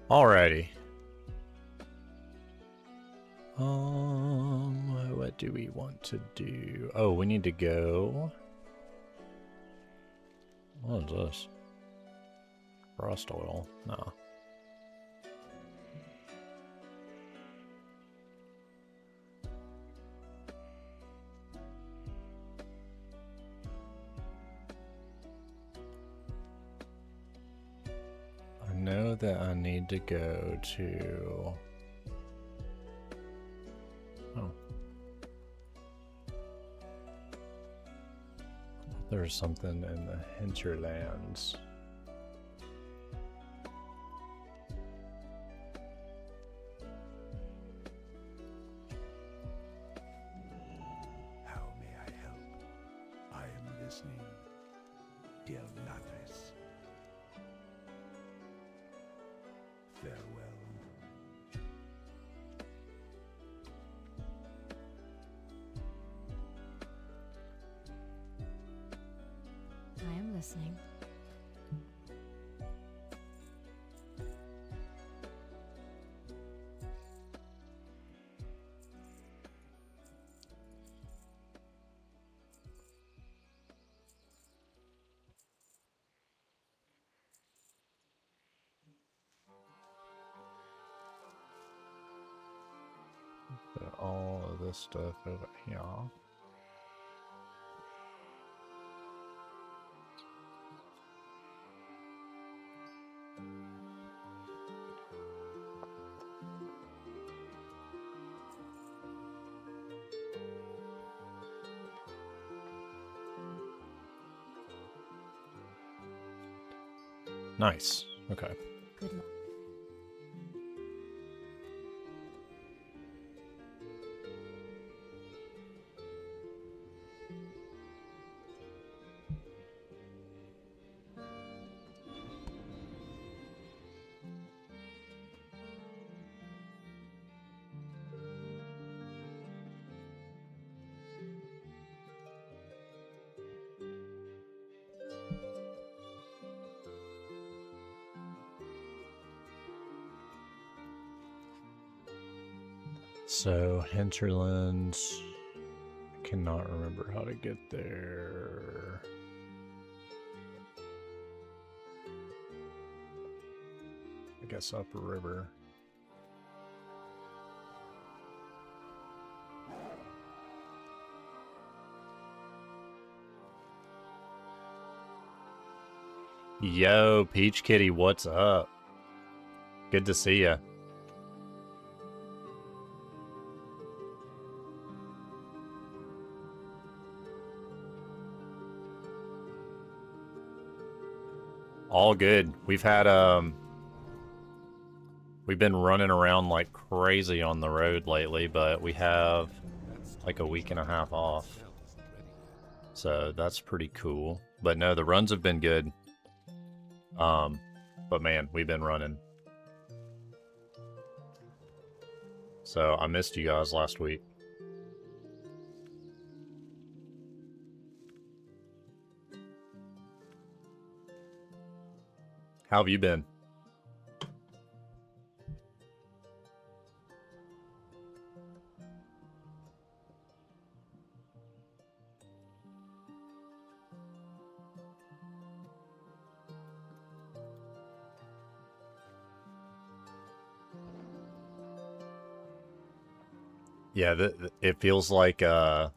Alrighty. What do we want to do? Oh, we need to go. What is this? Rust oil? No. I know that I need to go to... Oh. There's something in the hinterlands. How may I help? I am listening, dear Mathis. Farewell. I am listening. Put all of this stuff over here. Nice. Okay. Good luck. So, hinterlands. Cannot remember how to get there. I guess upriver. Yo, Peach Kitty, what's up? Good to see ya. All good. We've been running around like crazy on the road lately, but we have like a week and a half off. So that's pretty cool. But no, the runs have been good. But man, we've been running. So I missed you guys last week. How have you been? Yeah, it feels like, for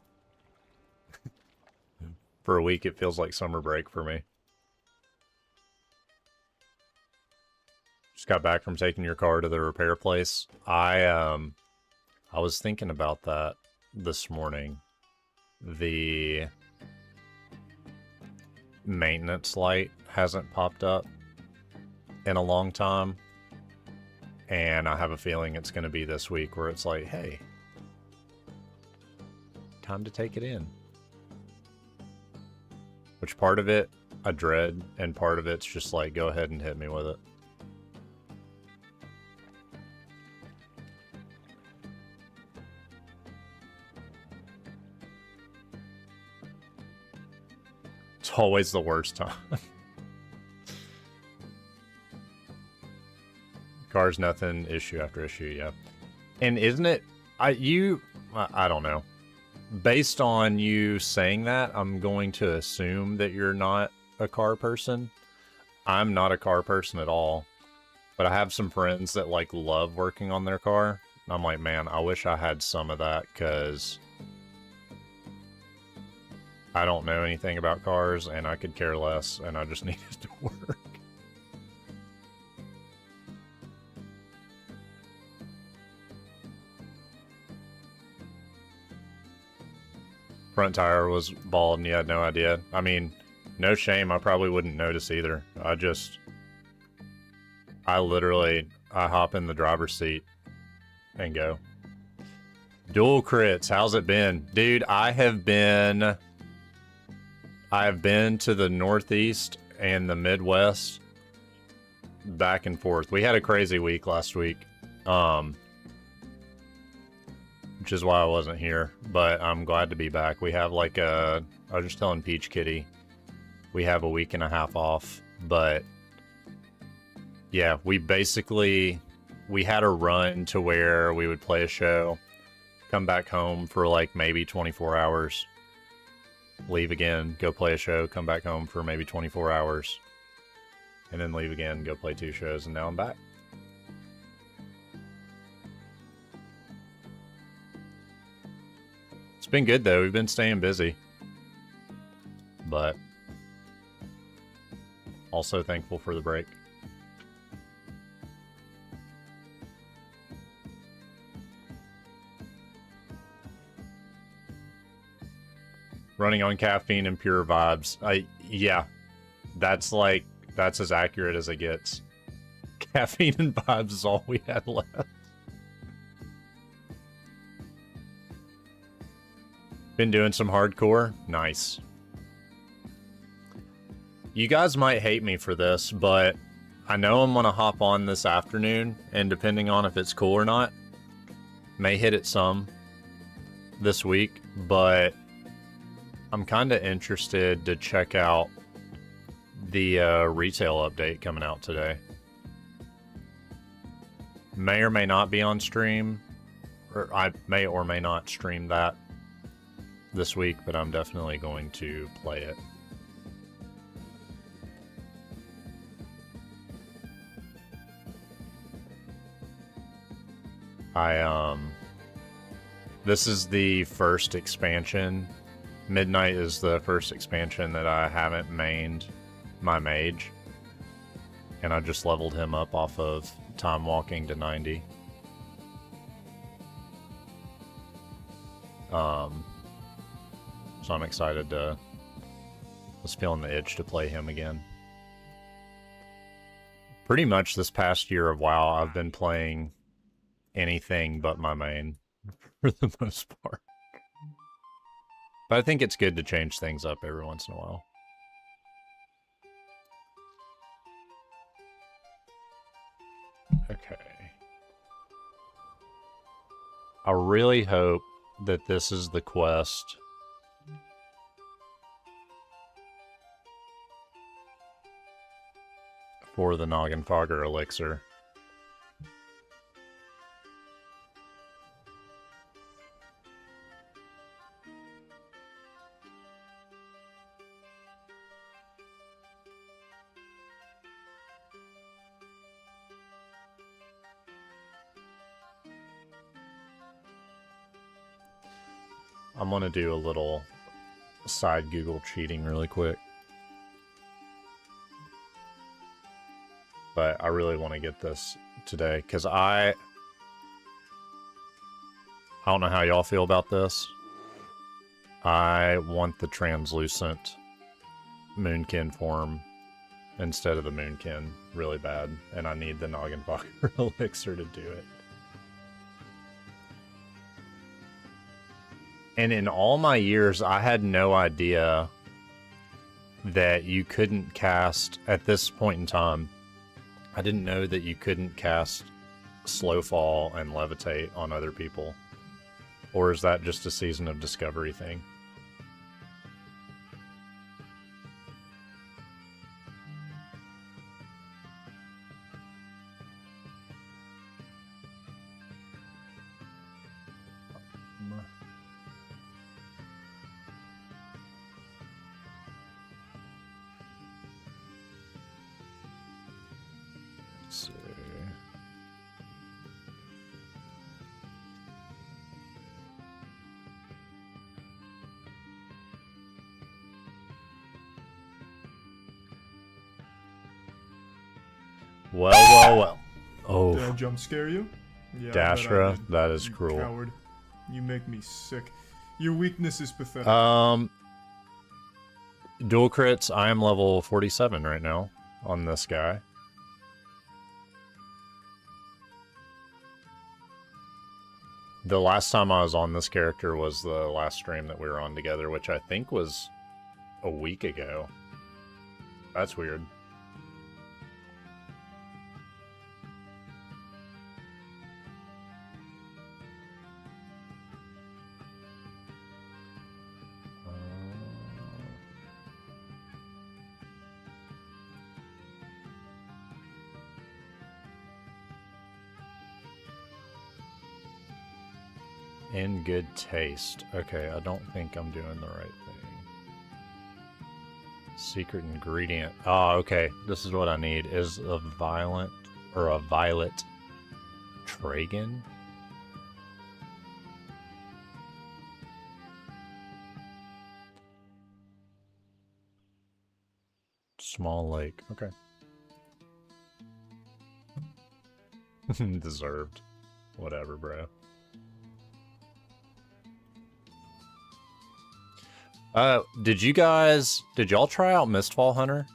a week, it feels like summer break for me. Just got back from taking your car to the repair place. I was thinking about that this morning. The maintenance light hasn't popped up in a long time. And I have a feeling it's going to be this week where it's like, hey, time to take it in. Which part of it I dread, and part of it's just like, go ahead and hit me with it. It's always the worst time. Cars nothing, issue after issue, yeah. And isn't it, I don't know. Based on you saying that, I'm going to assume that you're not a car person. I'm not a car person at all. But I have some friends that like love working on their car. I'm like, man, I wish I had some of that because I don't know anything about cars and I could care less and I just need it to work. Front tire was bald and you had no idea. I mean, no shame. I probably wouldn't notice either. I hop in the driver's seat and go. Dual crits, how's it been? Dude, I have been to the Northeast and the Midwest back and forth. We had a crazy week last week. Which is why I wasn't here, but I'm glad to be back. We have like I was just telling Peach Kitty, we have a week and a half off, but yeah, we had a run to where we would play a show, come back home for like maybe 24 hours, leave again, go play a show, come back home for maybe 24 hours, and then leave again, go play 2 shows, and now I'm back. It's been good though, we've been staying busy. But also thankful for the break. Running on caffeine and pure vibes. Yeah. That's as accurate as it gets. Caffeine and vibes is all we had left. Been doing some hardcore? Nice. You guys might hate me for this, but I know I'm gonna hop on this afternoon, and depending on if it's cool or not, may hit it some this week, but I'm kind of interested to check out the retail update coming out today. May or may not be on stream, or I may or may not stream that this week, but I'm definitely going to play it. This is the first expansion. Midnight is the first expansion that I haven't mained my mage. And I just leveled him up off of time walking to 90. So I'm excited to... was feeling the itch to play him again. Pretty much this past year of WoW, I've been playing anything but my main for the most part. But I think it's good to change things up every once in a while. Okay. I really hope that this is the quest for the Noggin Fogger elixir. I'm gonna do a little side Google cheating really quick. But I really want to get this today, because I don't know how y'all feel about this. I want the translucent Moonkin form instead of the Moonkin really bad, and I need the Noggin Fogger elixir to do it. And in all my years, I had no idea that you couldn't cast, at this point in time, I didn't know that you couldn't cast Slow Fall and Levitate on other people. Or is that just a Season of Discovery thing? see. Well, well, well. Oh. Did I jump scare you? Yeah, I bet I Dashra, did. that is You cruel. Coward. You make me sick. Your weakness is pathetic. Dual crits, I am level 47 right now on this guy. The last time I was on this character was the last stream that we were on together, which I think was a week ago. That's weird. In good taste. Okay, I don't think I'm doing the right thing. Secret ingredient. Ah, okay. This is what I need. Is a violet Tragan? Small lake. Okay. Deserved. Whatever, bro. Did y'all try out Mistfall Hunter?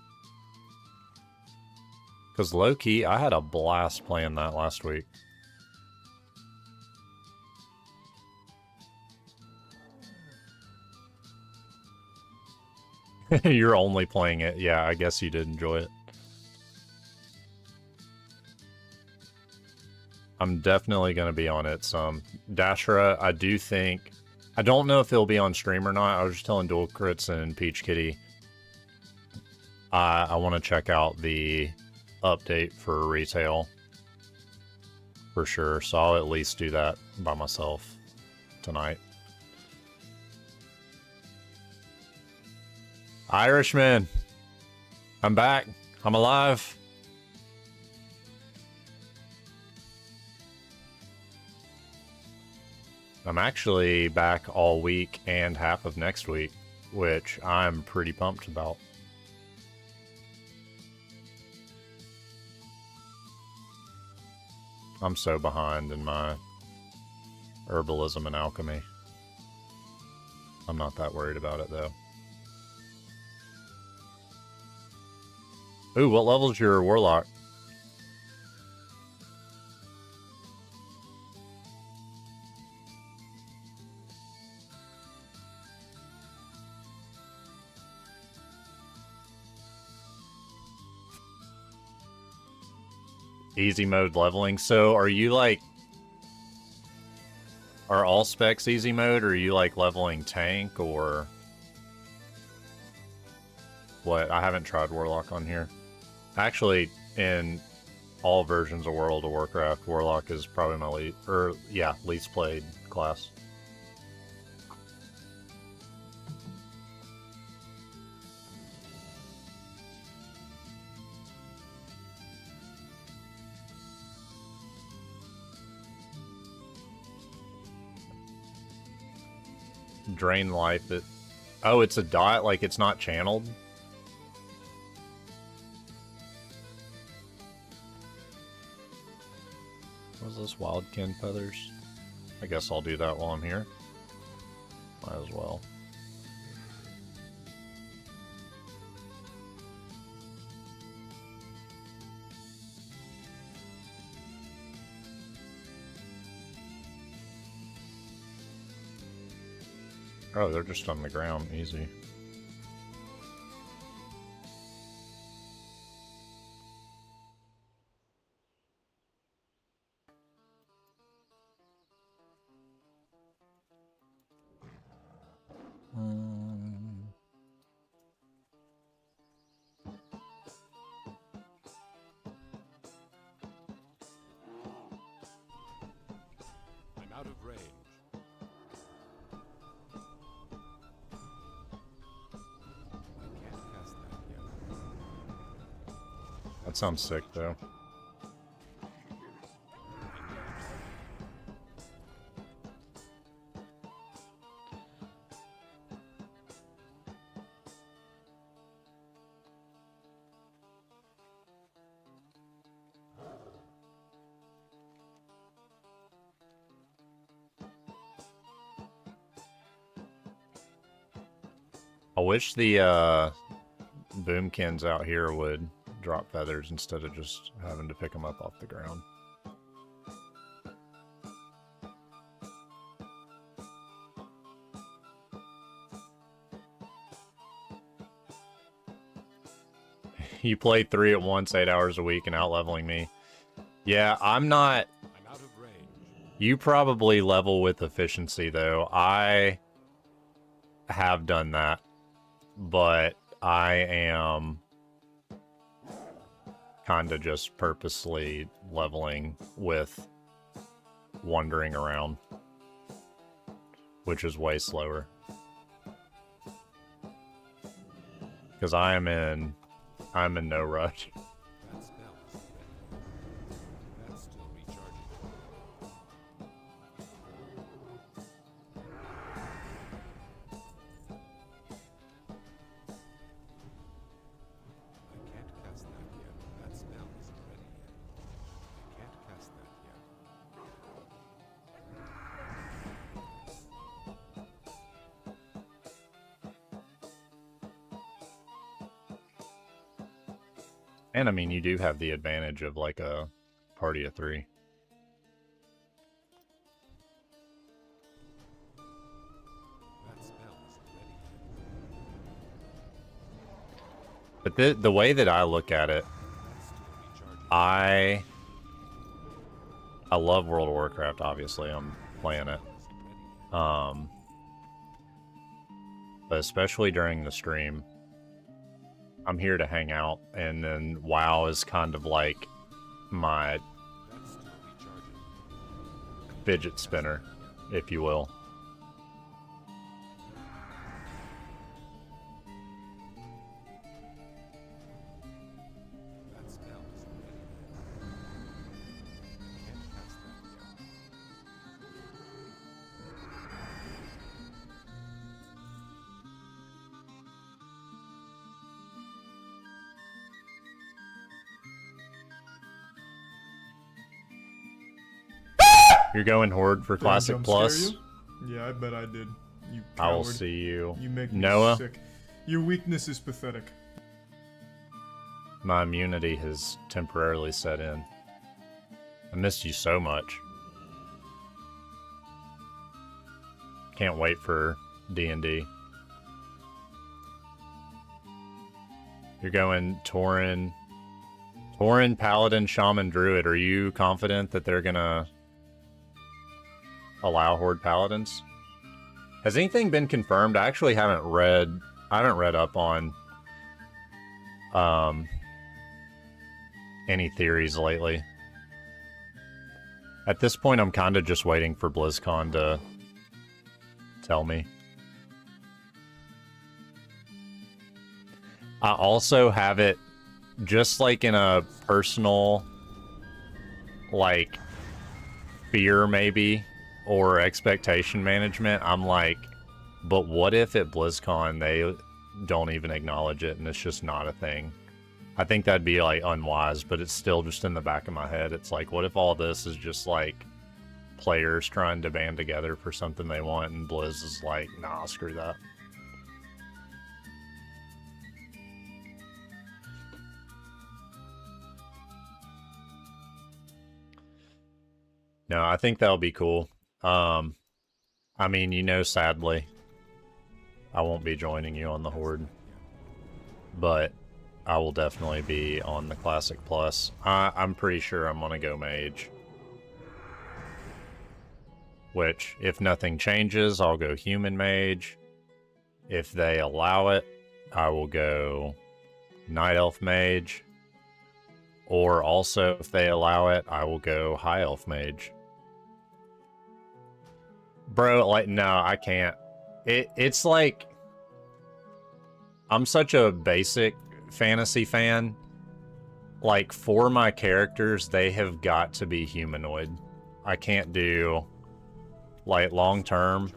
Because low-key, I had a blast playing that last week. You're only playing it. Yeah, I guess you did enjoy it. I'm definitely going to be on it some. Dashra, I do think... I don't know if it'll be on stream or not. I was just telling Dual Crits and Peach Kitty. I want to check out the update for retail. For sure. So I'll at least do that by myself tonight. Irishman. I'm back. I'm alive. I'm actually back all week and half of next week, which I'm pretty pumped about. I'm so behind in my herbalism and alchemy. I'm not that worried about it, though. Ooh, what level's your warlock? Easy mode leveling. So are you like... Are all specs easy mode, or are you like leveling tank, or... What? I haven't tried Warlock on here. Actually, in all versions of World of Warcraft, Warlock is probably my least played class. Drain life. Oh, it's a dot, like it's not channeled? What's this? Wildkin feathers? I guess I'll do that while I'm here. Might as well. Oh, they're just on the ground. Easy. I'm out of range. I can't cast that yet. That sounds sick, though. I wish the boomkins out here would drop feathers instead of just having to pick them up off the ground. You play 3 at once, 8 hours a week, and out-leveling me. Yeah, I'm not... I'm out of range. You probably level with efficiency, though. I have done that, but I am kind of just purposely leveling with wandering around, which is way slower. Because I'm in no rush. That spell is ready. That's still recharging. I can't cast that yet. That spell isn't ready yet. I can't cast that yet. And I mean, you do have the advantage of like a party of 3. That spell isn't ready yet. But the way that I look at it, That's still recharging. I love World of Warcraft, obviously. I'm playing it. But especially during the stream, I'm here to hang out, and then WoW is kind of like my That's still recharging. fidget spinner, if you will. That spell isn't ready yet. I can't cast that yet. You're going Horde for Did I Classic jump Plus? scare you? Yeah, I bet I did. You I will coward. see you. You make me Noah, sick. Your weakness is pathetic. my immunity has temporarily set in. I missed you so much. Can't wait for D&D. You're going Tauren, Paladin, Shaman, Druid. Are you confident that they're gonna allow Horde Paladins? Has anything been confirmed? I actually haven't read up on any theories lately. At this point, I'm kind of just waiting for BlizzCon to tell me. I also have it just like in a personal, like, fear maybe, or expectation management. I'm like, but what if at BlizzCon they don't even acknowledge it and it's just not a thing? I think that'd be like unwise, but it's still just in the back of my head. It's like, what if all this is just like players trying to band together for something they want and Blizz is like, nah, screw that. No, I think that'll be cool. I mean, you know, sadly, I won't be joining you on the Horde, but I will definitely be on the Classic Plus. I'm pretty sure I'm gonna go Mage. Which, if nothing changes, I'll go Human Mage. If they allow it, I will go Night Elf Mage. Or also, if they allow it, I will go High Elf Mage. Bro, like, no, I can't. It's like, I'm such a basic fantasy fan. Like, for my characters, they have got to be humanoid. I can't do, like, long term,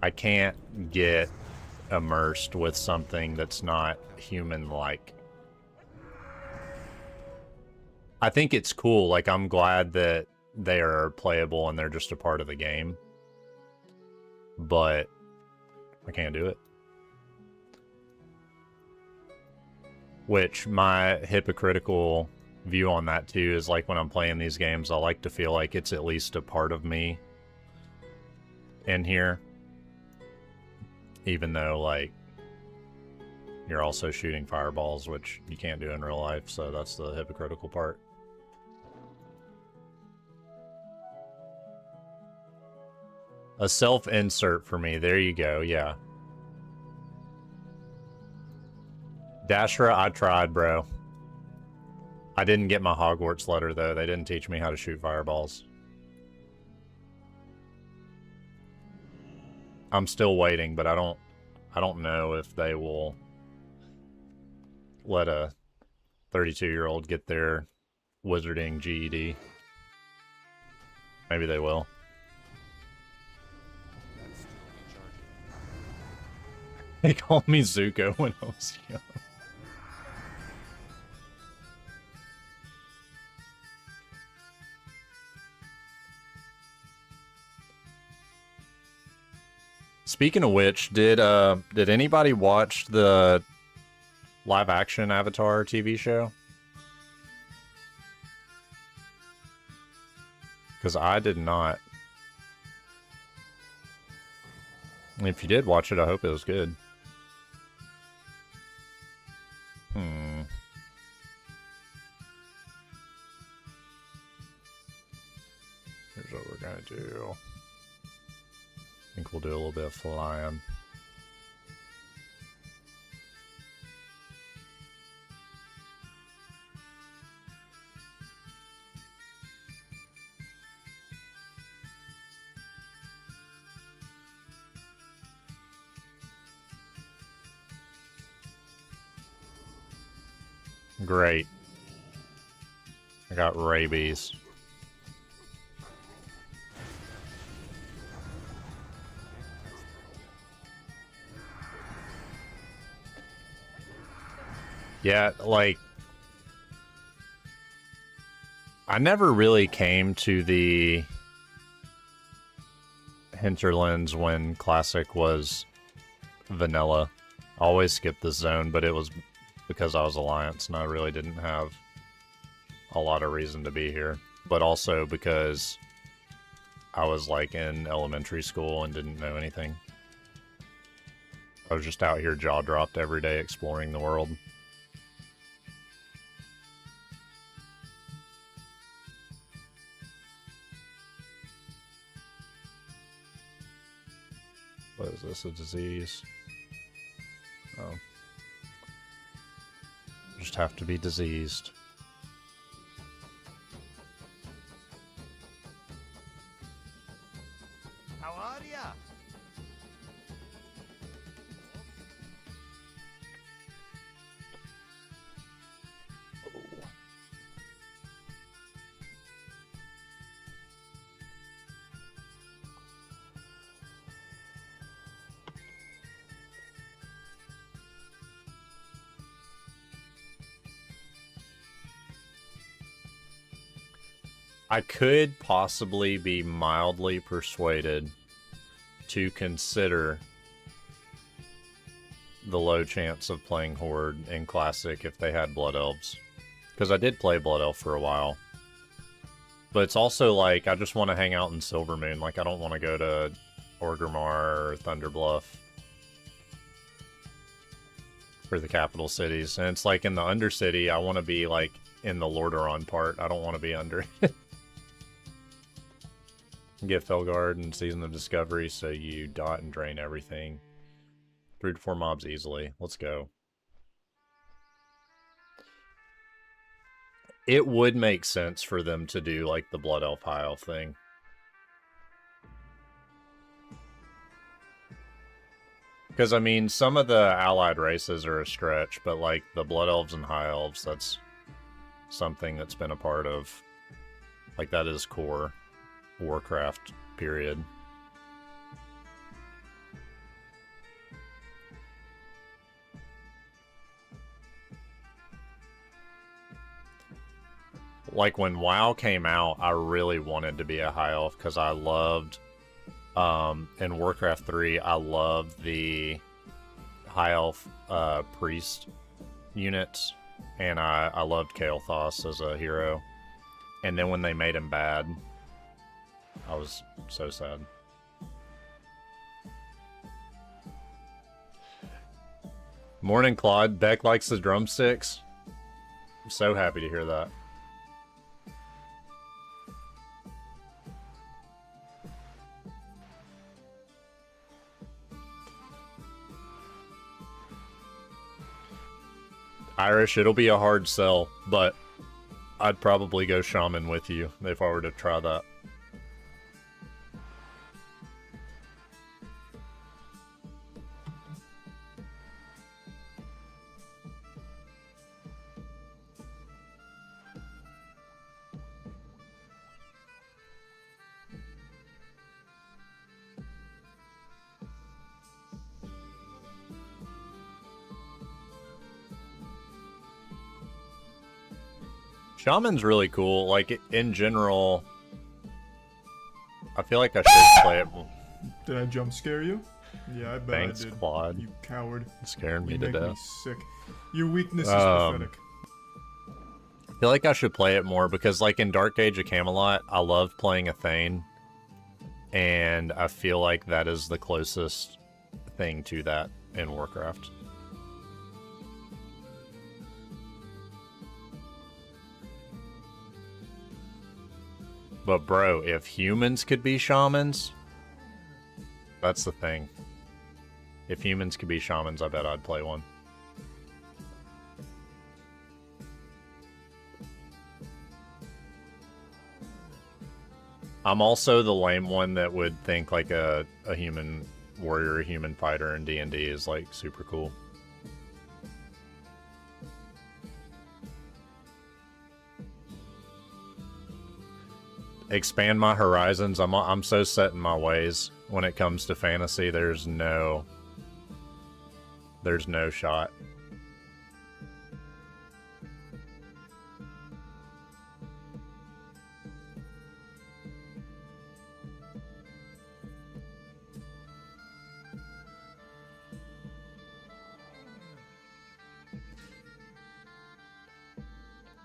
I can't get immersed with something that's not human-like. I think it's cool. Like, I'm glad that they are playable and they're just a part of the game. But I can't do it. Which my hypocritical view on that too is like when I'm playing these games, I like to feel like it's at least a part of me in here. Even though like you're also shooting fireballs, which you can't do in real life, so that's the hypocritical part. A self-insert for me, there you go, yeah. Dashra, I tried, bro. I didn't get my Hogwarts letter, though. They didn't teach me how to shoot fireballs. I'm still waiting, but I don't know if they will let a 32-year-old get their wizarding GED. Maybe they will. That's totally charging. They called me Zuko when I was young. Speaking of which, did anybody watch the live action Avatar TV show? Because I did not. And if you did watch it, I hope it was good. Here's what we're gonna do. I think we'll do a little bit of flying. Great. I got rabies. Yeah, like, I never really came to the hinterlands when Classic was vanilla. I always skipped this zone, but it was because I was Alliance and I really didn't have a lot of reason to be here. But also because I was like in elementary school and didn't know anything. I was just out here jaw-dropped every day exploring the world. What is this, a disease? Oh. Just have to be diseased. How are ya? I could possibly be mildly persuaded to consider the low chance of playing Horde in Classic if they had Blood Elves. Because I did play Blood Elf for a while. But it's also like, I just want to hang out in Silvermoon. Like, I don't want to go to Orgrimmar or Thunderbluff. For the capital cities. And it's like in the Undercity, I want to be like in the Lordaeron part. I don't want to be under it. Get Felguard and Season of Discovery so you dot and drain everything. 3 to 4 mobs easily. Let's go. It would make sense for them to do like the Blood Elf High Elf thing. Because, I mean, some of the allied races are a stretch, but like the Blood Elves and High Elves, that's something that's been a part of. Like, that is core Warcraft, period. Like, when WoW came out, I really wanted to be a High Elf because I loved, in Warcraft 3, I loved the High Elf priest units. and I loved Kael'thas as a hero. And then when they made him bad, I was so sad. Morning, Claude. Beck likes the drumsticks. I'm so happy to hear that. Irish, it'll be a hard sell, but I'd probably go shaman with you if I were to try that. Shaman's really cool. Like, in general, I feel like I should play it. Did I jump scare you? Yeah, I bet Thanks, I did. Claude. You coward. Scaring me You to make death. me sick. Your weakness is pathetic. I feel like I should play it more because, like, in Dark Age of Camelot, I love playing a Thane, and I feel like that is the closest thing to that in Warcraft. But bro, if humans could be shamans, that's the thing. If humans could be shamans, I bet I'd play one. I'm also the lame one that would think like a human warrior, a human fighter in D&D is like super cool. Expand my horizons. I'm so set in my ways when it comes to fantasy. There's no shot.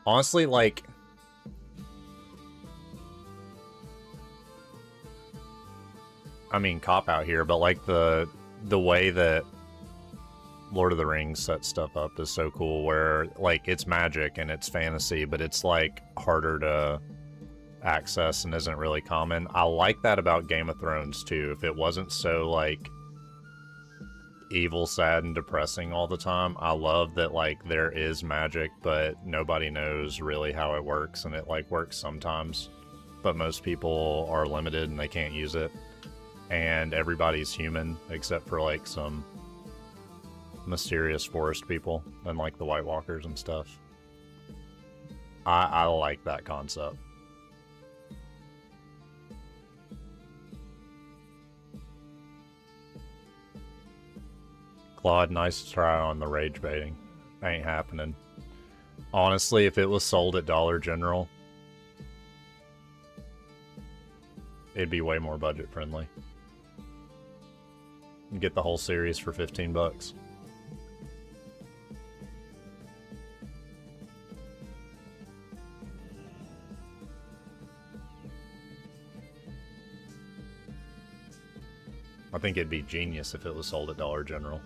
Honestly, like, I mean, cop out here, but like the way that Lord of the Rings sets stuff up is so cool, where like it's magic and it's fantasy, but it's like harder to access and isn't really common. I like that about Game of Thrones too. If it wasn't so like evil, sad, and depressing all the time, I love that like there is magic, but nobody knows really how it works, and it like works sometimes, but most people are limited and they can't use it. And everybody's human except for like some mysterious forest people and like the White Walkers and stuff. I like that concept. Claude, nice try on the rage baiting. Ain't happening. Honestly, if it was sold at Dollar General, it'd be way more budget friendly. You get the whole series for 15 bucks. I think it'd be genius if it was sold at Dollar General.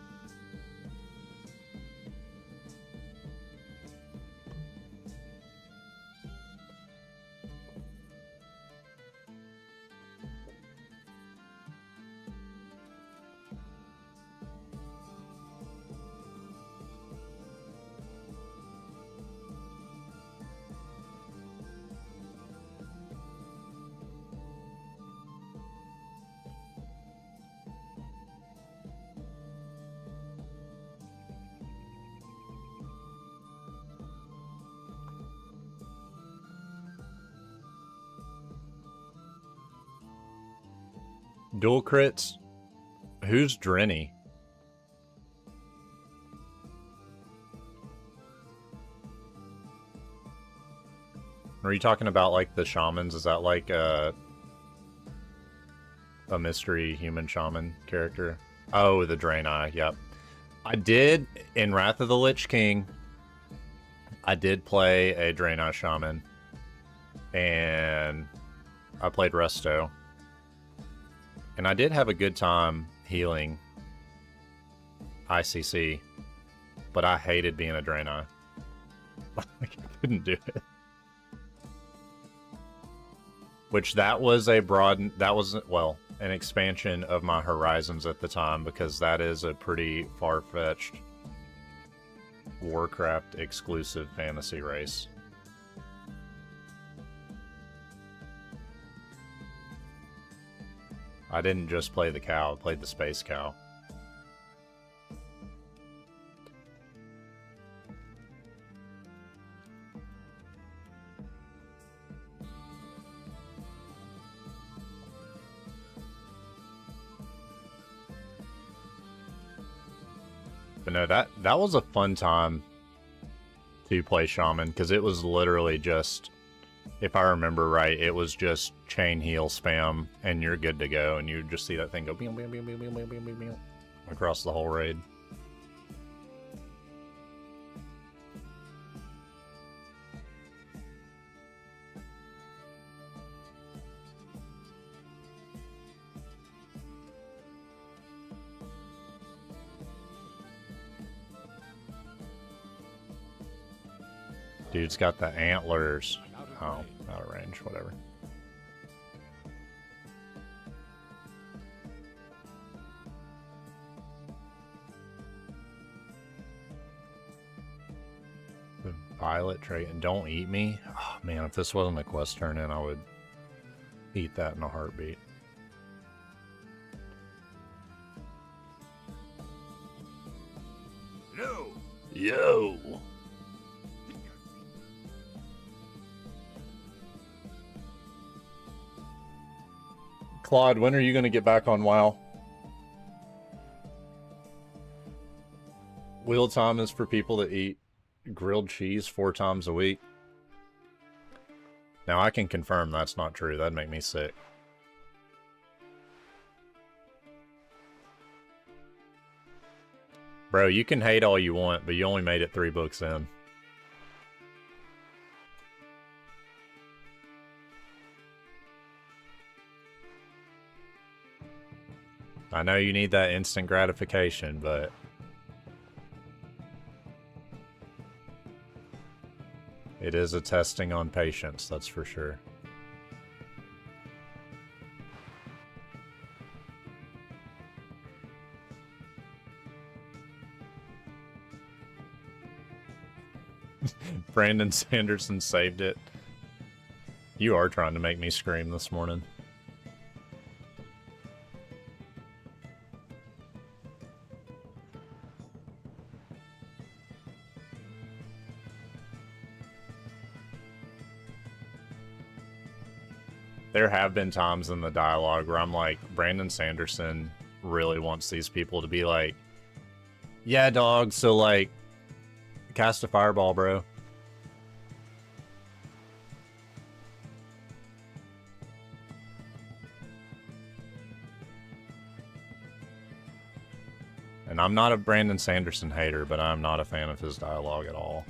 Dual crits? Who's Drenny? Are you talking about like the shamans? Is that like a mystery human shaman character? Oh, the Draenei, yep. I did, in Wrath of the Lich King, I did play a Draenei Shaman, and I played Resto, and I did have a good time healing ICC, but I hated being a Draenei. I couldn't do it. Which that was a an expansion of my horizons at the time, because that is a pretty far-fetched Warcraft exclusive fantasy race. I didn't just play the cow, I played the space cow. But no, that was a fun time to play Shaman, because it was literally just, if I remember right, it was just chain heal spam, and you're good to go, and you just see that thing go beam, beam, beam, beam, beam, beam, beam, beam, beam, across the whole raid. Dude's got the antlers. Oh, out of range, whatever. The violet trait and don't eat me. Oh man, if this wasn't a quest turn in, I would eat that in a heartbeat. No. Yo! Claude, when are you going to get back on WoW? Wheel time is for people that eat grilled cheese 4 times a week. Now, I can confirm that's not true. That'd make me sick. Bro, you can hate all you want, but you only made it 3 books in. I know you need that instant gratification, but it is a testing on patience, that's for sure. Brandon Sanderson saved it. You are trying to make me scream this morning. There have been times in the dialogue where I'm like, Brandon Sanderson really wants these people to be like, yeah, dog, so like, cast a fireball, bro. And I'm not a Brandon Sanderson hater, but I'm not a fan of his dialogue at all.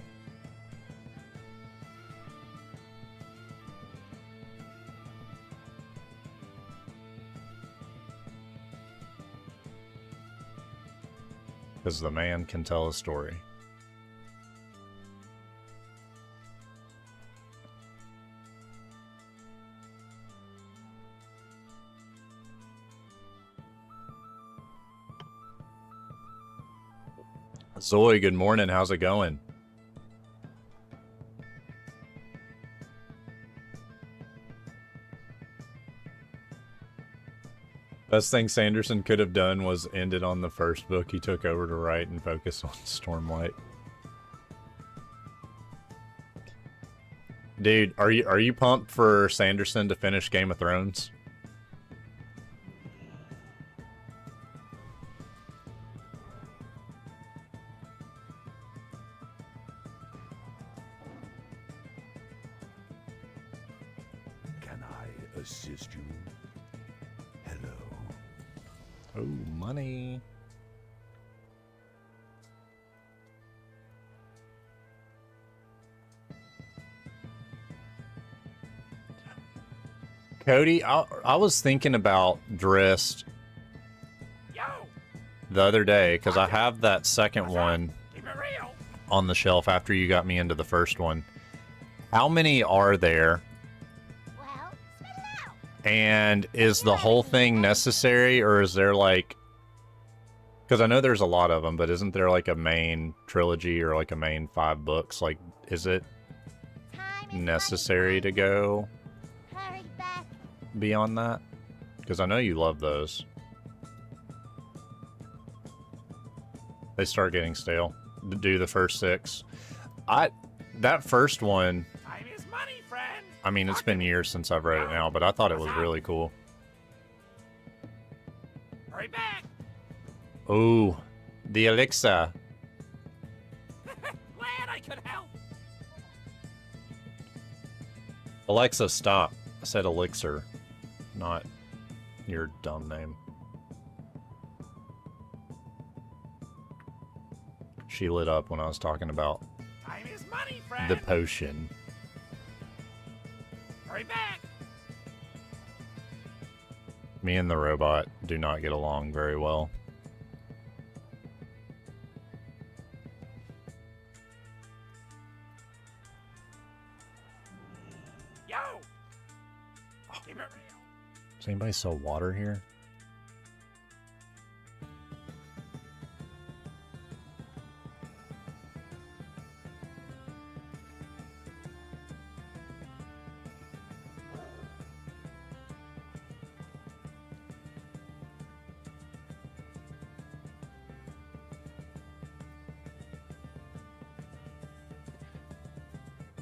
Because the man can tell a story. Zoe, good morning. How's it going? Best thing Sanderson could have done was end it on the first book he took over to write and focus on Stormlight. Dude, are you pumped for Sanderson to finish Game of Thrones? Can I assist you? Hello. Oh, money. Cody, I was thinking about Drist the other day because I have that second one on the shelf after you got me into the first one. How many are there? Well, spit it out. And is the whole thing necessary, or is there like... Because I know there's a lot of them, but isn't there like a main trilogy or like a main 5 books? Like, is it necessary to go Hurry back. beyond that? Because I know you love those. They start getting stale. Do the first 6. That first one, Time is money, friend. I mean, it's been years since I've read it now, but I thought it was really cool. Hurry back. Oh, the elixir. Glad I could help. Alexa, stop. I said elixir, not your dumb name. She lit up when I was talking about Time is money, friend. the potion. Hurry back. Me and the robot do not get along very well. Yo. Keep it real. Does anybody sell water here?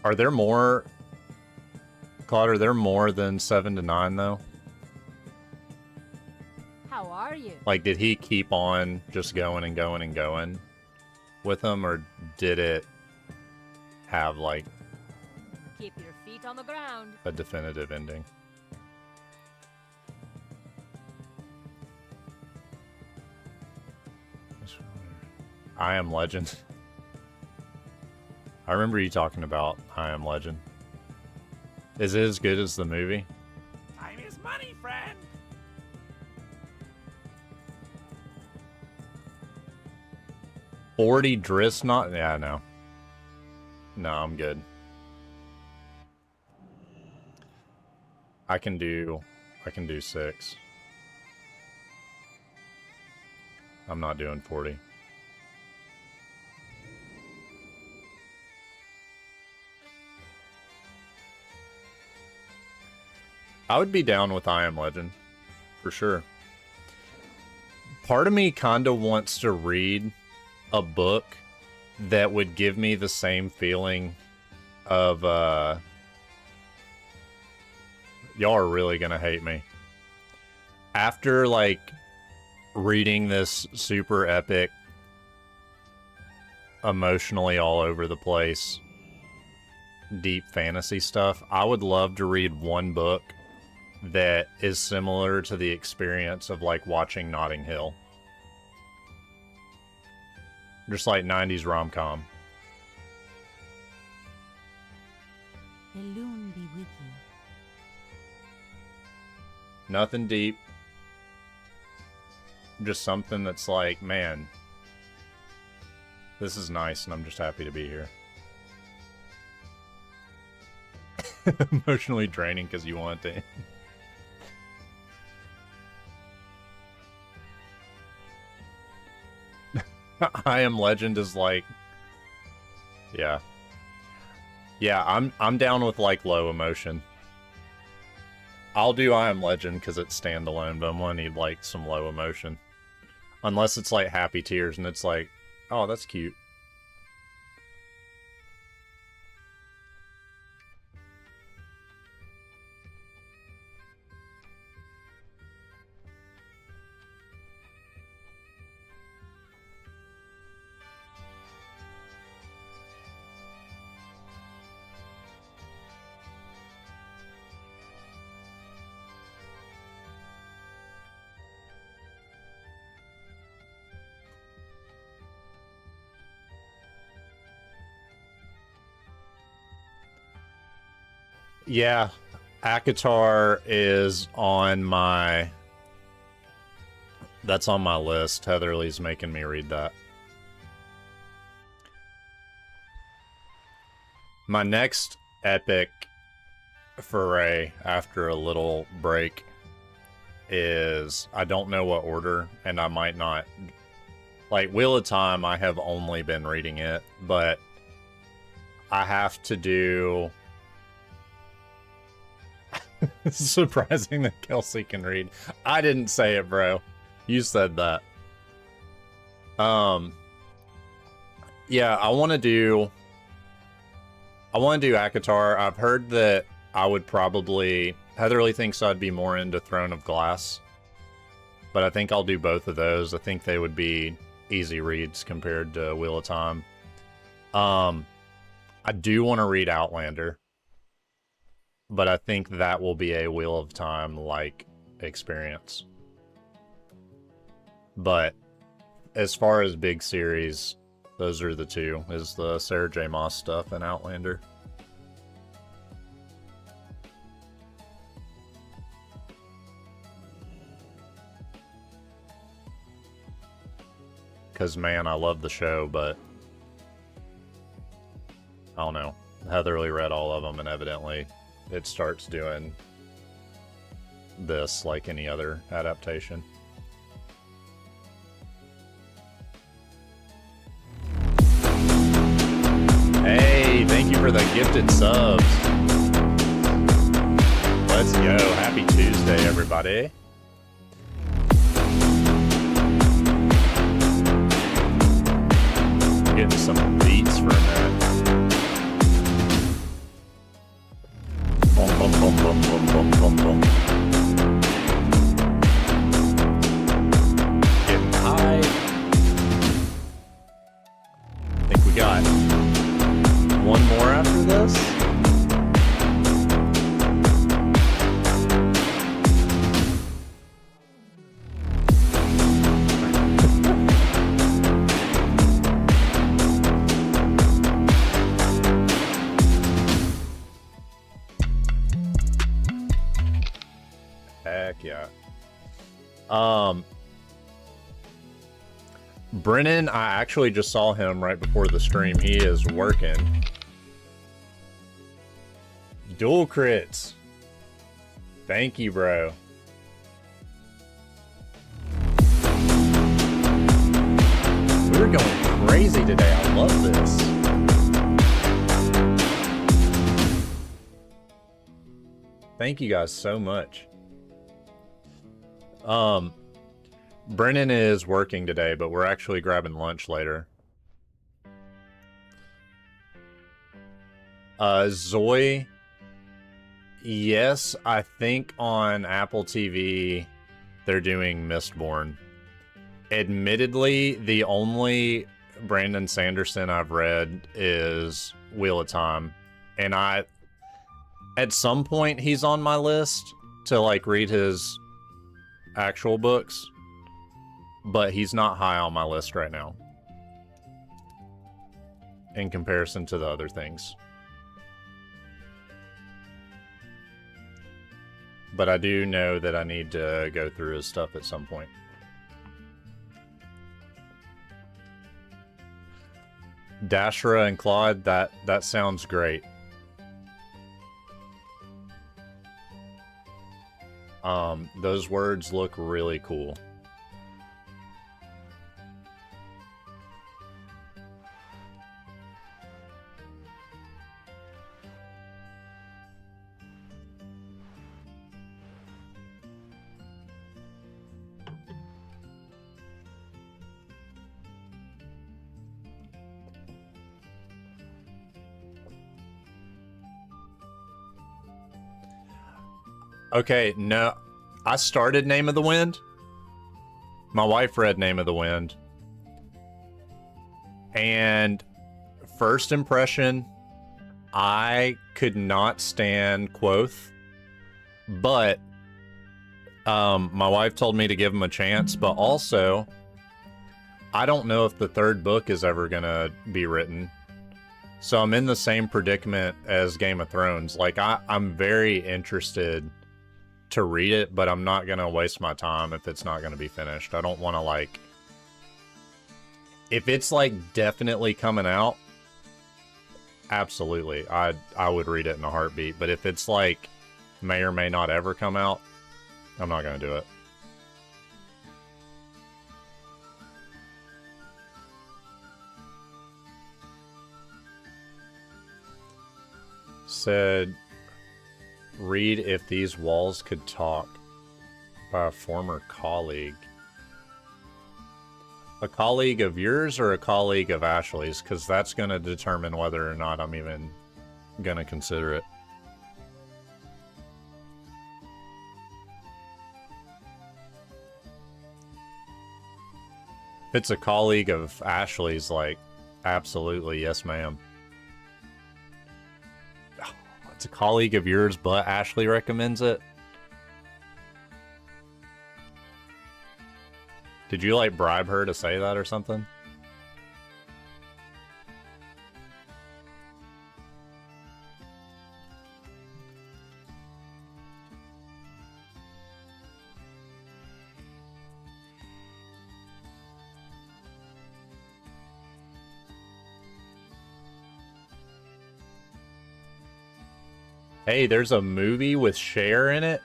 Are there more, Claude, are there more than 7 to 9 though? How are you? Like, did he keep on just going and going and going with them, or did it have like Keep your feet on the ground. a definitive ending? I Am Legend. I remember you talking about I Am Legend. Is it as good as the movie? Time is money, friend. 40 Driss not? Yeah, no. No, I'm good. I can do 6. I'm not doing 40. I would be down with I Am Legend, for sure. Part of me kinda wants to read a book that would give me the same feeling of, y'all are really gonna hate me. After, like, reading this super epic, emotionally all over the place, deep fantasy stuff, I would love to read one book that is similar to the experience of like watching Notting Hill. Just like 90s rom-com. The loon be with you. Nothing deep. Just something that's like, man, this is nice and I'm just happy to be here. Emotionally draining because you want it to end. I Am Legend is like, yeah, I'm down with like low emotion. I'll do I Am Legend because it's standalone, but I'm gonna need like some low emotion, unless it's like happy tears and it's like, oh, that's cute. Yeah, Akatar is on my... That's on my list. Heatherly's making me read that. My next epic foray after a little break is... I don't know what order, and I might not... Like, Wheel of Time, I have only been reading it, but I have to do... It's surprising that Kelsey can read. I didn't say it, bro. You said that. Yeah, I want to do Akatar. I've heard that I would probably... Heatherly thinks I'd be more into Throne of Glass, but I think I'll do both of those. I think they would be easy reads compared to Wheel of Time. I do want to read Outlander, but I think that will be a Wheel of Time-like experience. But as far as big series, those are the two, is the Sarah J. Maas stuff and Outlander. Because, man, I love the show, but I don't know. Heatherly read all of them, and evidently it starts doing this like any other adaptation. Hey, thank you for the gifted subs. Let's go. Happy Tuesday, everybody. Getting some beats for a minute. Boom, boom, boom, boom, boom, boom, boom, boom. Getting high. I think we got one more after this. Heck yeah. Brennan, I actually just saw him right before the stream. He is working. Dual crits. Thank you, bro. We're going crazy today. I love this. Thank you guys so much. Brennan is working today, but we're actually grabbing lunch later. Zoe, yes, I think on Apple TV they're doing Mistborn. Admittedly, the only Brandon Sanderson I've read is Wheel of Time, and at some point he's on my list to like read his actual books, but he's not high on my list right now in comparison to the other things. But I do know that I need to go through his stuff at some point. Dashra and Claude, that sounds great. Those words look really cool. Okay, no, I started Name of the Wind. My wife read Name of the Wind. And first impression, I could not stand Quoth. But my wife told me to give him a chance. But also, I don't know if the third book is ever going to be written. So I'm in the same predicament as Game of Thrones. Like, I'm very interested to read it, but I'm not going to waste my time if it's not going to be finished. I don't want to, like... If it's, like, definitely coming out, absolutely. I would read it in a heartbeat. But if it's, like, may or may not ever come out, I'm not going to do it. Said, read If These Walls Could Talk by a former colleague. A colleague of yours or a colleague of Ashley's? Because that's going to determine whether or not I'm even going to consider it. If it's a colleague of Ashley's, like, absolutely, yes ma'am. It's a colleague of yours, but Ashley recommends it. Did you, like, bribe her to say that or something? Hey, there's a movie with Cher in it.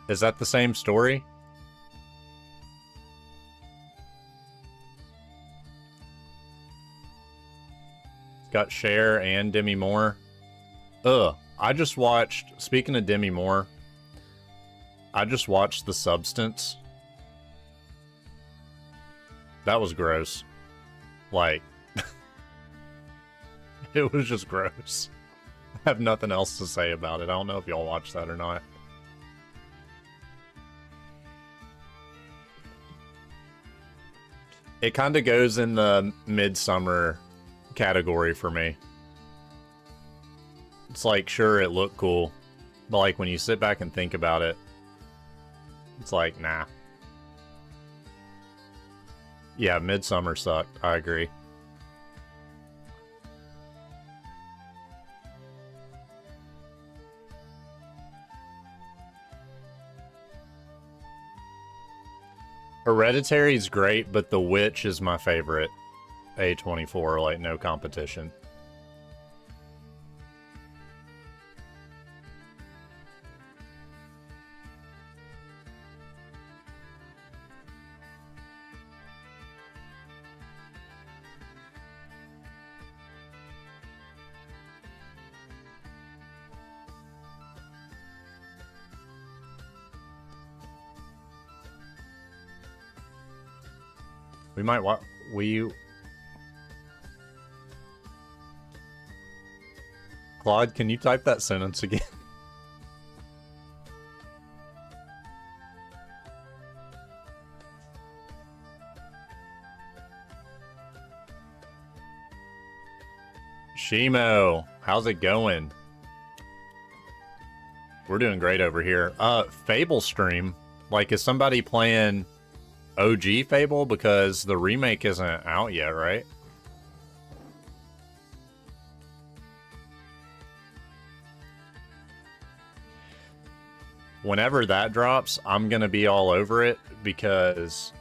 Is that the same story? It's got Cher and Demi Moore. Ugh, I just watched, speaking of Demi Moore, I just watched The Substance. That was gross. Like, it was just gross. I have nothing else to say about it. I don't know if y'all watched that or not. It kind of goes in the midsummer category for me. It's like, sure, it looked cool, but like when you sit back and think about it, it's like, nah. Yeah, Midsummer sucked. I agree. Hereditary's great, but The Witch is my favorite. A24, like, no competition. We might Claude, can you type that sentence again? Shimo, how's it going? We're doing great over here. Fable stream. Like, is somebody playing OG Fable? Because the remake isn't out yet, right? Whenever that drops, I'm gonna be all over it because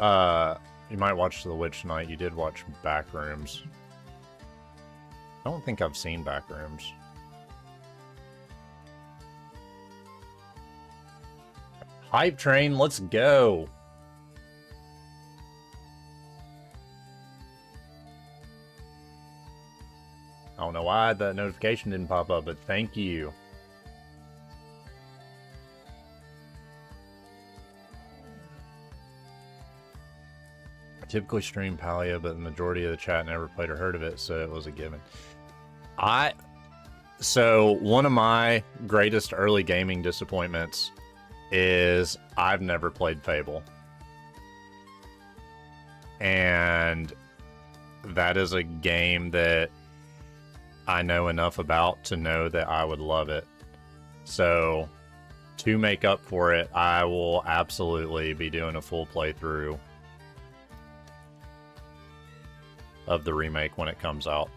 you might watch The Witch tonight. You did watch Backrooms. I don't think I've seen Backrooms. Hype train, let's go. I don't know why that notification didn't pop up, but thank you. I typically stream Palia, but the majority of the chat never played or heard of it, so it was a given. So one of my greatest early gaming disappointments is I've never played Fable. And that is a game that I know enough about to know that I would love it. So, to make up for it, I will absolutely be doing a full playthrough of the remake when it comes out.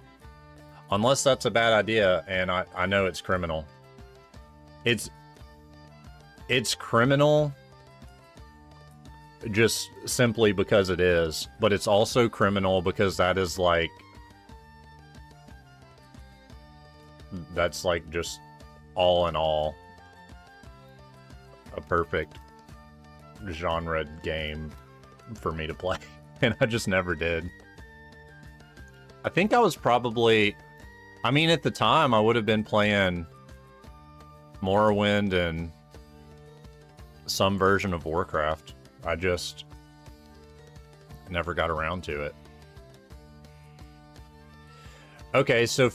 Unless that's a bad idea, and I know it's criminal. It's criminal just simply because it is, but it's also criminal because that's like just all in all a perfect genre game for me to play, and I just never did. I think I was probably, I mean, at the time I would have been playing Morrowind and some version of Warcraft. I just never got around to it. Okay, so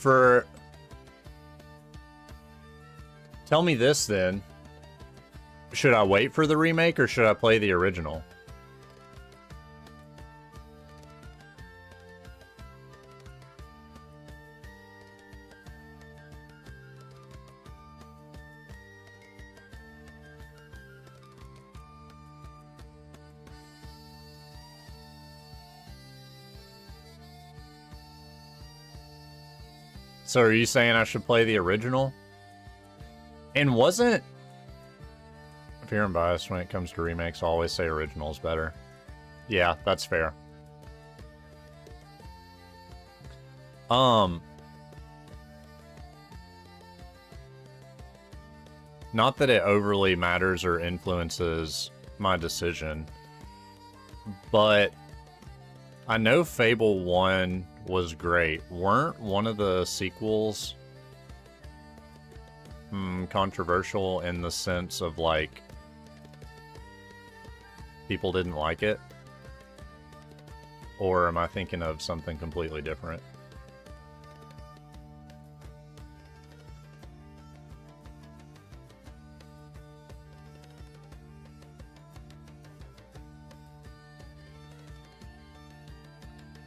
tell me this then. Should I wait for the remake or should I play the original? So are you saying I should play the original? And wasn't... If you're unbiased when it comes to remakes, I always say original's better. Yeah, that's fair. Not that it overly matters or influences my decision, but I know Fable 1 was great. Weren't one of the sequels controversial in the sense of, like, people didn't like it? Or am I thinking of something completely different?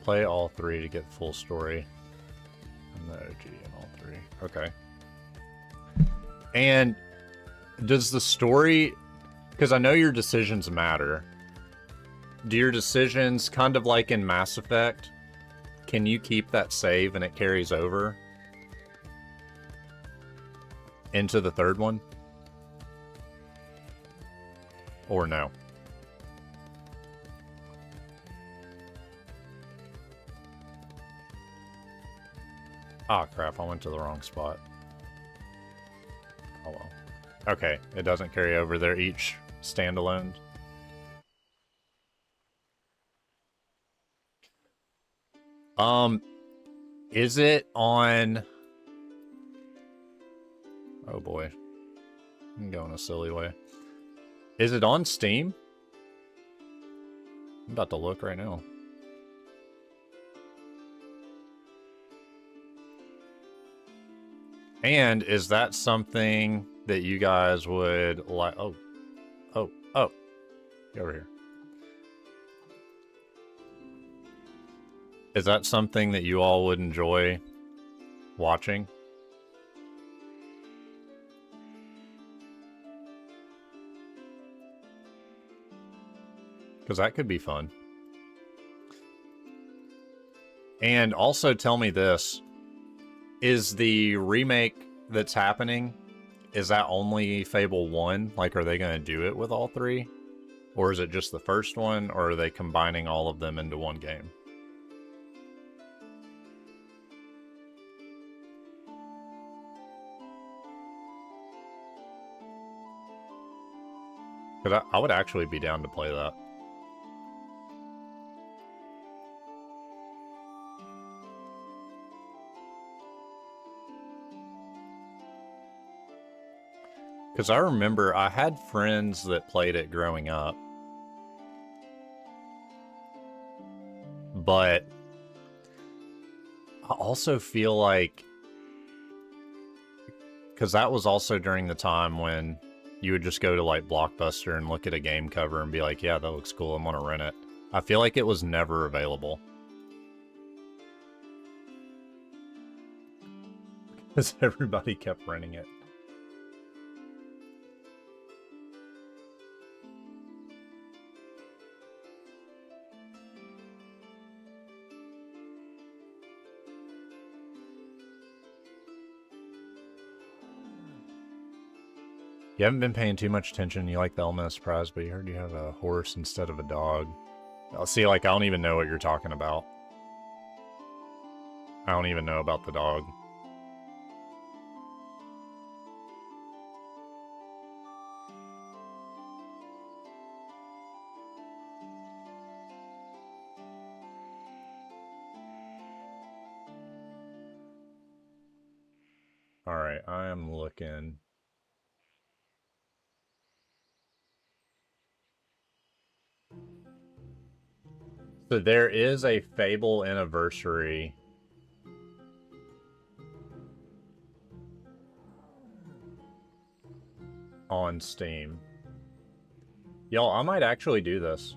Play all three to get full story. And the OG in all three. Okay. And does the story... Because I know your decisions matter. Do your decisions, kind of like in Mass Effect, can you keep that save and it carries over into the third one? Or no? Ah, crap, I went to the wrong spot. Oh well. Okay, it doesn't carry over. They're each standalone. Is it on... Oh boy. I'm going a silly way. Is it on Steam? I'm about to look right now. And is that something that you guys would like? Oh. Get over here. Is that something that you all would enjoy watching? Because that could be fun. And also tell me this. Is the remake that's happening, is that only Fable 1? Like, are they going to do it with all three? Or is it just the first one? Or are they combining all of them into one game? Because I would actually be down to play that. Because I remember I had friends that played it growing up. But I also feel like... Because that was also during the time when you would just go to, like, Blockbuster and look at a game cover and be like, yeah, that looks cool, I'm gonna rent it. I feel like it was never available. Because everybody kept renting it. You haven't been paying too much attention. You like the element of surprise, but you heard you have a horse instead of a dog. I'll see, like, I don't even know what you're talking about. I don't even know about the dog. Alright, I am looking. So there is a Fable anniversary on Steam. Y'all, I might actually do this.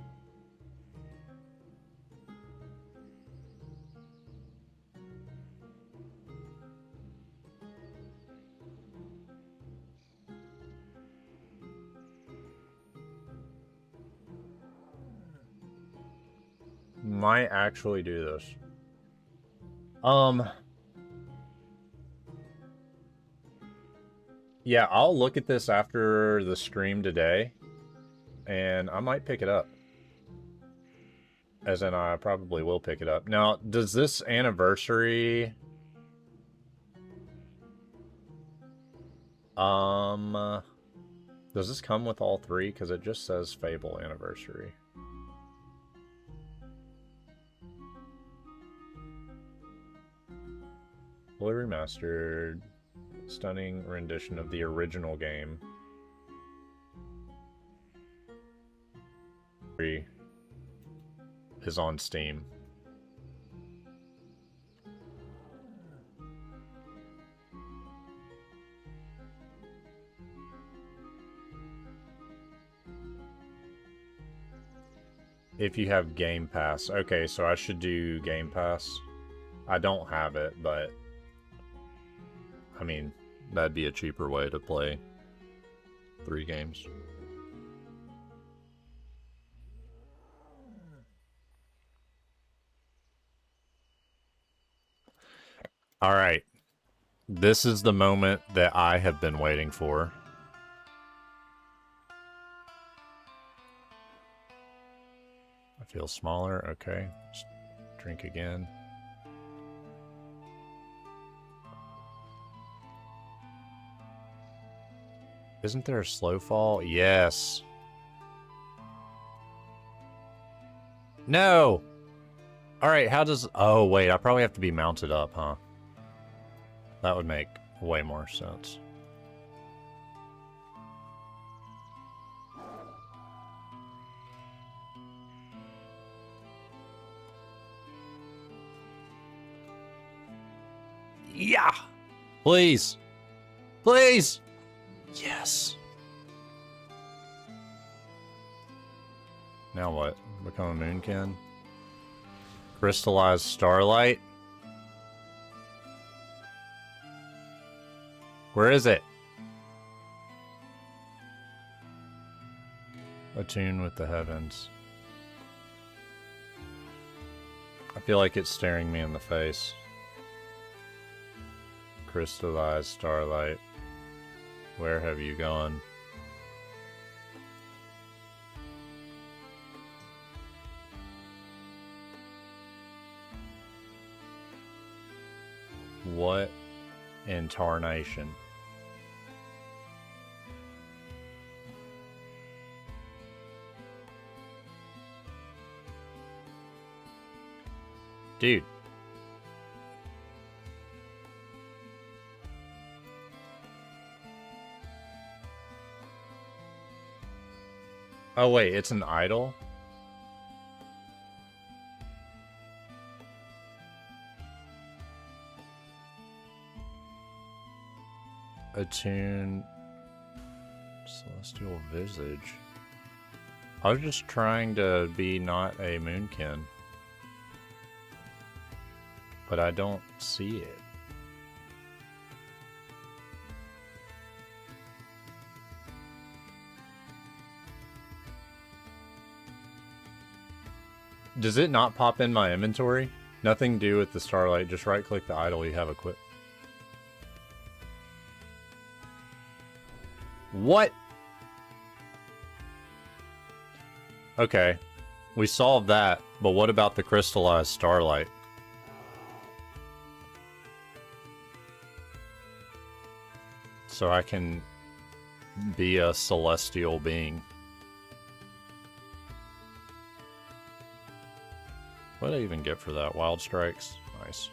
Might actually do this. Yeah, I'll look at this after the stream today, and I might pick it up. As in, I probably will pick it up. Now, does this anniversary... does this come with all three? Because it just says Fable anniversary. Fully remastered, stunning rendition of the original game. Is on Steam. If you have Game Pass. Okay, so I should do Game Pass. I don't have it, but... I mean, that'd be a cheaper way to play 3 games. Alright. This is the moment that I have been waiting for. I feel smaller. Okay. Just drink again. Isn't there a slow fall? Yes. No! Alright, how does... Oh, wait, I probably have to be mounted up, huh? That would make way more sense. Yeah! Please! Please! Yes! Now what? Become a Moonkin? Crystallized Starlight? Where is it? Attune with the heavens. I feel like it's staring me in the face. Crystallized Starlight. Where have you gone? What in tarnation? Dude. Oh wait, it's an idol? Attune Celestial Visage. I was just trying to be not a Moonkin. But I don't see it. Does it not pop in my inventory? Nothing to do with the Starlight. Just right click the idol you have equipped. What? Okay. We solved that, but what about the crystallized Starlight? So I can be a celestial being. What did I even get for that? Wild strikes? Nice.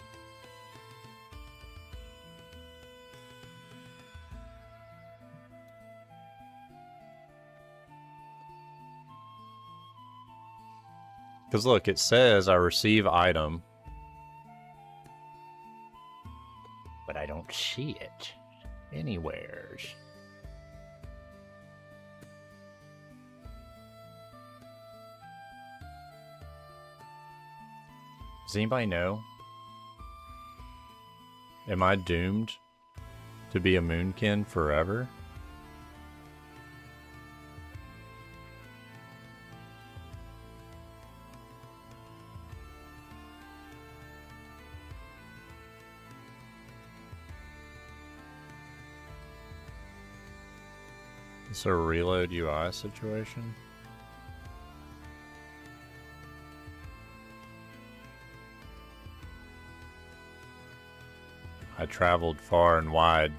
Because look, it says I receive item, but I don't see it anywhere. Does anybody know? Am I doomed to be a Moonkin forever? Is there a reload UI situation? I traveled far and wide.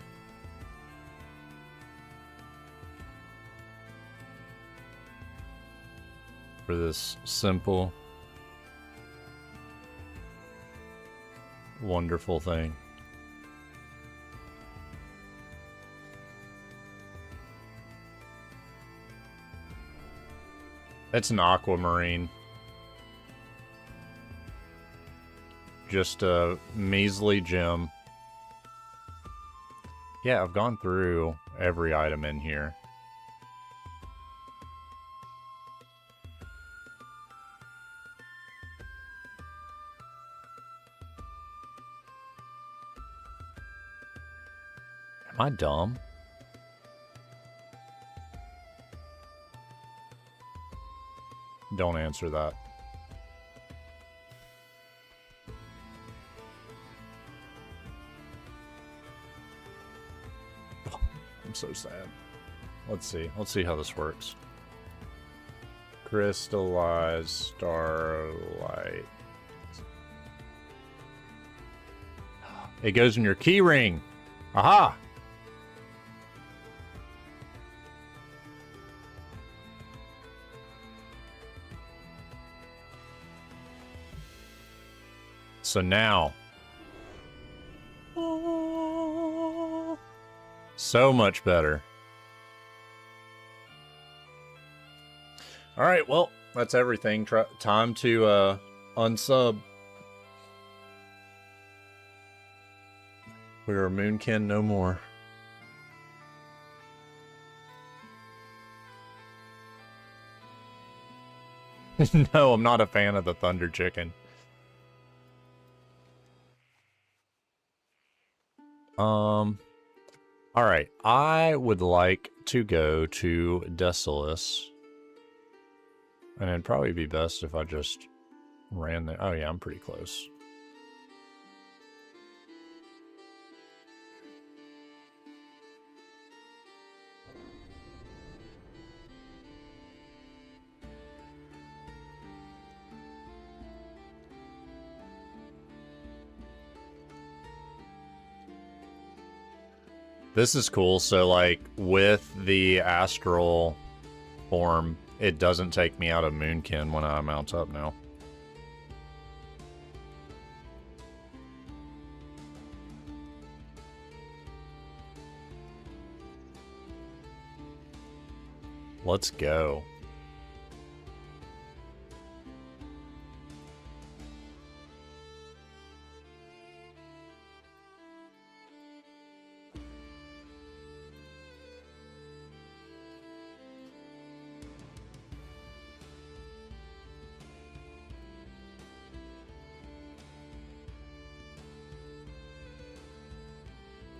For this simple, wonderful thing. It's an aquamarine. Just a measly gem. Yeah, I've gone through every item in here. Am I dumb? Don't answer that. I'm so sad. Let's see. Let's see how this works. Crystallized Starlight. It goes in your key ring. Aha! So now, so much better. All right, well, that's everything. Time to unsub. We are Moonkin no more. No, I'm not a fan of the Thunder Chicken. Alright, I would like to go to Desolus. And it'd probably be best if I just ran there. Oh yeah, I'm pretty close. This is cool. So, like, with the astral form, it doesn't take me out of Moonkin when I mount up now. Let's go.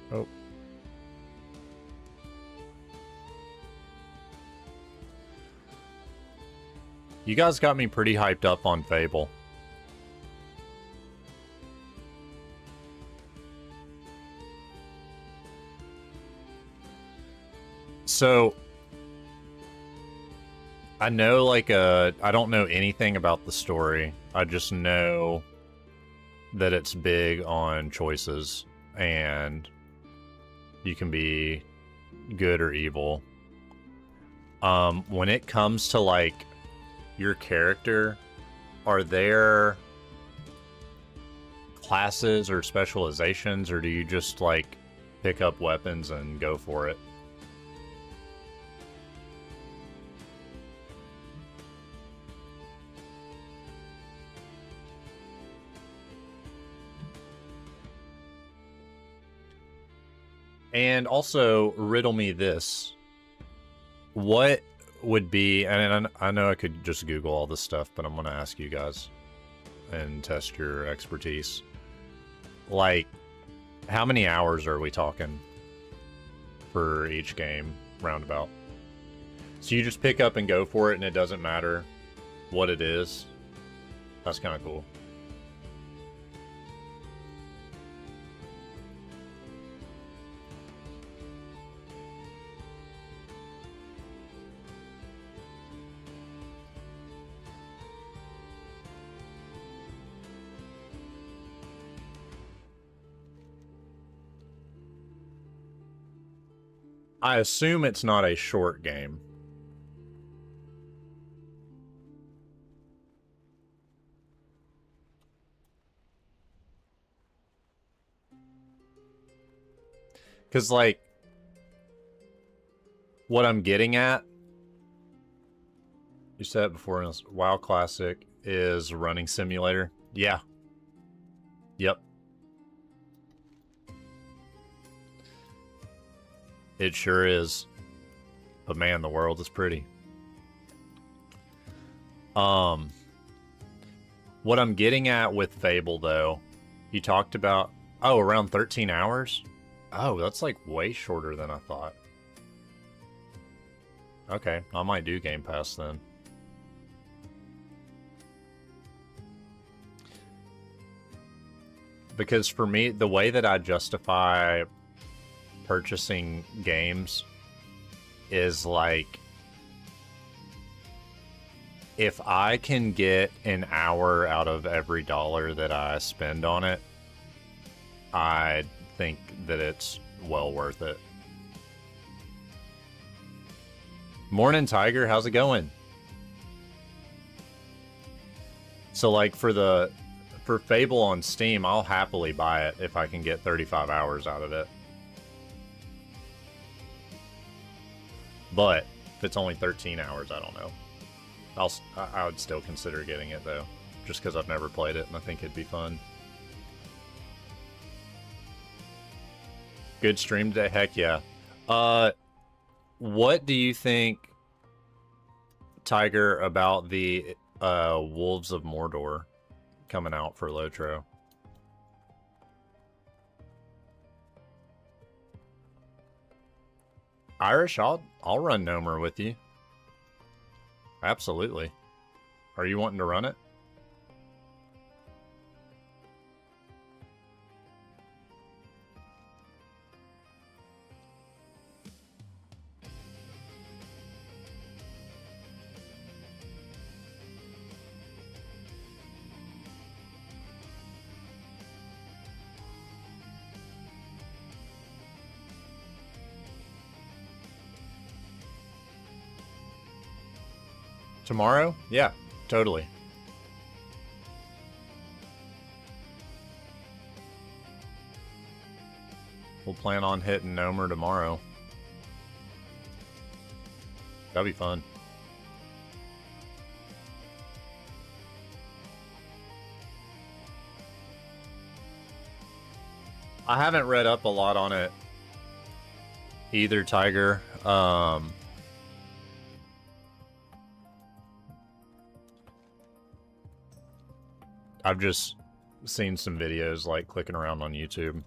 Oh. You guys got me pretty hyped up on Fable. So, I know, like, I don't know anything about the story. I just know that it's big on choices, and you can be good or evil. When it comes to, like, your character, are there classes or specializations, or do you just, like, pick up weapons and go for it? And also, riddle me this. What would be, and I know I could just Google all this stuff, but I'm going to ask you guys and test your expertise. Like, how many hours are we talking for each game, roundabout? So you just pick up and go for it, and it doesn't matter what it is? That's kind of cool. I assume it's not a short game. Because, like, what I'm getting at, you said it before in this WoW Classic, is running simulator. Yeah. Yep. It sure is. But man, the world is pretty. What I'm getting at with Fable, though, you talked about, oh, around 13 hours? Oh, that's like way shorter than I thought. Okay, I might do Game Pass then. Because for me, the way that I justify purchasing games is like, if I can get an hour out of every dollar that I spend on it, I think that it's well worth it. Morning, Tiger. How's it going? So, like, for Fable on Steam, I'll happily buy it if I can get 35 hours out of it. But if it's only 13 hours, I don't know. I would still consider getting it, though, just because I've never played it and I think it'd be fun. Good stream today? Heck yeah. What do you think, Tiger, about the Wolves of Mordor coming out for Lotro? Irish, I'll run Nomer with you. Absolutely. Are you wanting to run it? Tomorrow? Yeah, totally. We'll plan on hitting Nomer tomorrow. That'll be fun. I haven't read up a lot on it either, Tiger. I've just seen some videos, like, clicking around on YouTube.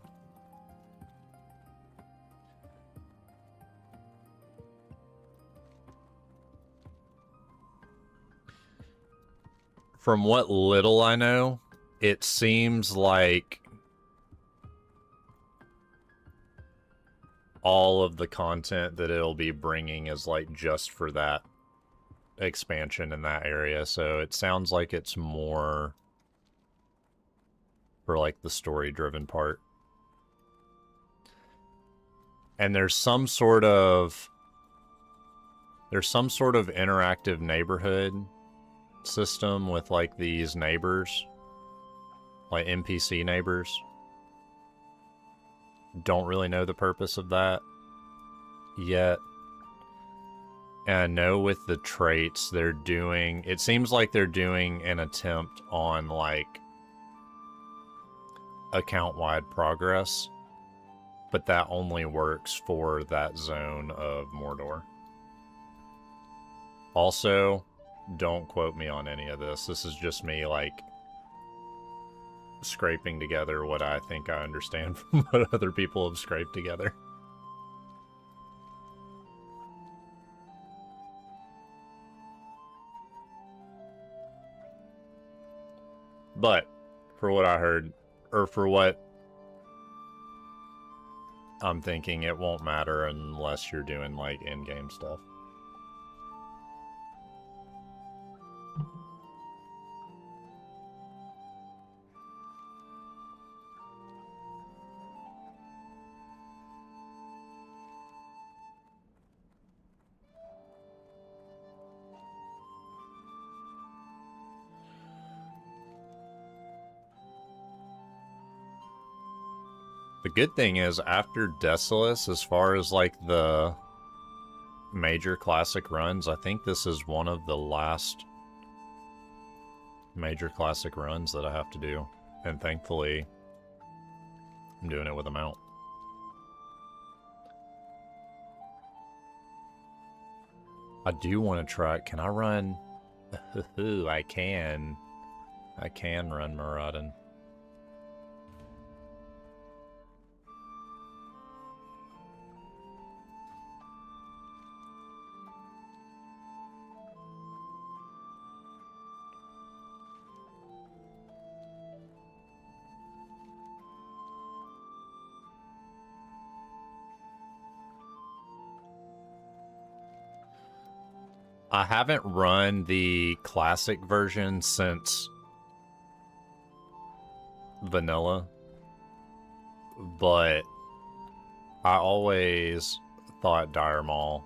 From what little I know, it seems like all of the content that it'll be bringing is like just for that expansion in that area. So it sounds like it's more for like the story-driven part. And there's some sort of interactive neighborhood system with like these neighbors, like NPC neighbors. Don't really know the purpose of that yet. And I know with the traits they're doing, it seems like they're doing an attempt on like account-wide progress, but that only works for that zone of Mordor. Also, don't quote me on any of this. This is just me, like, scraping together what I think I understand from what other people have scraped together. But, for what I heard, or for what I'm thinking, it won't matter unless you're doing, like, in-game stuff. The good thing is, after Desolace, as far as, like, the major classic runs, I think this is one of the last major classic runs that I have to do. And thankfully, I'm doing it with a mount. I do want to try... Can I run... I can. I can run Muradin. I haven't run the classic version since vanilla, but I always thought Dire Maul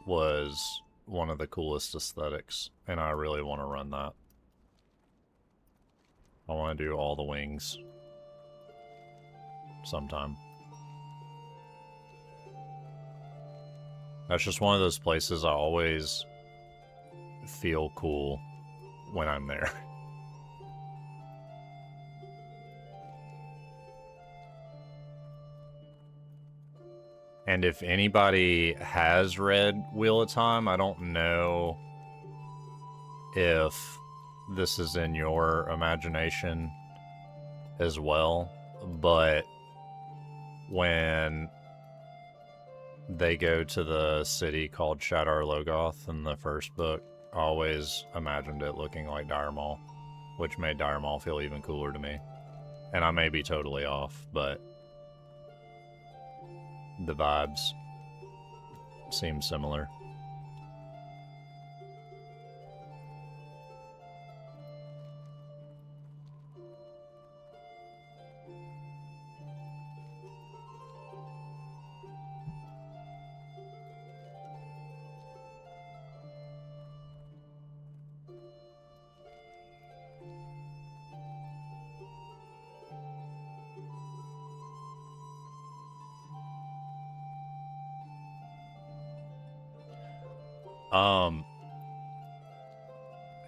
was one of the coolest aesthetics, and I really want to run that. I want to do all the wings sometime. That's just one of those places I always feel cool when I'm there. And if anybody has read Wheel of Time, I don't know if this is in your imagination as well, but when they go to the city called Shadar Logoth in the first book, I always imagined it looking like Dire Maul, which made Dire Maul feel even cooler to me. And I may be totally off, but the vibes seem similar.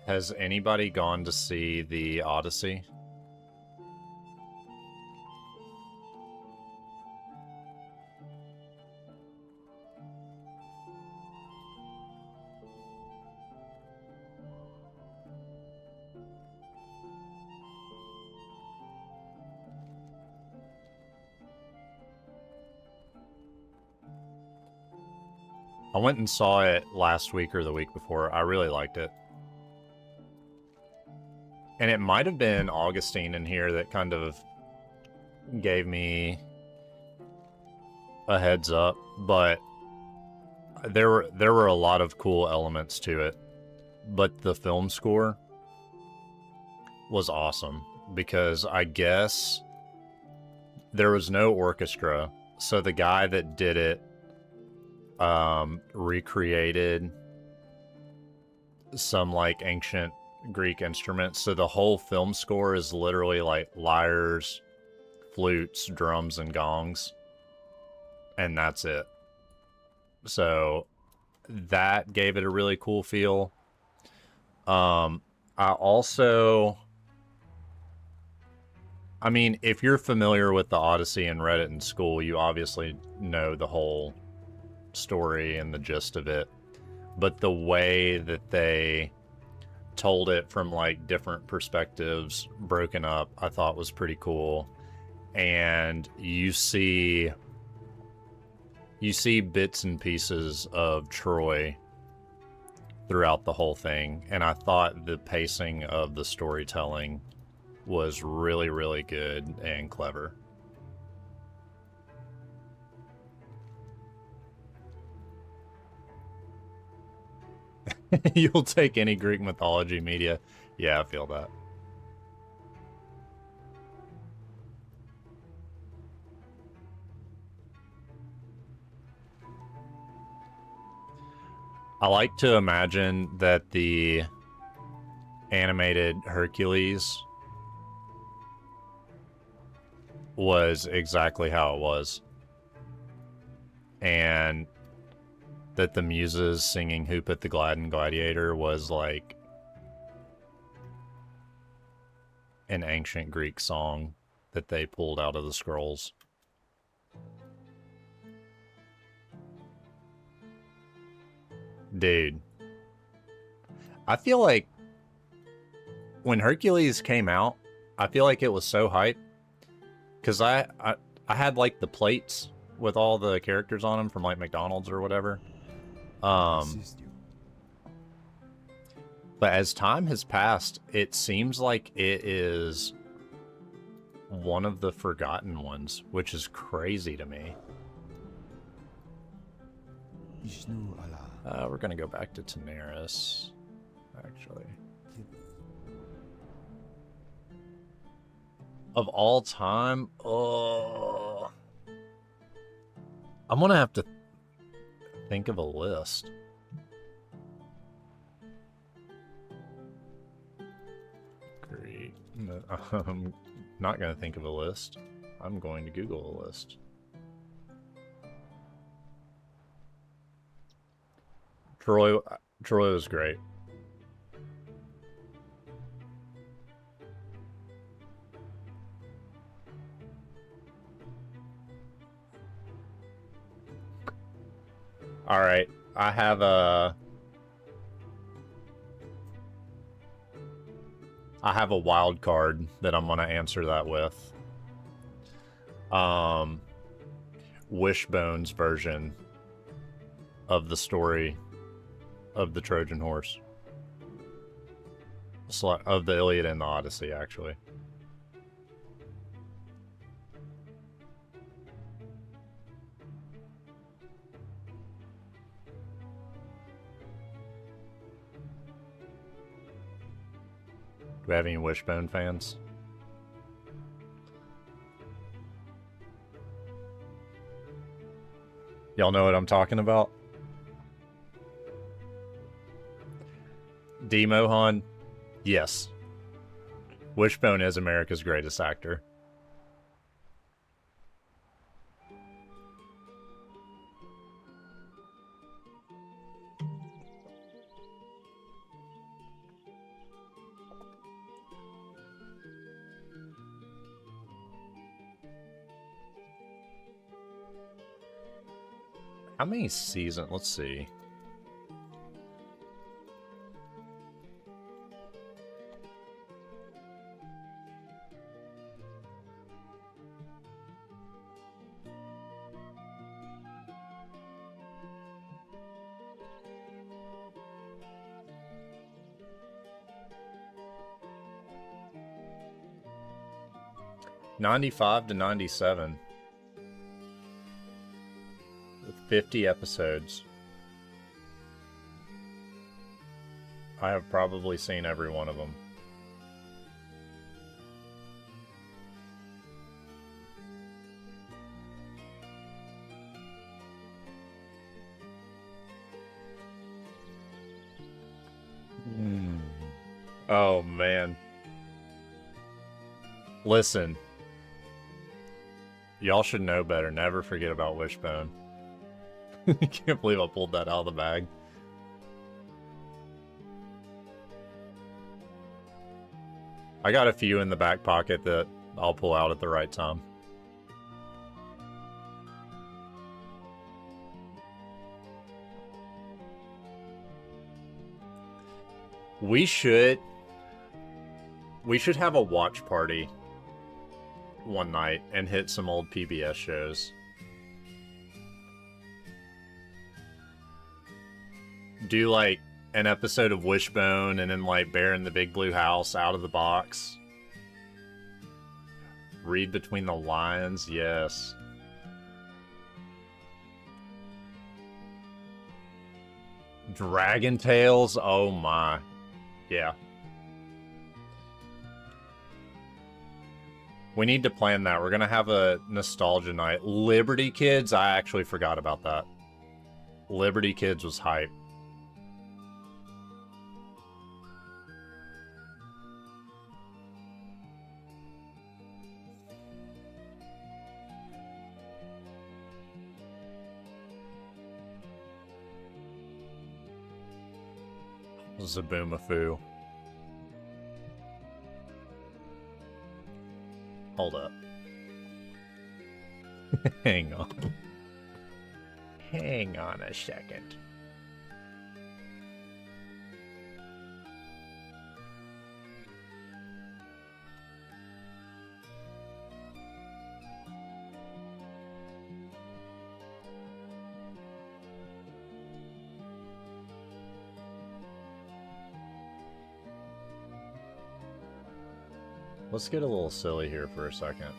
Has anybody gone to see the Odyssey? I went and saw it last week or the week before. I really liked it. And it might have been Augustine in here that kind of gave me a heads up, but there were a lot of cool elements to it. But the film score was awesome because I guess there was no orchestra, so the guy that did it recreated some like ancient Greek instruments. So the whole film score is literally like lyres, flutes, drums, and gongs, and that's it. So that gave it a really cool feel. I mean, if you're familiar with the Odyssey and read it in school, you obviously know the whole story and the gist of it. But the way that they told it from like different perspectives, broken up, I thought was pretty cool. And you see bits and pieces of Troy throughout the whole thing, and I thought the pacing of the storytelling was really, really good and clever. You'll take any Greek mythology media. Yeah, I feel that. I like to imagine that the animated Hercules was exactly how it was. And that the muses singing Who Put the Glad in Gladiator was like an ancient Greek song that they pulled out of the scrolls. Dude, I feel like when Hercules came out, I feel like it was so hype because I had like the plates with all the characters on them from like McDonald's or whatever. Assist you. But as time has passed, it seems like it is one of the forgotten ones, which is crazy to me. Ishnu Allah. We're gonna go back to Daenerys, actually. Of all time, oh, I'm gonna have to think of a list. Great. No, I'm not gonna think of a list. I'm going to Google a list. Troy was great. All right, I have a wild card that I'm gonna answer that with. Wishbone's version of the story of the Trojan horse. Of the Iliad and the Odyssey, actually. Do we have any Wishbone fans? Y'all know what I'm talking about? D. Mohan? Yes. Wishbone is America's greatest actor. How many seasons? Let's see. 95 to 97. With 50 episodes. I have probably seen every one of them. Oh, man. Listen. Y'all should know better. Never forget about Wishbone. I can't believe I pulled that out of the bag. I got a few in the back pocket that I'll pull out at the right time. We should have a watch party one night and hit some old PBS shows. Do like an episode of Wishbone and then like Bear in the Big Blue House out of the box. Read between the lines, yes. Dragon Tales, oh my. Yeah. We need to plan that. We're gonna have a nostalgia night. Liberty Kids, I actually forgot about that. Liberty Kids was hype. Zaboomafoo. Hold up. Hang on. Hang on a second. Let's get a little silly here for a second.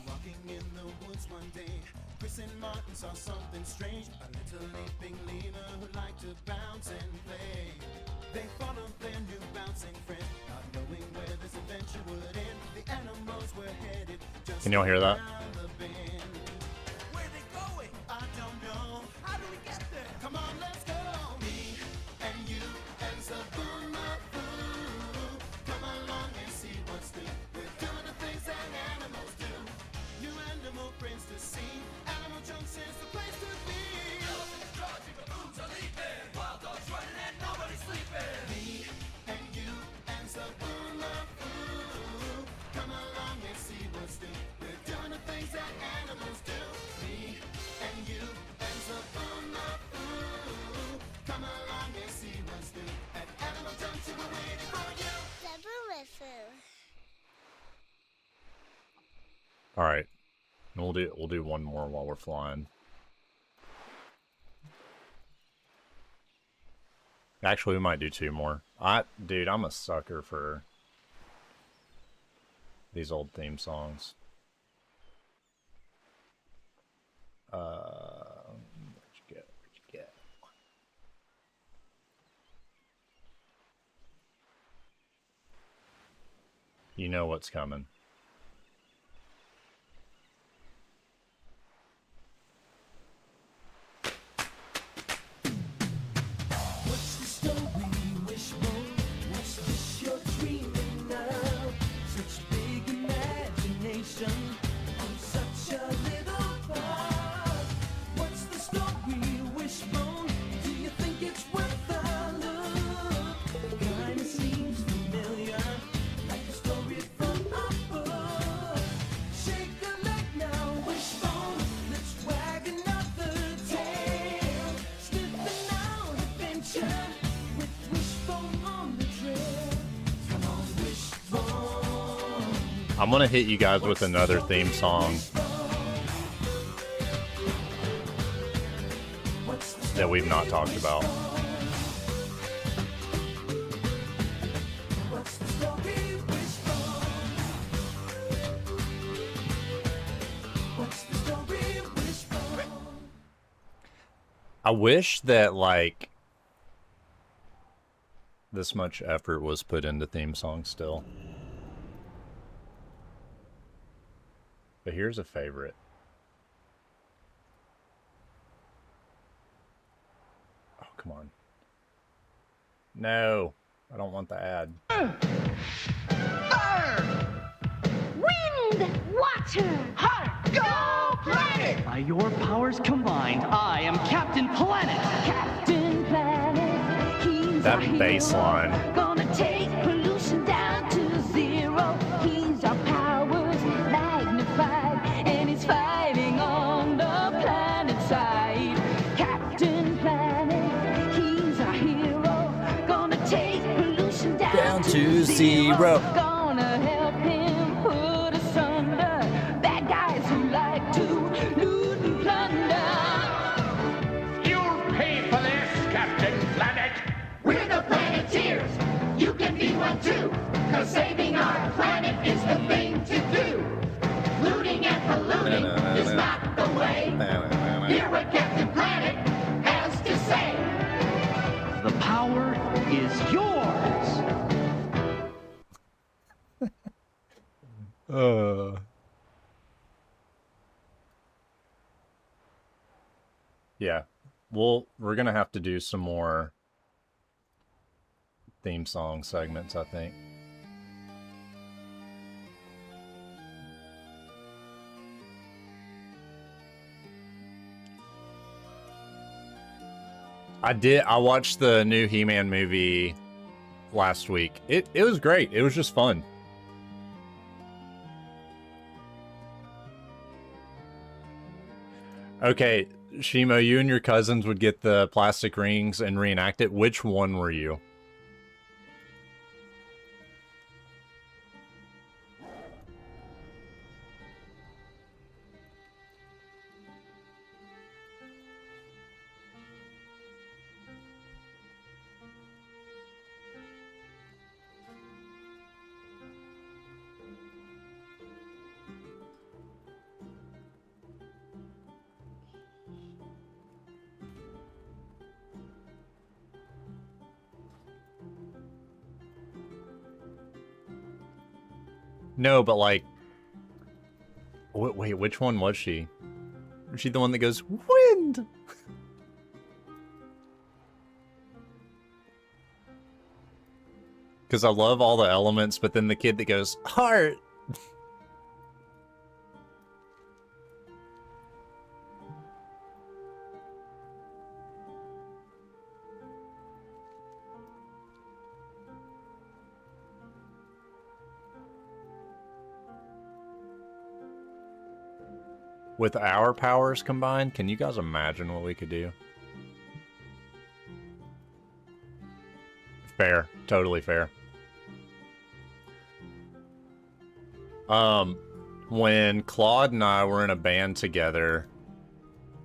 Walking in the woods one day, Chris and Martin saw something strange. A little leaping lemur who liked to bounce and play. They followed their new bouncing friend, not knowing where this adventure would end. The animals were headed just Can y'all hear that? around the bend. Where they going? I don't know. How do we get there? Come on, let's go. Me and you and Zaboomafoo. Come along and see what's new. We're doing the things that animals do. New animal friends to see. Animal Junction's the place to be. Elephants charging, baboons are leaping. Wild dogs running and nobody's sleeping. Me and you and Zaboomafoo. Come along and see what's new. We're doing the things that animals do. Me and you and Zaboomafoo. Come along and see what's new. At Animal Junction we're waiting for you. Zaboomafoo. All right, we'll do one more while we're flying. Actually, we might do two more. Dude, I'm a sucker for these old theme songs. Where'd you get? Where'd you get? You know what's coming. What's the story, Wishbone? What's this you're dreaming of? Such big imagination on such a little part. What's the story, Wishbone? Do you think it's worth a look? Kinda seems familiar, like a story from a book. Shake a leg now, Wishbone. Let's wag another tail. Sniffing out adventure with Wishbone on the trail. Come on, Wishbone. I'm gonna hit you guys with another theme song we've not talked about. What's the story, Wishbone? What's the story, Wishbone? I wish that, like, this much effort was put into theme songs still. But here's a favorite. Oh, come on. No, I don't want the ad. Wind, water, heart, go planet! By your powers combined, I am Captain Planet! Captain Planet, he's That our hero. bass line. Gonna take pollution down to zero. He's our powers magnified, and he's fighting on the planet side. Captain Planet, he's our hero. Gonna take pollution down to zero. Gonna help him put asunder bad guys who like to loot and plunder. You'll pay for this, Captain Planet! We're the Planeteers. You can be one too. Cause saving our planet is the thing to do. Looting and polluting is not the way. Hear what Captain Planet has to say. The power is yours! Yeah. We're gonna have to do some more theme song segments, I think. I watched the new He-Man movie last week. It was great. It was just fun. Okay, Shimo, you and your cousins would get the plastic rings and reenact it. Which one were you? No, but like... Wait, which one was she? Was she the one that goes, wind? Because I love all the elements, but then the kid that goes, heart! With our powers combined, can you guys imagine what we could do? Fair. Totally fair. When Claude and I were in a band together,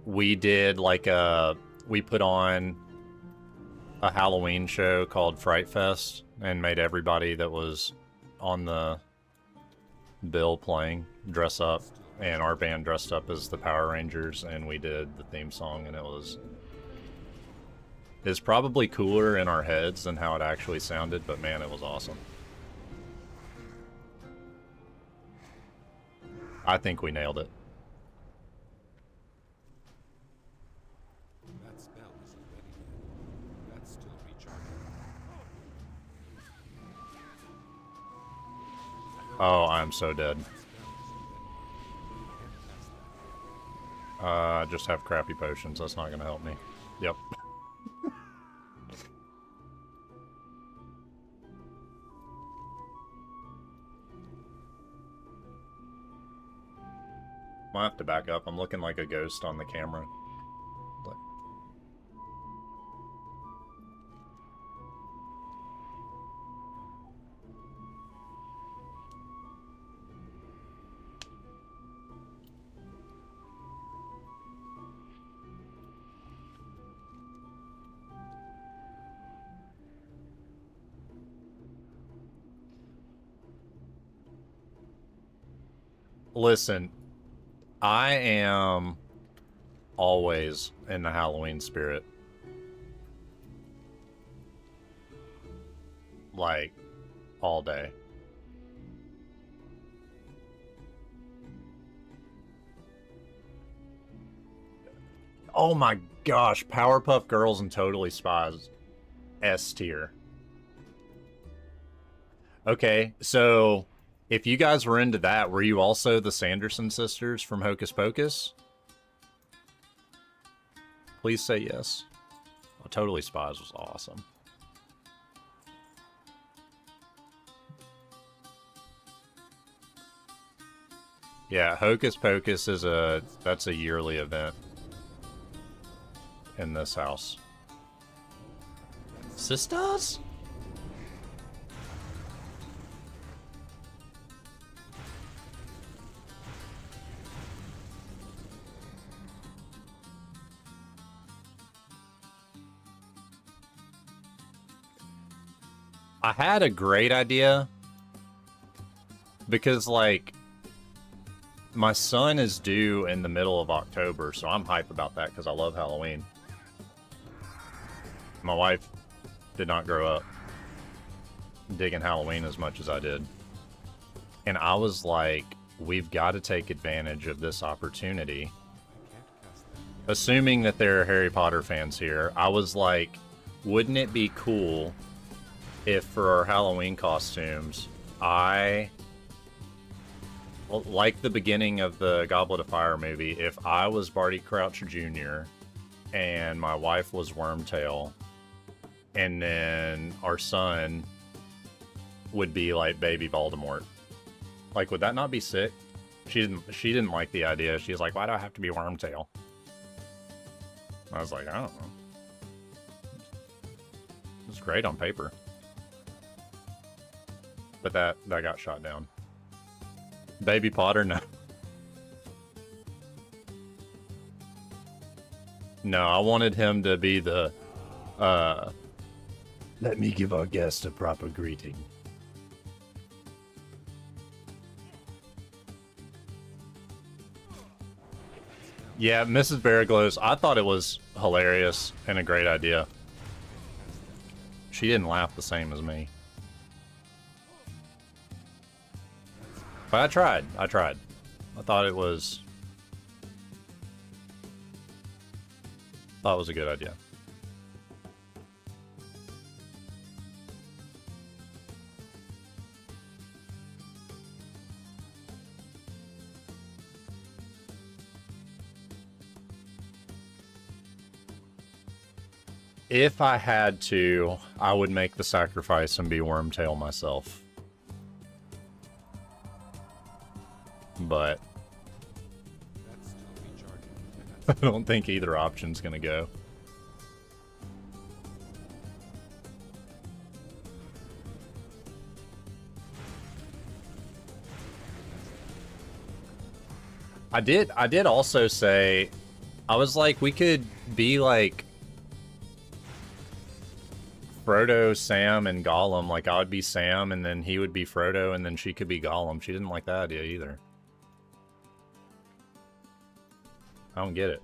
we did like we put on a Halloween show called Fright Fest and made everybody that was on the bill playing dress up. And our band dressed up as the Power Rangers, and we did the theme song, and it's probably cooler in our heads than how it actually sounded, but man, it was awesome. I think we nailed it. That spell isn't ready yet. That's still recharging. Oh, I'm so dead. Just have crappy potions. That's not gonna help me. Yep. Might have to back up. I'm looking like a ghost on the camera. Like... Listen, I am always in the Halloween spirit. Like, all day. Oh my gosh, Powerpuff Girls and Totally Spies. S tier. Okay, so if you guys were into that, were you also the Sanderson sisters from Hocus Pocus? Please say yes. Well, Totally Spies was awesome. Yeah, Hocus Pocus is that's a yearly event in this house. Sisters? I had a great idea because, like, my son is due in the middle of October, so I'm hype about that because I love Halloween. My wife did not grow up digging Halloween as much as I did. And I was like, we've got to take advantage of this opportunity. Assuming that there are Harry Potter fans here, I was like, wouldn't it be cool if for our Halloween costumes, like the beginning of the Goblet of Fire movie, if I was Barty Crouch Jr. and my wife was Wormtail, and then our son would be like Baby Voldemort. Like, would that not be sick? She didn't like the idea. She's like, why do I have to be Wormtail? I was like, I don't know. It's great on paper. But that got shot down. Baby Potter, no. No, I wanted him to be the, let me give our guest a proper greeting. Yeah, Mrs. Barraglows, I thought it was hilarious and a great idea. She didn't laugh the same as me. But I tried. I thought it was a good idea. If I had to, I would make the sacrifice and be Wormtail myself. But I don't think either option's gonna go. I did also say, I was like, we could be like Frodo, Sam, and Gollum. Like, I would be Sam, and then he would be Frodo, and then she could be Gollum. She didn't like that idea either. I don't get it.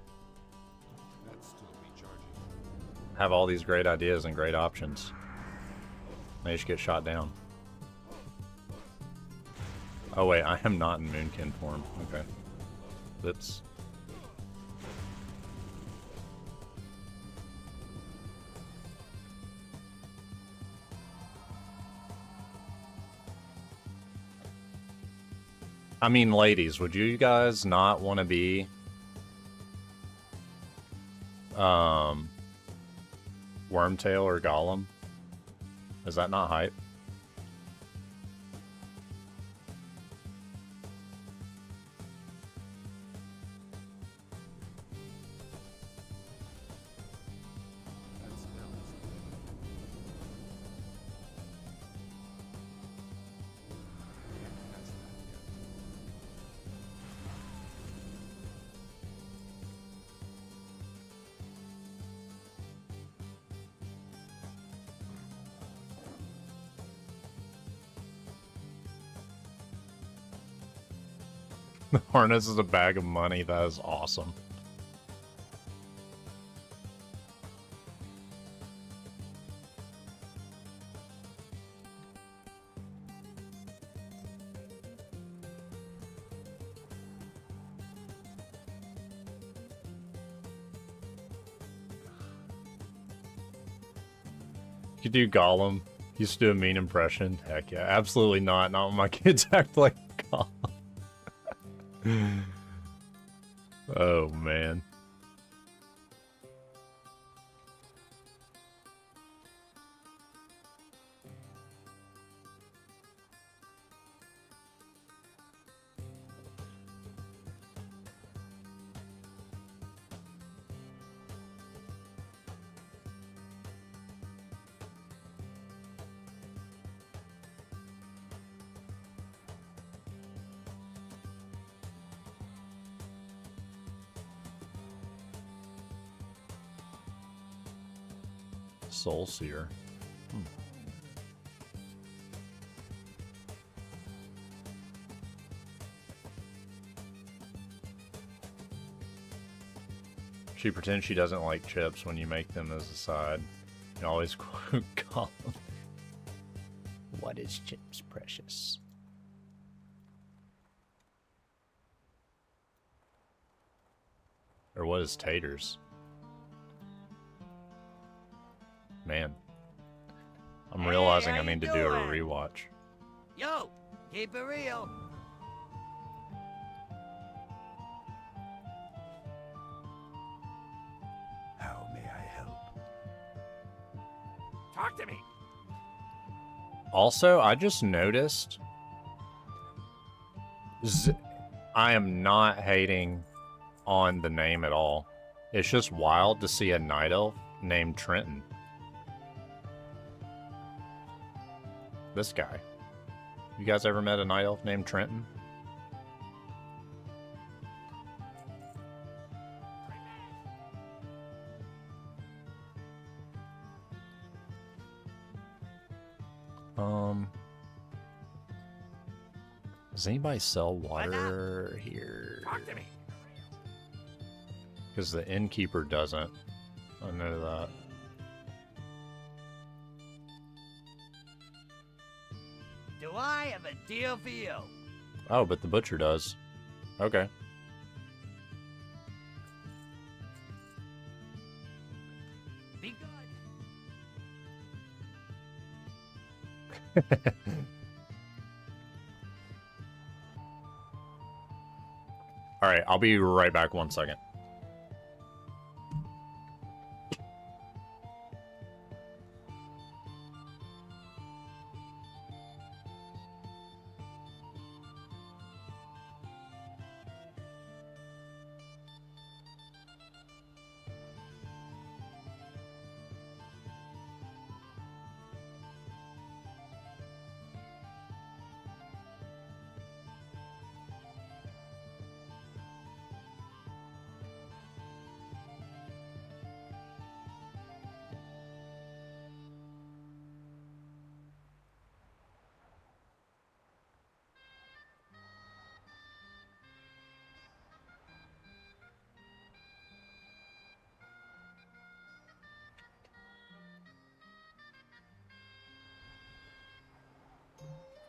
Have all these great ideas and great options. They just get shot down. Oh wait, I am not in Moonkin form. Okay. Oops. I mean, ladies, would you guys not want to be Wormtail or Gollum? Is that not hype? The harness is a bag of money. That is awesome. You do Gollum. You used to do a mean impression. Heck yeah. Absolutely not. Not when my kids act like Gollum. Oh, man. Soul Seer. She pretends she doesn't like chips when you make them as a side. You always quote Gollum. What is chips, precious? Or what is taters? Man, I'm realizing I need to do a rewatch. Yo, keep it real. How may I help? Talk to me. Also, I just noticed I am not hating on the name at all. It's just wild to see a night elf named Trenton. This guy. You guys ever met a night elf named Trenton? Does anybody sell water here? Talk to me. Because the innkeeper doesn't. I know that. Do I have a deal for you? Oh, but the butcher does. Okay. Be good. Alright, I'll be right back 1 second.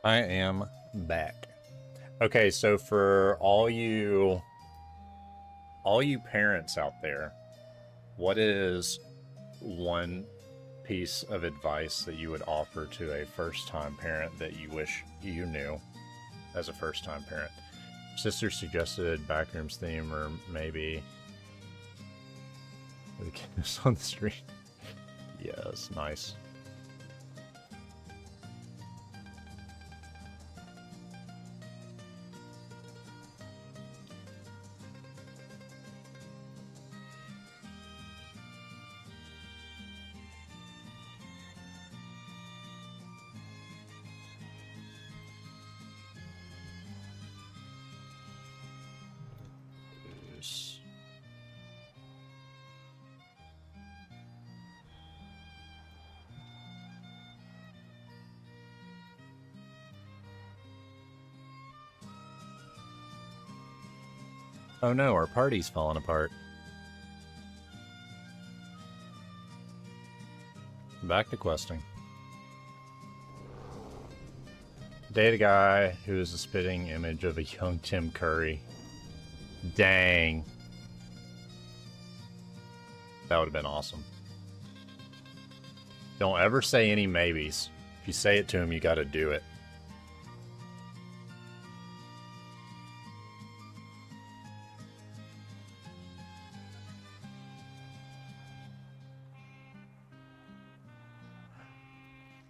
I am back. Okay, so for all you parents out there, what is one piece of advice that you would offer to a first-time parent that you wish you knew as a first-time parent? Sister suggested Backrooms theme, or maybe the kids on the street. Yes, nice. Oh no, our party's falling apart. Back to questing. Date a guy who is a spitting image of a young Tim Curry. Dang. That would have been awesome. Don't ever say any maybes. If you say it to him, you gotta do it.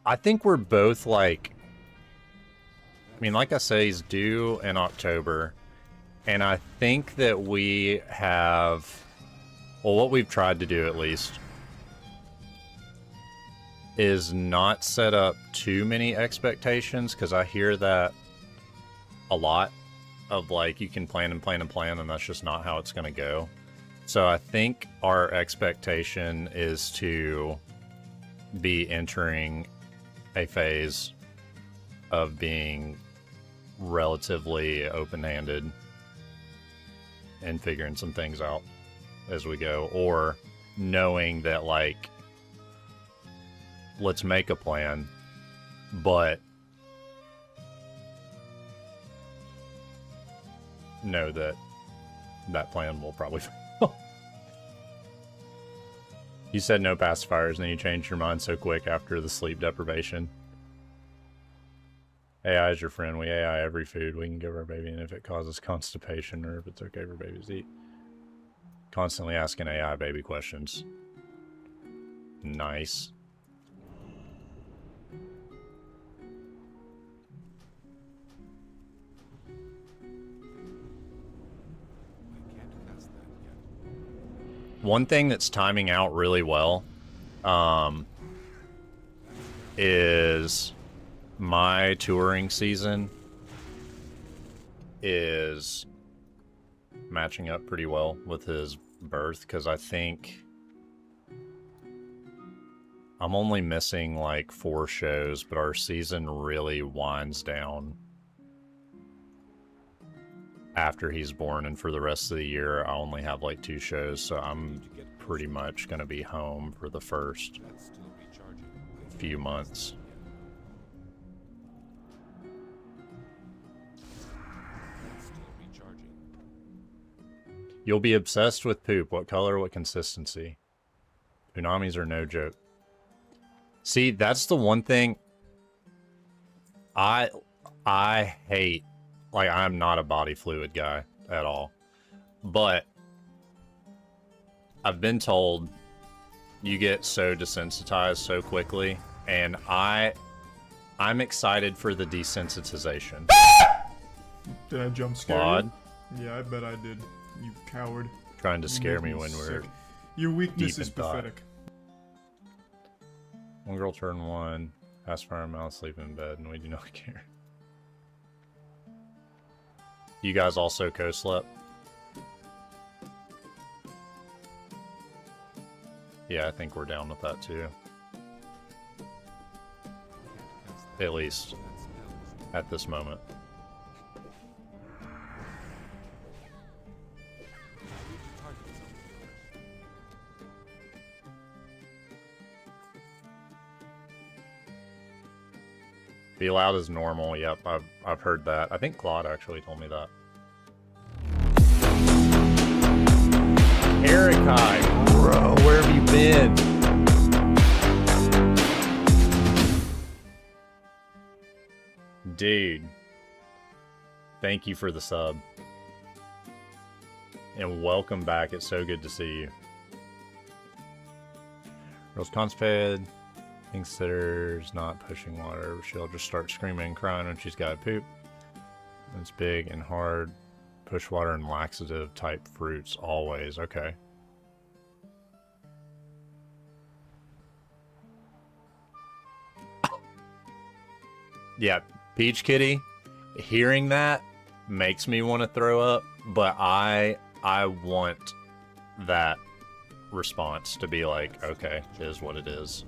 I think we're both like... I mean, like I say, he's due in October. And I think that we have... Well, what we've tried to do, at least, is not set up too many expectations, because I hear that a lot of, like, you can plan and plan and plan, and that's just not how it's going to go. So I think our expectation is to be entering a phase of being relatively open-handed and figuring some things out as we go, or knowing that, like, let's make a plan, but know that that plan will probably fail. You said no pacifiers, and then you changed your mind so quick after the sleep deprivation. AI is your friend. We AI every food we can give our baby, and if it causes constipation or if it's okay for babies to eat. Constantly asking AI baby questions. Nice. One thing that's timing out really well is my touring season is matching up pretty well with his birth, because I think I'm only missing like 4 shows, but our season really winds down after he's born, and for the rest of the year I only have like 2 shows, so I'm pretty much going to be home for the first few months. You'll be obsessed with poop. What color, what consistency? Tsunamis are no joke. See, that's the one thing I hate. Like, I'm not a body fluid guy at all. But I've been told you get so desensitized so quickly, and I'm excited for the desensitization. Did I jump scare Claude? you? Yeah, I bet I did. You coward. Trying to You scare make me when we're sick. Your weakness deep is in thought. pathetic. One girl turned 1, pacifier mouth, sleep in bed, and we do not care. You guys also co-slept? Yeah, I think we're down with that too. At least at this moment. Be loud as normal. Yep, I've heard that. I think Claude actually told me that. Eric, hi. Bro, where have you been? Dude. Thank you for the sub. And welcome back. It's so good to see you. Girl's constipated. Thinks that there's not pushing water. She'll just start screaming and crying when she's got to poop. It's big and hard. Push water and laxative type fruits always. Okay. Yeah, Peach Kitty, hearing that makes me want to throw up, but I want that response to be like, okay, it is what it is.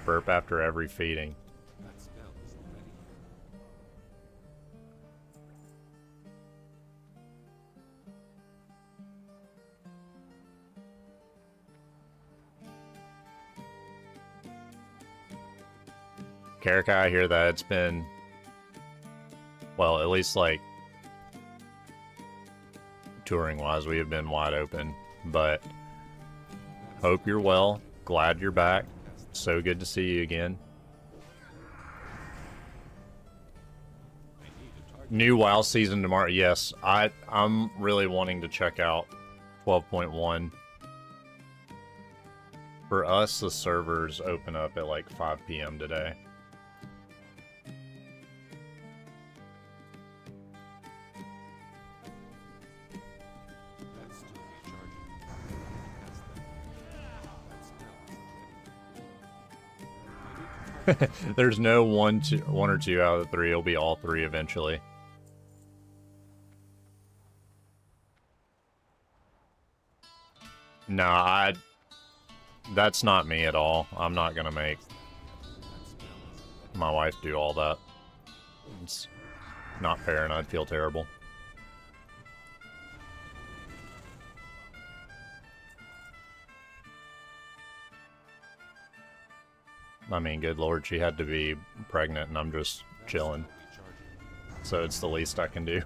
Burp after every feeding. Karika, I hear that it's been, well, at least like touring wise, we have been wide open, but hope you're well. Glad you're back. So good to see you again. New WoW season tomorrow. Yes, I'm really wanting to check out 12.1. For us, the servers open up at like 5 p.m. today. That's still recharging. That's that. There's no one or two out of the three. It'll be all three eventually. Nah, that's not me at all. I'm not gonna make my wife do all that. It's not fair, and I'd feel terrible. I mean, good lord, she had to be pregnant, and I'm just chilling. So it's the least I can do.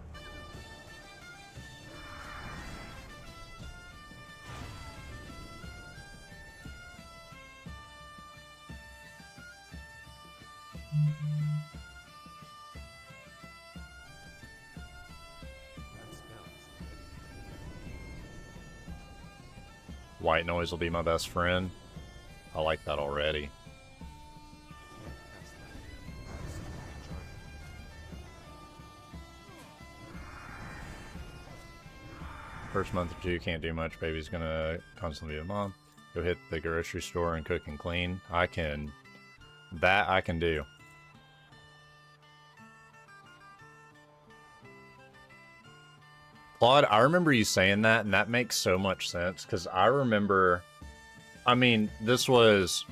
White noise will be my best friend. I like that already. First month or two, can't do much. Baby's gonna constantly be a mom. Go hit the grocery store and cook and clean. That I can do. Claude, I remember you saying that, and that makes so much sense, because I remember, I mean, this was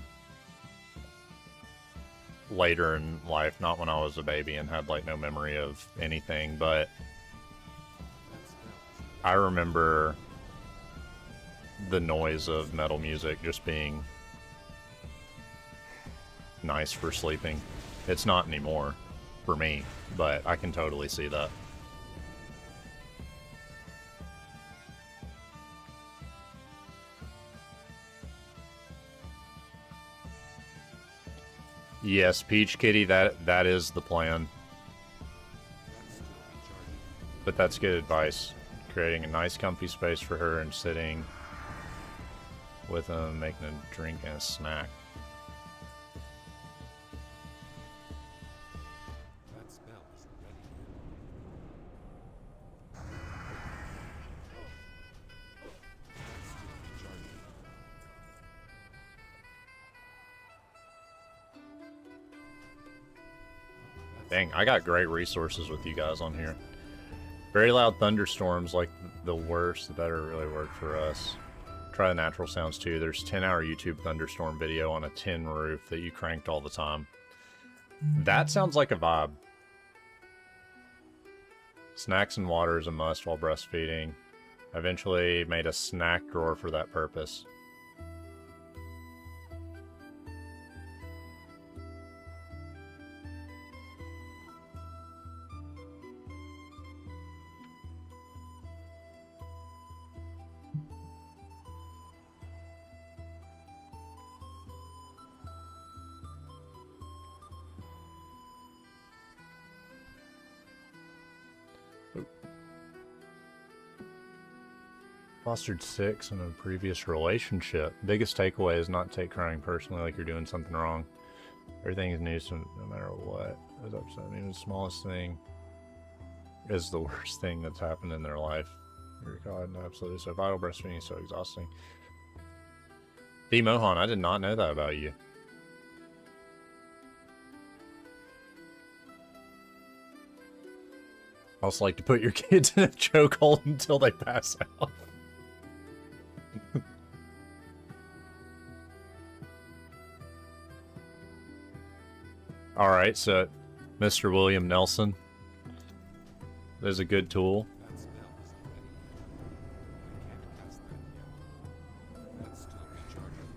later in life, not when I was a baby and had, like, no memory of anything, but I remember the noise of metal music just being nice for sleeping. It's not anymore for me, but I can totally see that. Yes, Peach Kitty, that is the plan. But that's good advice. Creating a nice comfy space for her and sitting with them, making a drink and a snack. That spell isn't ready yet. That's still recharging. Dang, I got great resources with you guys on here. Very loud thunderstorms, like the worst, the better really work for us. Try the natural sounds too. There's 10-hour YouTube thunderstorm video on a tin roof that you cranked all the time. That sounds like a vibe. Snacks and water is a must while breastfeeding. I eventually made a snack drawer for that purpose. Fostered 6 in a previous relationship. Biggest takeaway is not take crying personally like you're doing something wrong. Everything is new, so no matter what is upsetting. Even the smallest thing is the worst thing that's happened in their life. You're God, absolutely. So vital breastfeeding is so exhausting. D. Mohan, I did not know that about you. I also like to put your kids in a chokehold until they pass out. Alright, so Mr. William Nelson. There's a good tool. That spell isn't ready yet. I can't cast that yet. That's still recharging.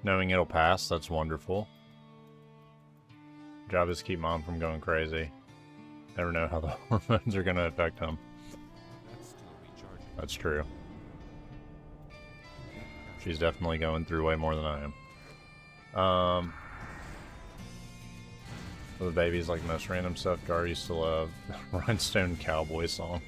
Knowing it'll pass, that's wonderful. Job is to keep mom from going crazy. Never know how the hormones are gonna affect him. That's still recharging. That's true. She's definitely going through way more than I am. For the babies, like most random stuff, Gar used to love the Rhinestone Cowboy song.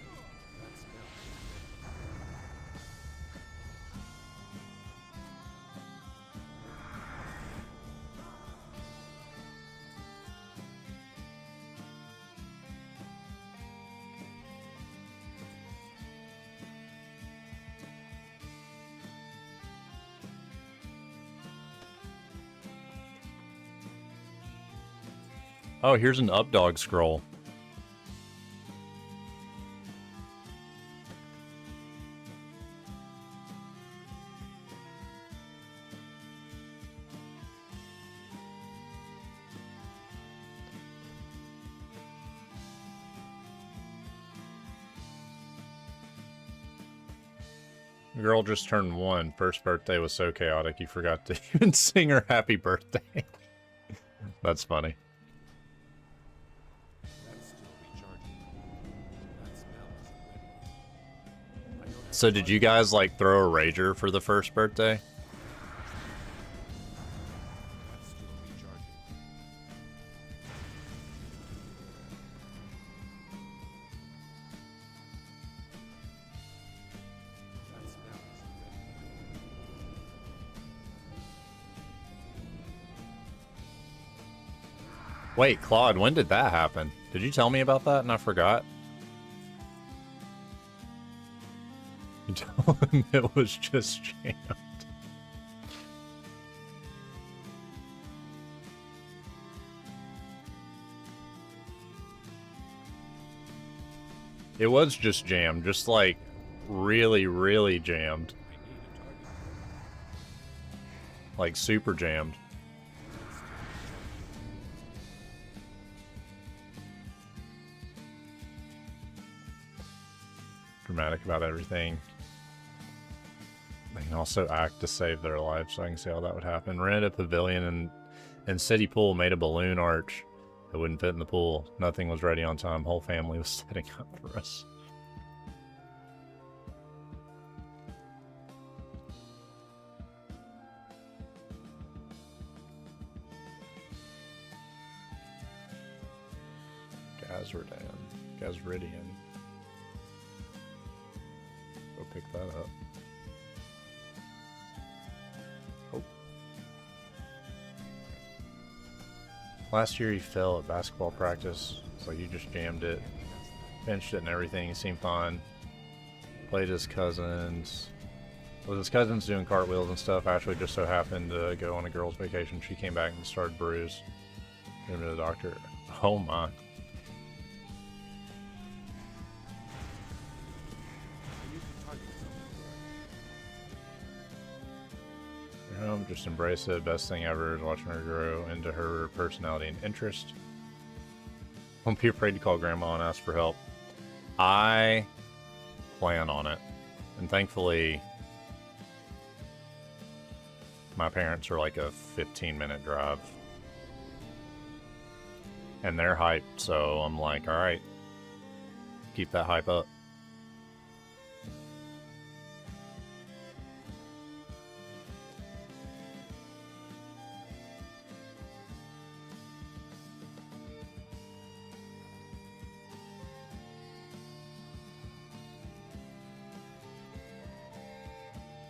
Oh, here's an Updog scroll. The girl just turned 1. First birthday was so chaotic you forgot to even sing her happy birthday. That's funny. That's still recharging. That smell isn't ready yet. I don't So did you guys like throw a rager for the first birthday? That's still recharging. That smell isn't ready yet. Wait, Claude, when did that happen? Did you tell me about that and I forgot? You told him it was just jammed. It was just jammed, just like really, really jammed. I need a target. Like super jammed. Dramatic about everything. They can also act to save their life, so I can see how that would happen. Rented a pavilion and city pool, made a balloon arch that wouldn't fit in the pool. Nothing was ready on time. Whole family was setting up for us. Gazridian. Go pick that up. Oh. Last year he fell at basketball practice, so you just jammed it. Benched it and everything. He seemed fine. Played his cousins. With his cousins doing cartwheels and stuff, Ashley just so happened to go on a girl's vacation. She came back and started bruised. Took him to the doctor. Oh my. Just embrace it. Best thing ever is watching her grow into her personality and interest. Don't be afraid to call grandma and ask for help. I plan on it. And thankfully, my parents are like a 15-minute drive. And they're hyped, so I'm like, alright, keep that hype up.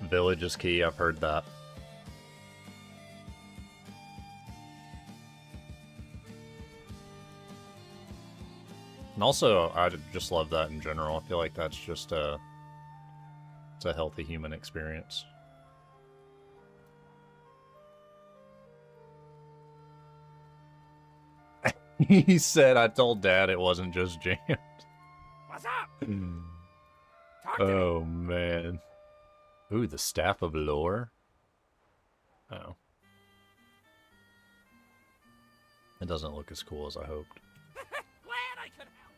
Village is key, I've heard that. And also, I just love that in general. I feel like that's just it's a healthy human experience. He said, I told Dad it wasn't just jammed. What's up? Talk to me. Oh, man. Ooh, the Staff of Lore? Oh. It doesn't look as cool as I hoped. Glad I could help.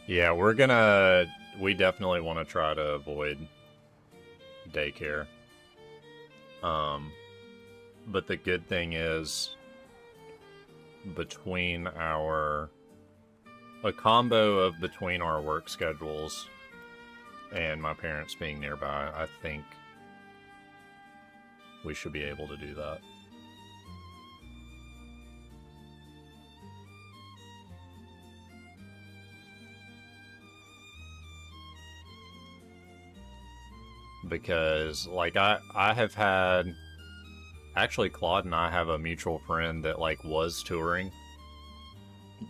Yeah, we definitely want to try to avoid daycare. But the good thing is, between a combo of between our work schedules and my parents being nearby, I think we should be able to do that. Because, like, I have had... Actually, Claude and I have a mutual friend that, like, was touring.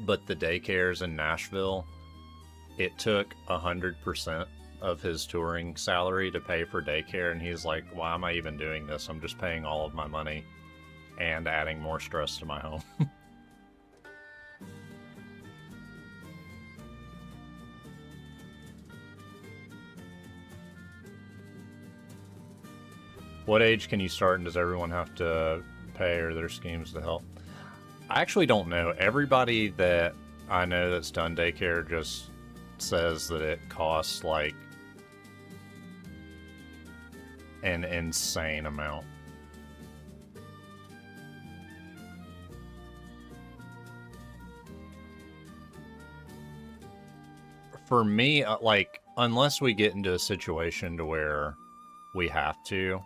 But the daycares in Nashville, it took 100% of his touring salary to pay for daycare, and he's like, why am I even doing this? I'm just paying all of my money and adding more stress to my home. What age can you start, and does everyone have to pay, or their schemes to help? I actually don't know. Everybody that I know that's done daycare just says that it costs like an insane amount. For me, like, unless we get into a situation to where we have to,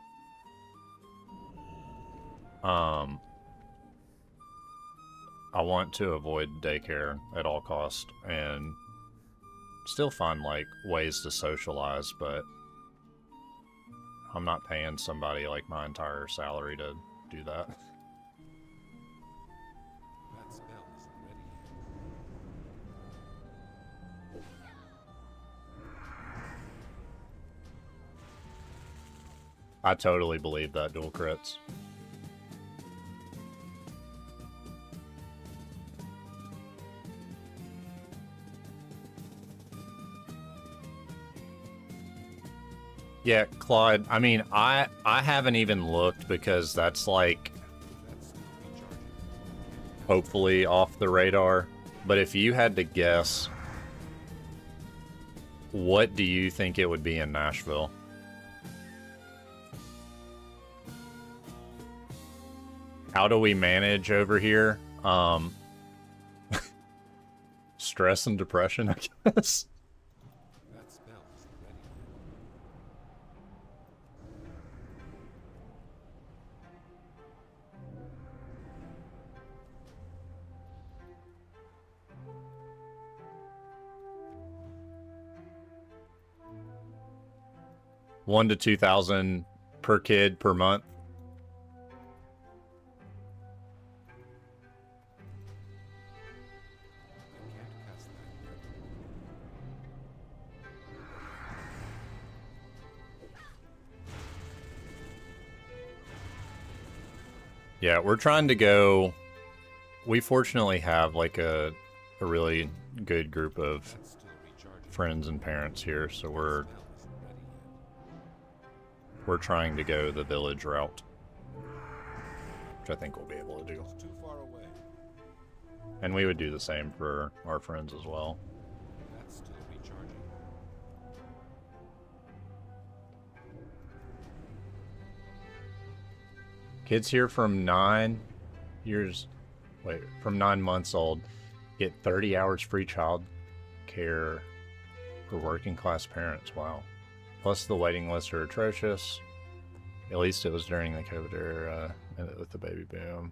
I want to avoid daycare at all costs and still find, like, ways to socialize, but I'm not paying somebody, like, my entire salary to do that. That spell isn't ready yet. I totally believe that dual crits. Yeah, Claude, I mean, I haven't even looked because that's, like, hopefully off the radar. But if you had to guess, what do you think it would be in Nashville? How do we manage over here? Stress and depression, I guess. That spell isn't ready yet. 1 to 2,000 per kid per month. I can't cast that yet. Yeah, we're trying to go... We fortunately have, like, a really good group of That's still recharging. friends and parents here, so Spell isn't ready yet. we're trying to go the village route, which I think we'll be able to do. It's too far away. And we would do the same for our friends as well. That's still recharging. Kids here from 9 months old get 30 hours free child care for working class parents. Wow. Plus the waiting lists are atrocious. At least it was during the COVID era with the baby boom.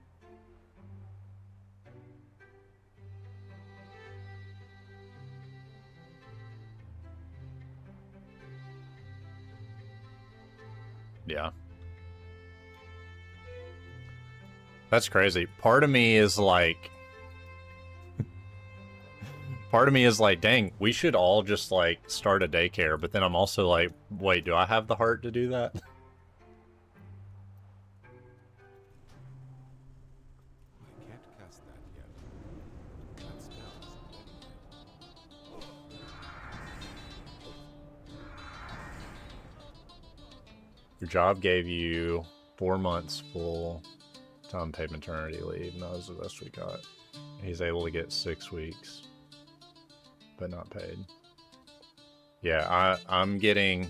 Yeah. That's crazy. Part of me is like, dang, we should all just, like, start a daycare. But then I'm also like, wait, do I have the heart to do that? I can't cast that yet. That spell isn't ready yet. Your job gave you 4 months full-time paid maternity leave, and that was the best we got. He's able to get 6 weeks. but not paid. Yeah, I'm getting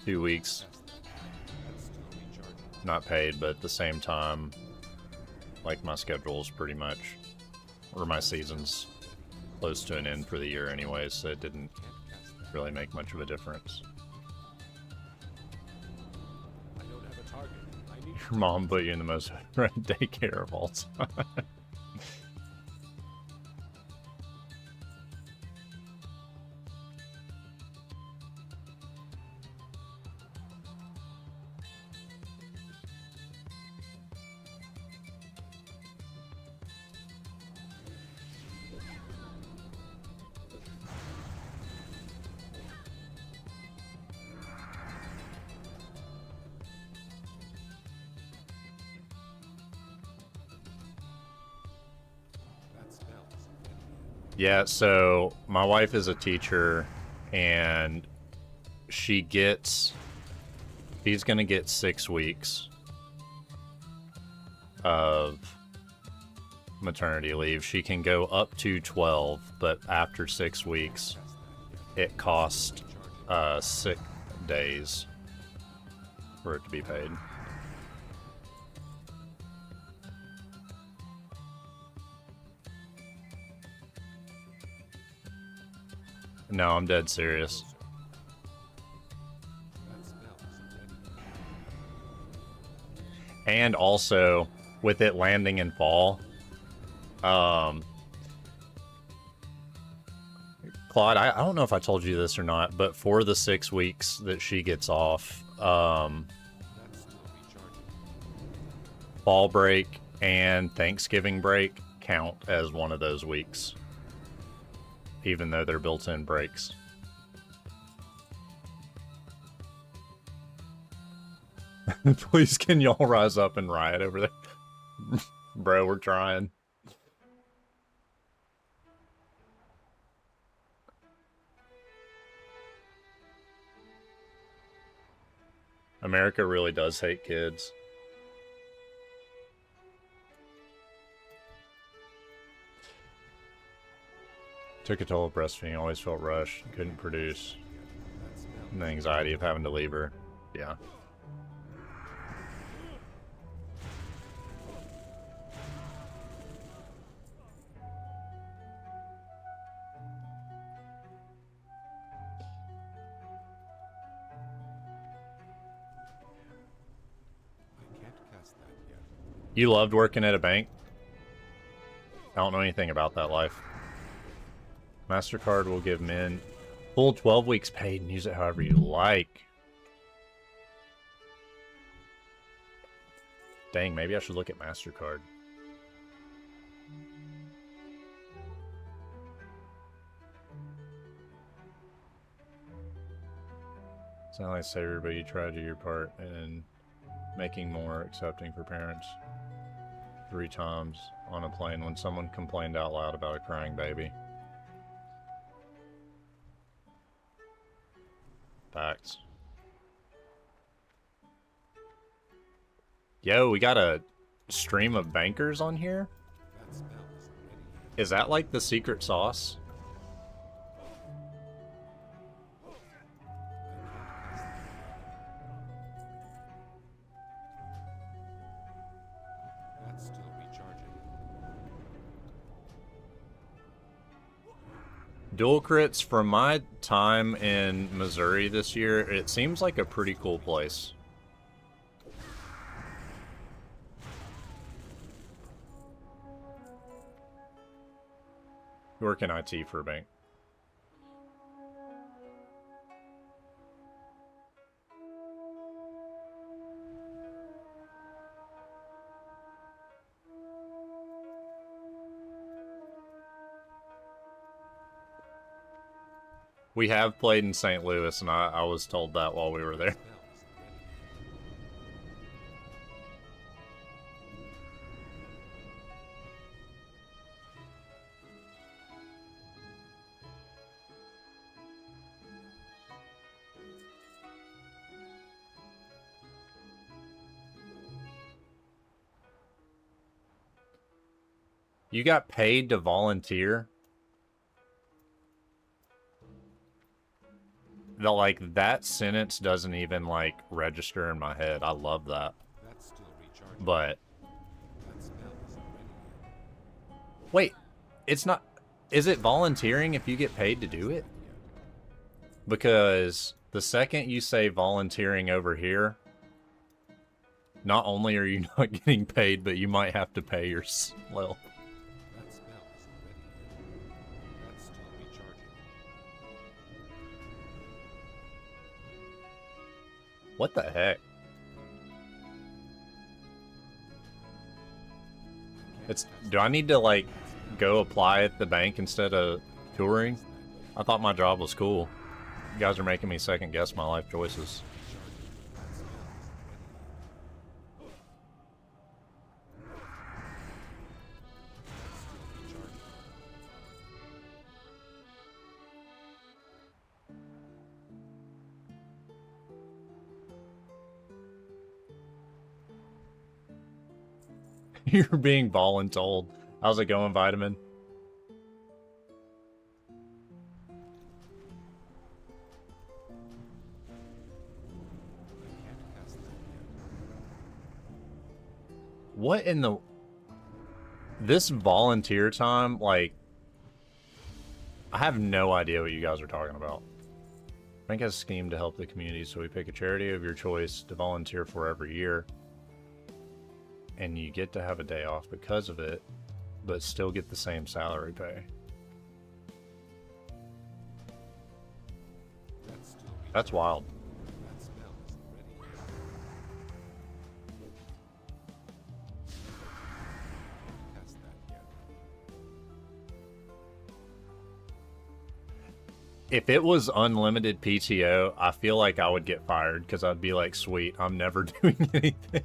2 weeks not paid, but at the same time, like my schedule is pretty much, or my season's close to an end for the year anyway, so it didn't really make much of a difference. I don't have a target. I need Your mom put you in the most daycare of all time. that smells. Yeah, so my wife is a teacher, and she's gonna get 6 weeks of maternity leave. She can go up to 12, but after 6 weeks, it costs sick days for it to be paid. No, I'm dead serious. And also, with it landing in fall, Claude, I don't know if I told you this or not, but for the 6 weeks that she gets off, fall break and Thanksgiving break count as one of those weeks, even though they're built-in breaks. Please, can y'all rise up and riot over there? Bro, we're trying. America really does hate kids. Took a toll of breastfeeding, always felt rushed, couldn't produce. And the anxiety of having to leave her. Yeah. I can't cast that yet. You loved working at a bank? I don't know anything about that life. MasterCard will give men full 12 weeks paid and use it however you like. Dang, maybe I should look at MasterCard. It's not like savior, but you try to do your part in making more accepting for parents. 3 times on a plane when someone complained out loud about a crying baby. Facts. Yo, we got a stream of bankers on here? That smells ready. Is that like the secret sauce? That's still recharging. Dual crits, from my time in Missouri this year, it seems like a pretty cool place. You work in IT for a bank. We have played in St. Louis, and I was told that while we were there. Smells ready. You got paid to volunteer? Like, that sentence doesn't even, like, register in my head. I love that. That's still recharging. But, That spell isn't ready yet. wait, it's not... Is it volunteering if you get paid to do it? Because the second you say volunteering over here, not only are you not getting paid, but you might have to pay yourself. That spell isn't ready yet. That's still recharging. What the heck? Do I need to, like, go apply at the bank instead of touring? I thought my job was cool. You guys are making me second guess my life choices. You're being voluntold. How's it going, Vitamin? What in the... This volunteer time, like... I have no idea what you guys are talking about. Frank has a scheme to help the community, so we pick a charity of your choice to volunteer for every year. And you get to have a day off because of it, but still get the same salary pay. That's wild. That spell isn't ready yet. Cast that yet. If it was unlimited PTO, I feel like I would get fired because I'd be like, sweet, I'm never doing anything.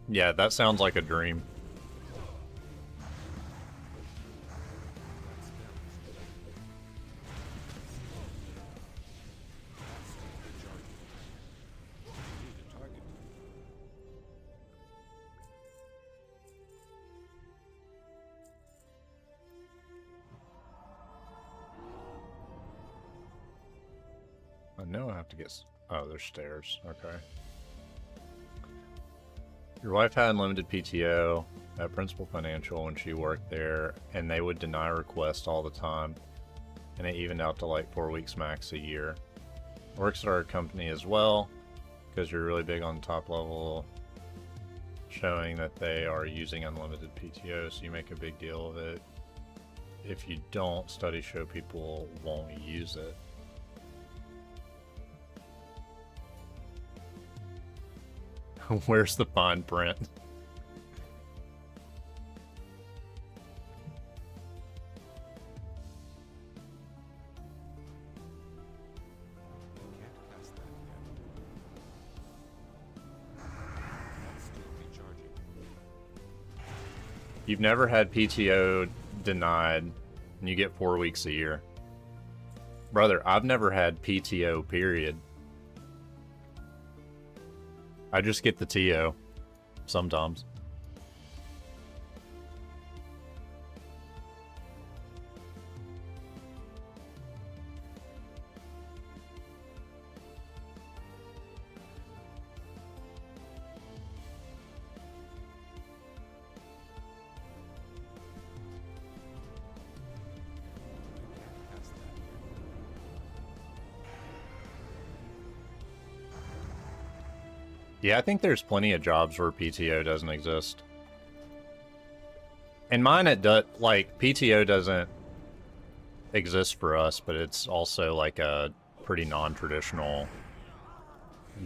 Yeah, that sounds like a dream. I know I have to get... Oh, there's stairs. Okay. Your wife had unlimited PTO at Principal Financial when she worked there, and they would deny requests all the time, and it evened out to like 4 weeks max a year. Works at our company as well, because you're really big on top level, showing that they are using unlimited PTO, so you make a big deal of it. If you don't, studies show people won't use it. Where's the fine print? Can't cast that yet. That's still recharging. You've never had PTO denied, and you get 4 weeks a year. Brother, I've never had PTO, period. I just get the TO sometimes. Cast that yet. Yeah, I think there's plenty of jobs where PTO doesn't exist. And mine, it does, like, PTO doesn't exist for us, but it's also like a pretty non-traditional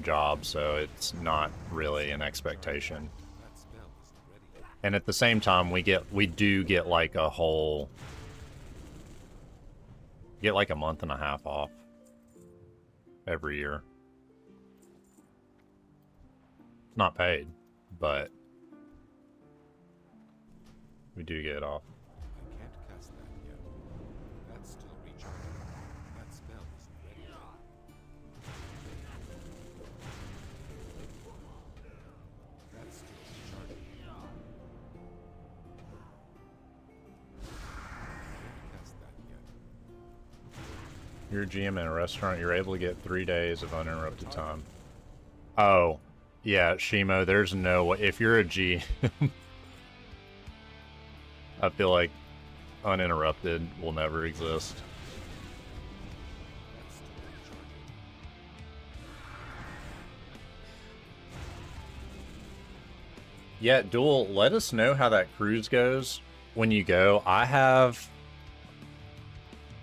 job, so it's not really an expectation. That spell isn't ready yet. And at the same time, we do get like a whole, get like a month and a half off every year. Not paid, but we do get it off. I can't cast that yet. That's still recharging. That spell isn't ready. That's still recharging. Can't cast that yet. You're a GM in a restaurant, you're able to get 3 days of uninterrupted time. Oh, yeah, Shimo, there's no way. If you're a GM, I feel like uninterrupted will never exist. That's still recharging. Yeah, Duel, let us know how that cruise goes when you go. I have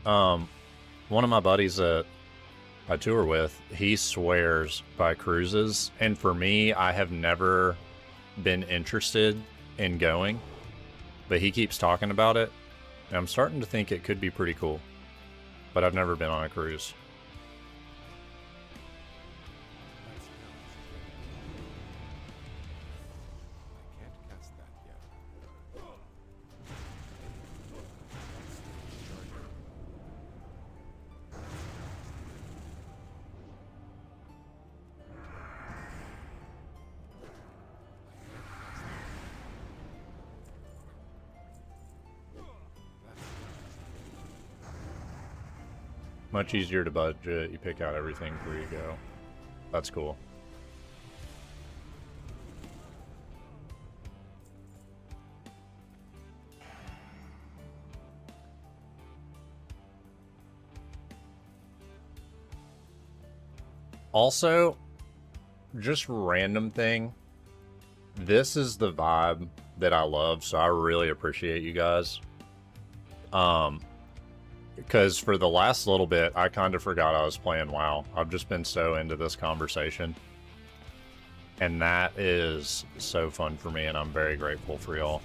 one of my buddies that I tour with, he swears by cruises, and for me, I have never been interested in going, but he keeps talking about it, and I'm starting to think it could be pretty cool, but I've never been on a cruise. That spell isn't ready. I can't cast that yet. That's still recharging. Much easier to budget, you pick out everything before you go. That's cool. Also, just random thing, this is the vibe that I love, so I really appreciate you guys. Because for the last little bit, I kind of forgot I was playing WoW. I've just been so into this conversation. And that is so fun for me, and I'm very grateful for y'all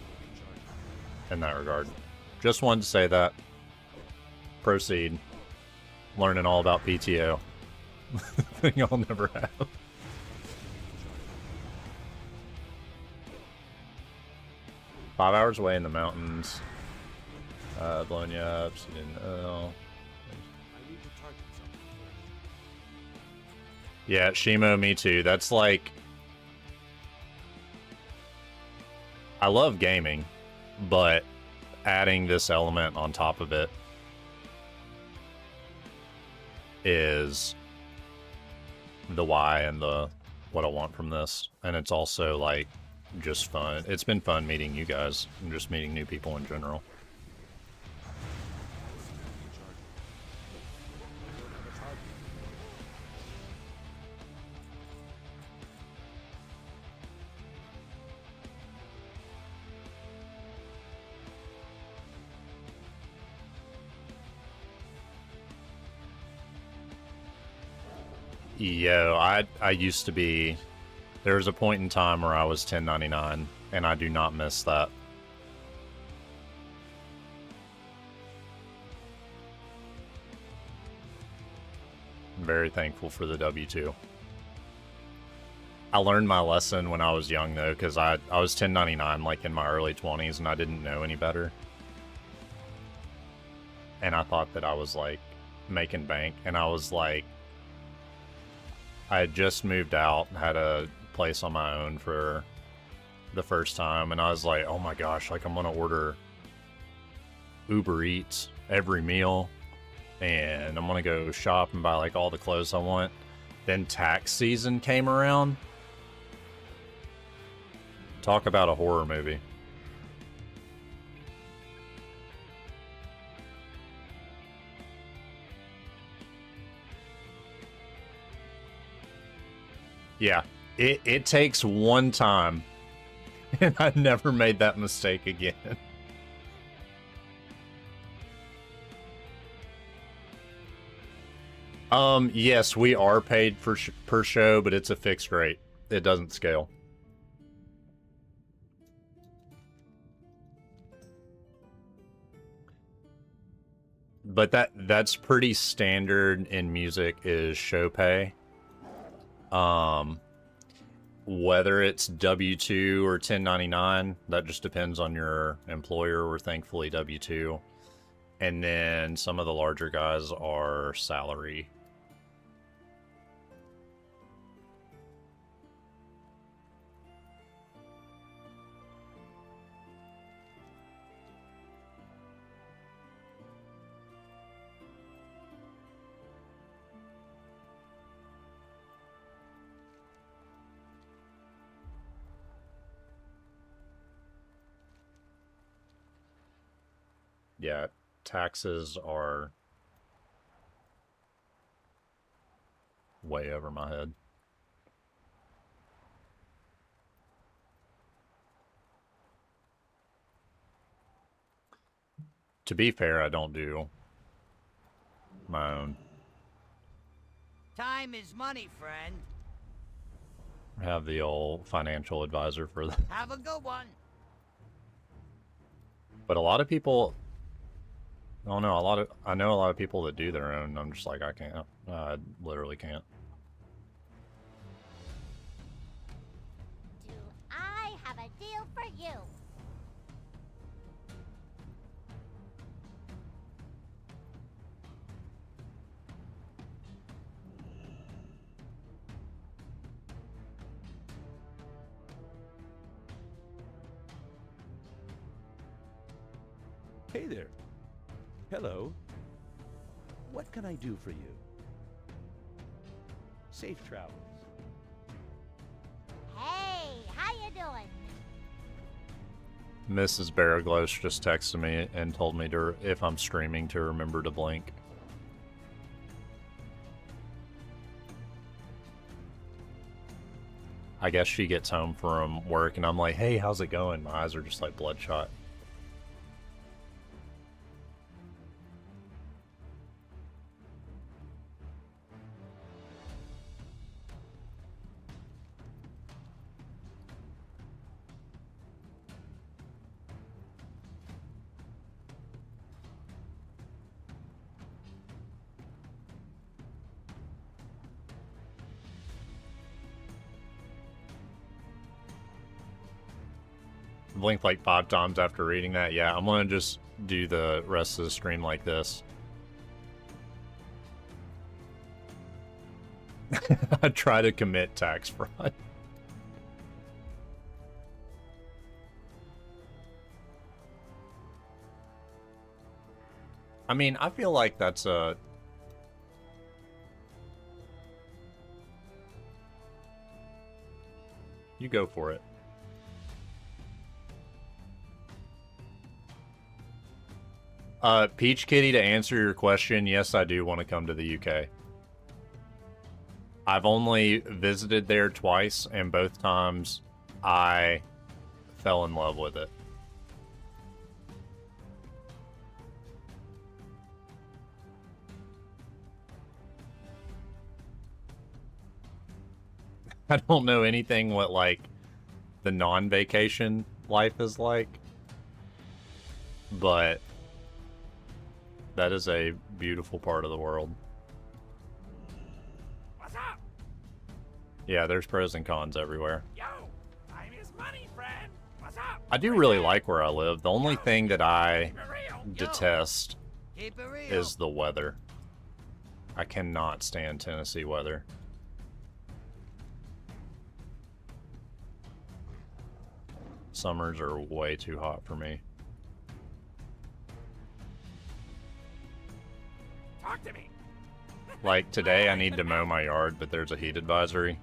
in that regard. Just wanted to say that. Proceed. Learning all about PTO. Thing I'll never have. Five hours away in the mountains. Blowing you up, so you didn't know. I need to target something first. Yeah, Shimo, me too. That's like... I love gaming, but adding this element on top of it is the why and the what I want from this. And it's also like just fun. It's been fun meeting you guys and just meeting new people in general. Yo, I used to be... There was a point in time where I was 1099, and I do not miss that. I'm very thankful for the W-2. I learned my lesson when I was young, though, because I was 1099, like, in my early 20s, and I didn't know any better. And I thought that I was, like, making bank, and I was, like... I had just moved out, had a place on my own for the first time, and I was like, oh my gosh, like I'm gonna order Uber Eats every meal, and I'm gonna go shop and buy like all the clothes I want. Then tax season came around. Talk about a horror movie. Yeah, it takes one time, and I never made that mistake again. Yes, we are paid for per show, but it's a fixed rate. It doesn't scale. But that's pretty standard in music is show pay. Whether it's W-2 or 1099, that just depends on your employer. We're thankfully W-2. And then some of the larger guys are salary. Yeah, taxes are way over my head. To be fair, I don't do my own. Time is money, friend. I have the old financial advisor for that. Have a good one. But a lot of people, I don't know, I know a lot of people that do their own. I'm just like, I can't. I literally can't. Do I have a deal for you? Hey there. Hello. What can I do for you? Safe travels. Hey, how you doing? Mrs. Baraglosh just texted me and told me to, if I'm streaming, to remember to blink. I guess she gets home from work and I'm like, hey, how's it going? My eyes are just like bloodshot. Blinked like 5 times after reading that. Yeah, I'm gonna just do the rest of the stream like this. I try to commit tax fraud. I mean, I feel like that's a... You go for it. Peach Kitty, to answer your question, yes, I do want to come to the UK. I've only visited there twice, and both times I fell in love with it. I don't know anything what, like, the non-vacation life is like, but that is a beautiful part of the world. What's up? Yeah, there's pros and cons everywhere. Yo, time is money, friend. What's up? I do really like where I live. The only thing that I Keep it real. detest Keep it real. is the weather. I cannot stand Tennessee weather. Summers are way too hot for me. Talk to me. Like today I need to mow my yard, but there's a heat advisory.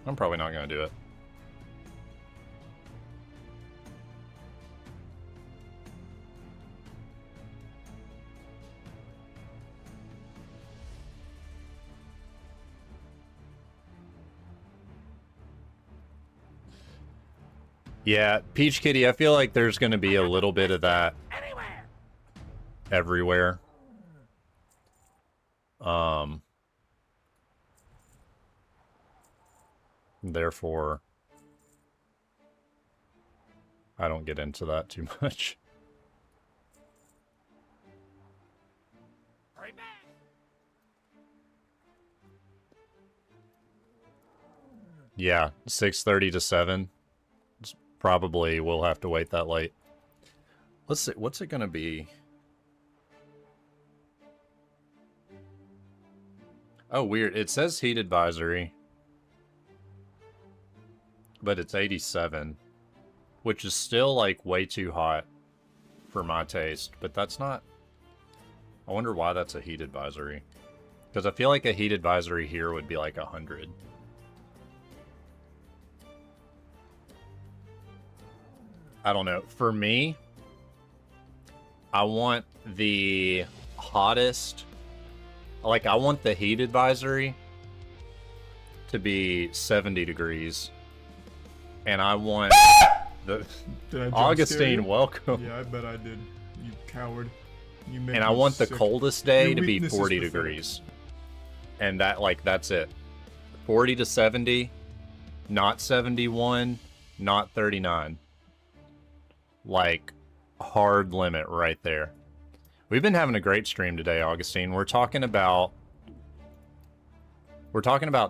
I'm probably not going to do it. Yeah, Peach Kitty, I feel like there's going to be a little bit of that Anywhere. everywhere. Therefore, I don't get into that too much. right back. Yeah, 6:30 to 7. Probably we'll have to wait that late. Let's see, what's it gonna be? Oh, weird. It says heat advisory, but it's 87, which is still like way too hot for my taste. But that's not. I wonder why that's a heat advisory. Because I feel like a heat advisory here would be like 100. I don't know. For me, I want the hottest. Like, I want the heat advisory to be 70 degrees. And I want the... Did I jump scare Augustine, you? welcome. Yeah, I bet I did. You coward. You make And I me want the sick. coldest day Your to be weakness is 40 pathetic. degrees. And that, like, that's it. 40 to 70, not 71, not 39. Like, hard limit right there. We've been having a great stream today, Augustine. We're talking about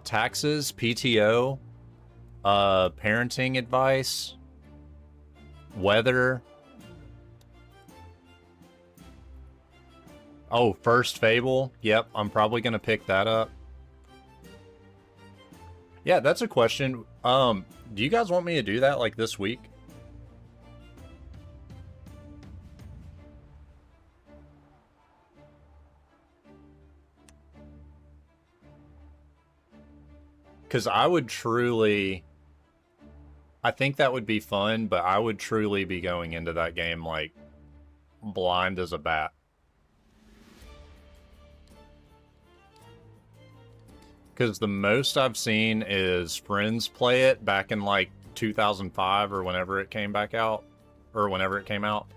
taxes, PTO, parenting advice, weather. Oh, First Fable. Yep, I'm probably gonna pick that up. Yeah, that's a question. Do you guys want me to do that like this week? Because I would truly... I think that would be fun, but I would truly be going into that game, like, blind as a bat. Because the most I've seen is friends play it back in, like, 2005 or whenever it came back out. Or whenever it came out.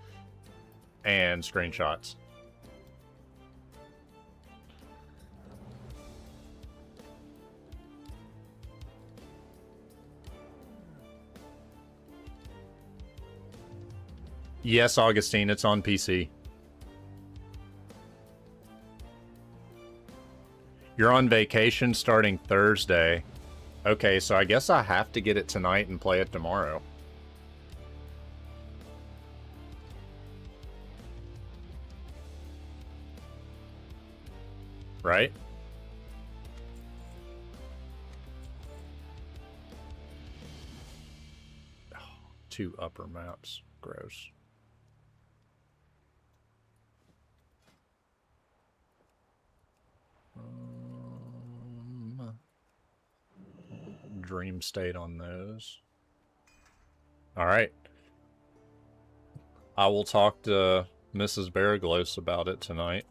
And screenshots. Yes, Augustine, it's on PC. You're on vacation starting Thursday. Okay, so I guess I have to get it tonight and play it tomorrow. Right? Oh, 2 upper maps. Gross. Dream state on those. All right. I will talk to Mrs. Baraglos about it tonight.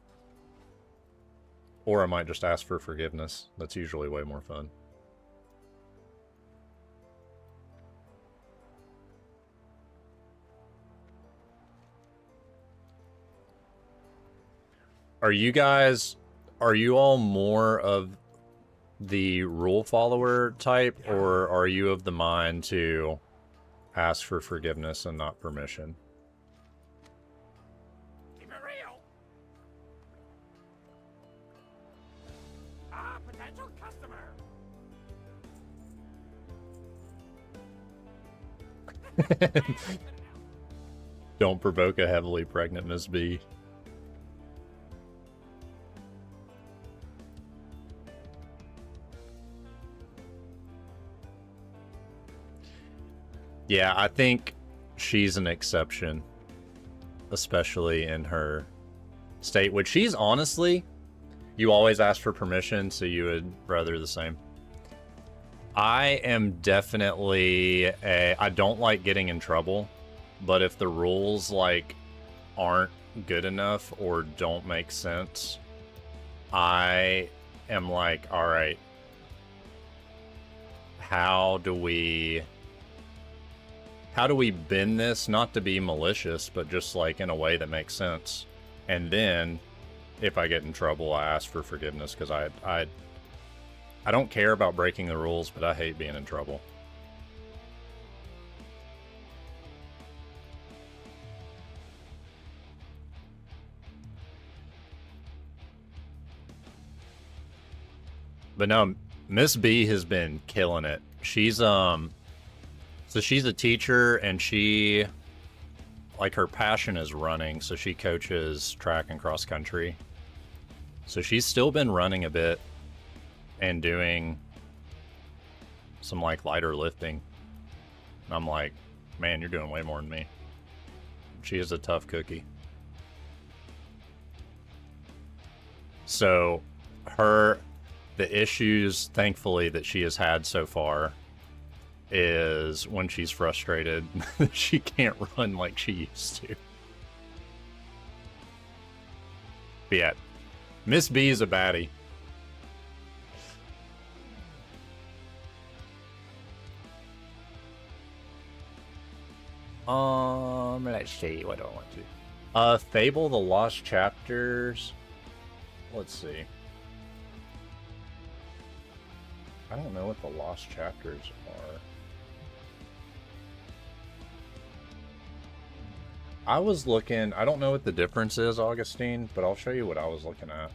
Or I might just ask for forgiveness. That's usually way more fun. Are you all more of the rule follower type, or are you of the mind to ask for forgiveness and not permission? Keep it real. Ah, potential customer. Don't provoke a heavily pregnant Miss B. Yeah, I think she's an exception, especially in her state, which she's honestly, you always ask for permission, so you would rather the same. I am definitely I don't like getting in trouble, but if the rules, like, aren't good enough or don't make sense, I am like, all right, how do we bend this, not to be malicious, but just like in a way that makes sense? And then if I get in trouble, I ask for forgiveness, because I don't care about breaking the rules, but I hate being in trouble. But no, Miss B has been killing it. She's so she's a teacher, and she, like, her passion is running, so she coaches track and cross country. So she's still been running a bit and doing some, like, lighter lifting. And I'm like, man, you're doing way more than me. She is a tough cookie. So the issues, thankfully, that she has had so far is when she's frustrated, she can't run like she used to. But yeah, Miss B is a baddie. Let's see, what do I want to? Fable the Lost Chapters. Let's see. I don't know what the Lost Chapters are. I was looking, I don't know what the difference is, Augustine, but I'll show you what I was looking at.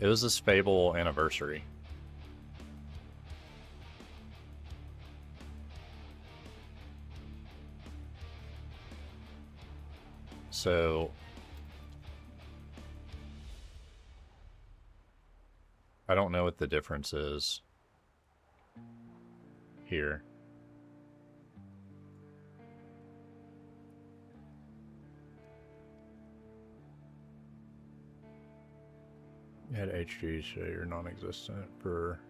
It was this Fable anniversary. So I don't know what the difference is here. You had HG, so you're non-existent for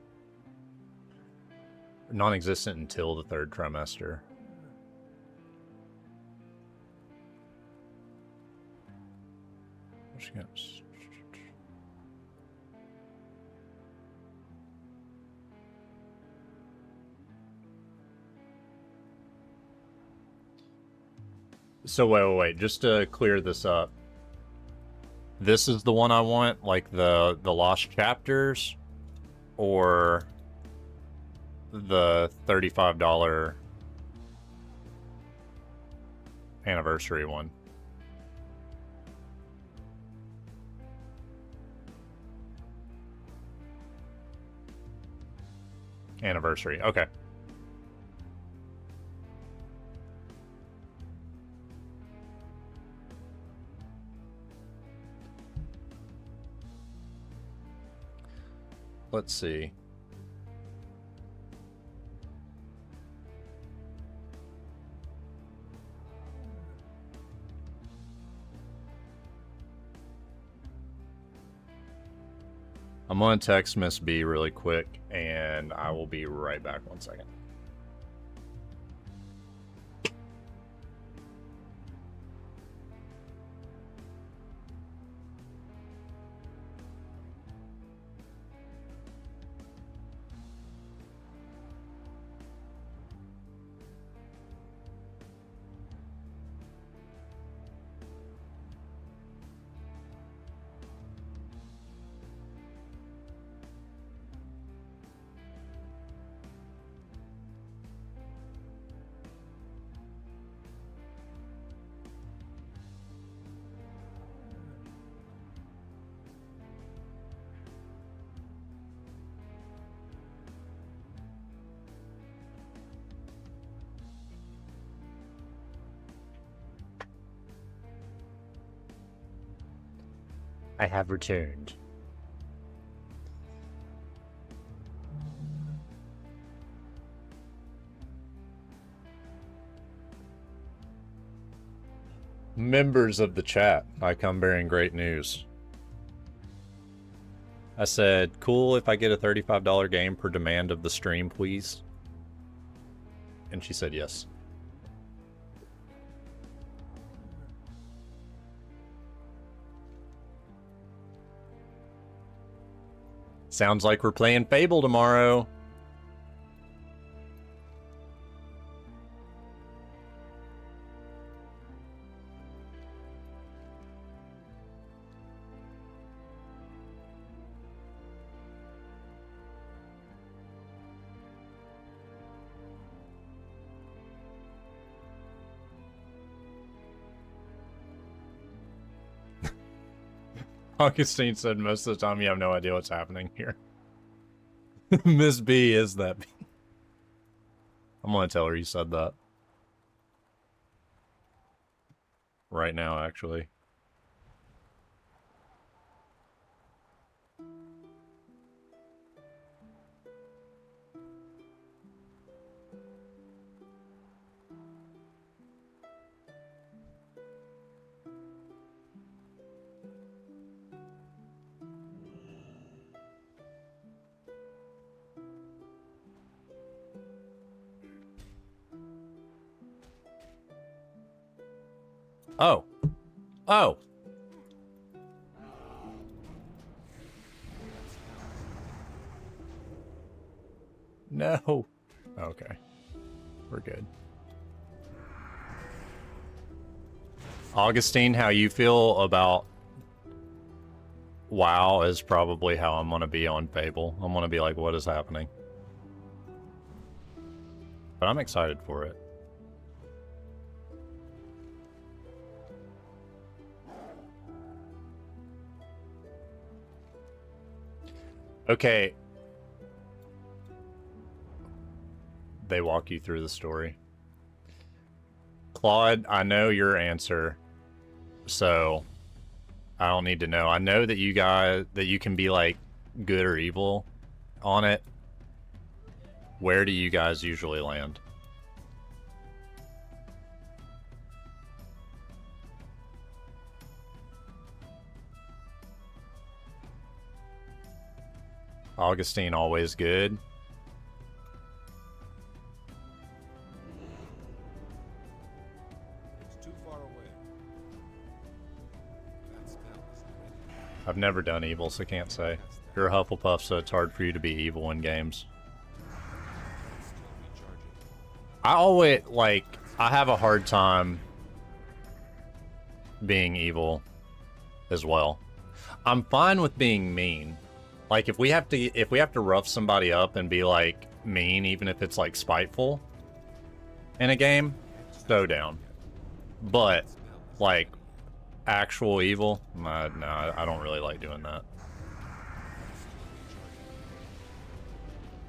non-existent until the third trimester. So wait, just to clear this up. This is the one I want, like the Lost Chapters, or the $35 anniversary one? Anniversary, okay. Let's see. I'm going to text Miss B really quick, and I will be right back. 1 second. I have returned. Members of the chat, I come bearing great news. I said, cool if I get a $35 game per demand of the stream, please. And she said yes. Sounds like we're playing Fable tomorrow. Augustine said most of the time you have no idea what's happening here. Miss B is that B. I'm gonna tell her you said that. Right now, actually. Oh. Oh. No. Okay. We're good. Augustine, how you feel about WoW is probably how I'm gonna be on Fable. I'm gonna be like, what is happening? But I'm excited for it. Okay. They walk you through the story. Claude, I know your answer, so I don't need to know. I know that you guys, that you can be like good or evil on it. Where do you guys usually land? Augustine, always good. It's too far away. That spell isn't ready. I've never done evil, so can't say. You're a Hufflepuff, so it's hard for you to be evil in games. Still recharging. I always, like, I have a hard time being evil as well. I'm fine with being mean. Like, if we have to rough somebody up and be, like, mean, even if it's, like, spiteful in a game, so down. But, like, actual evil, no, I don't really like doing that.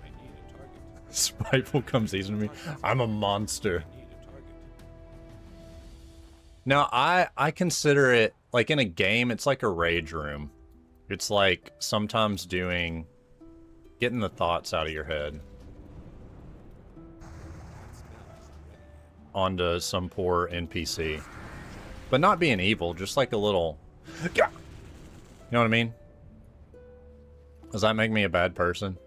I need a target. Spiteful comes easy to me. I'm a monster. I need a target. Now, I consider it, like, in a game, it's like a rage room. It's like sometimes getting the thoughts out of your head onto some poor NPC. But not being evil, just like a little... You know what I mean? Does that make me a bad person?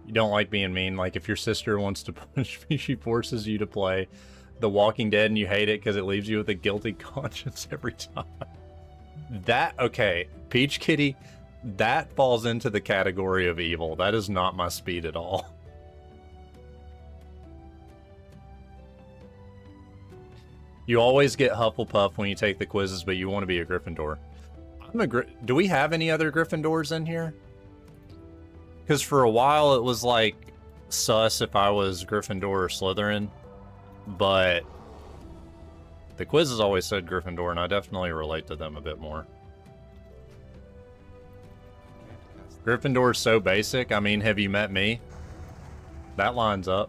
You don't like being mean? Like, if your sister wants to punish me, she forces you to play The Walking Dead and you hate it because it leaves you with a guilty conscience every time. That, okay, Peach Kitty, that falls into the category of evil. That is not my speed at all. You always get Hufflepuff when you take the quizzes, but you want to be a Gryffindor. Do we have any other Gryffindors in here? Because for a while it was like sus if I was Gryffindor or Slytherin, but the quizzes always said Gryffindor, and I definitely relate to them a bit more. Gryffindor's so basic. I mean, have you met me? That lines up.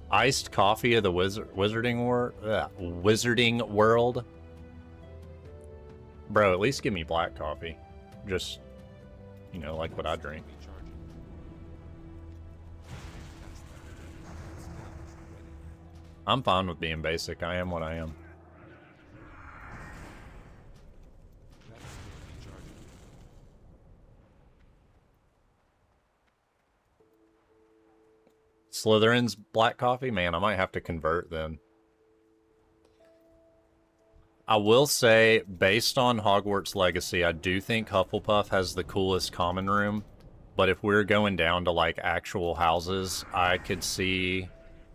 Iced coffee of the Wizarding World. Bro, at least give me black coffee. Just, you know, like what I drink. I'm fine with being basic. I am what I am. Slytherin's black coffee? Man, I might have to convert then. I will say, based on Hogwarts Legacy, I do think Hufflepuff has the coolest common room. But if we're going down to, like, actual houses, I could see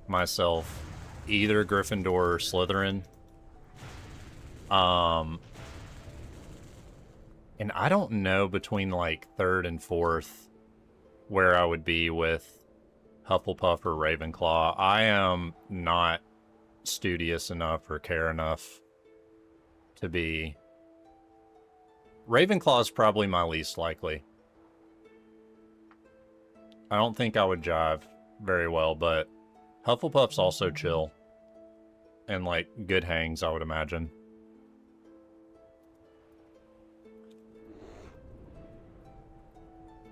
myself either Gryffindor or Slytherin. And I don't know between, like, third and fourth where I would be with Hufflepuff or Ravenclaw. I am not studious enough or care enough to be... Ravenclaw is probably my least likely. I don't think I would jive very well, but Hufflepuff's also chill. And, like, good hangs, I would imagine.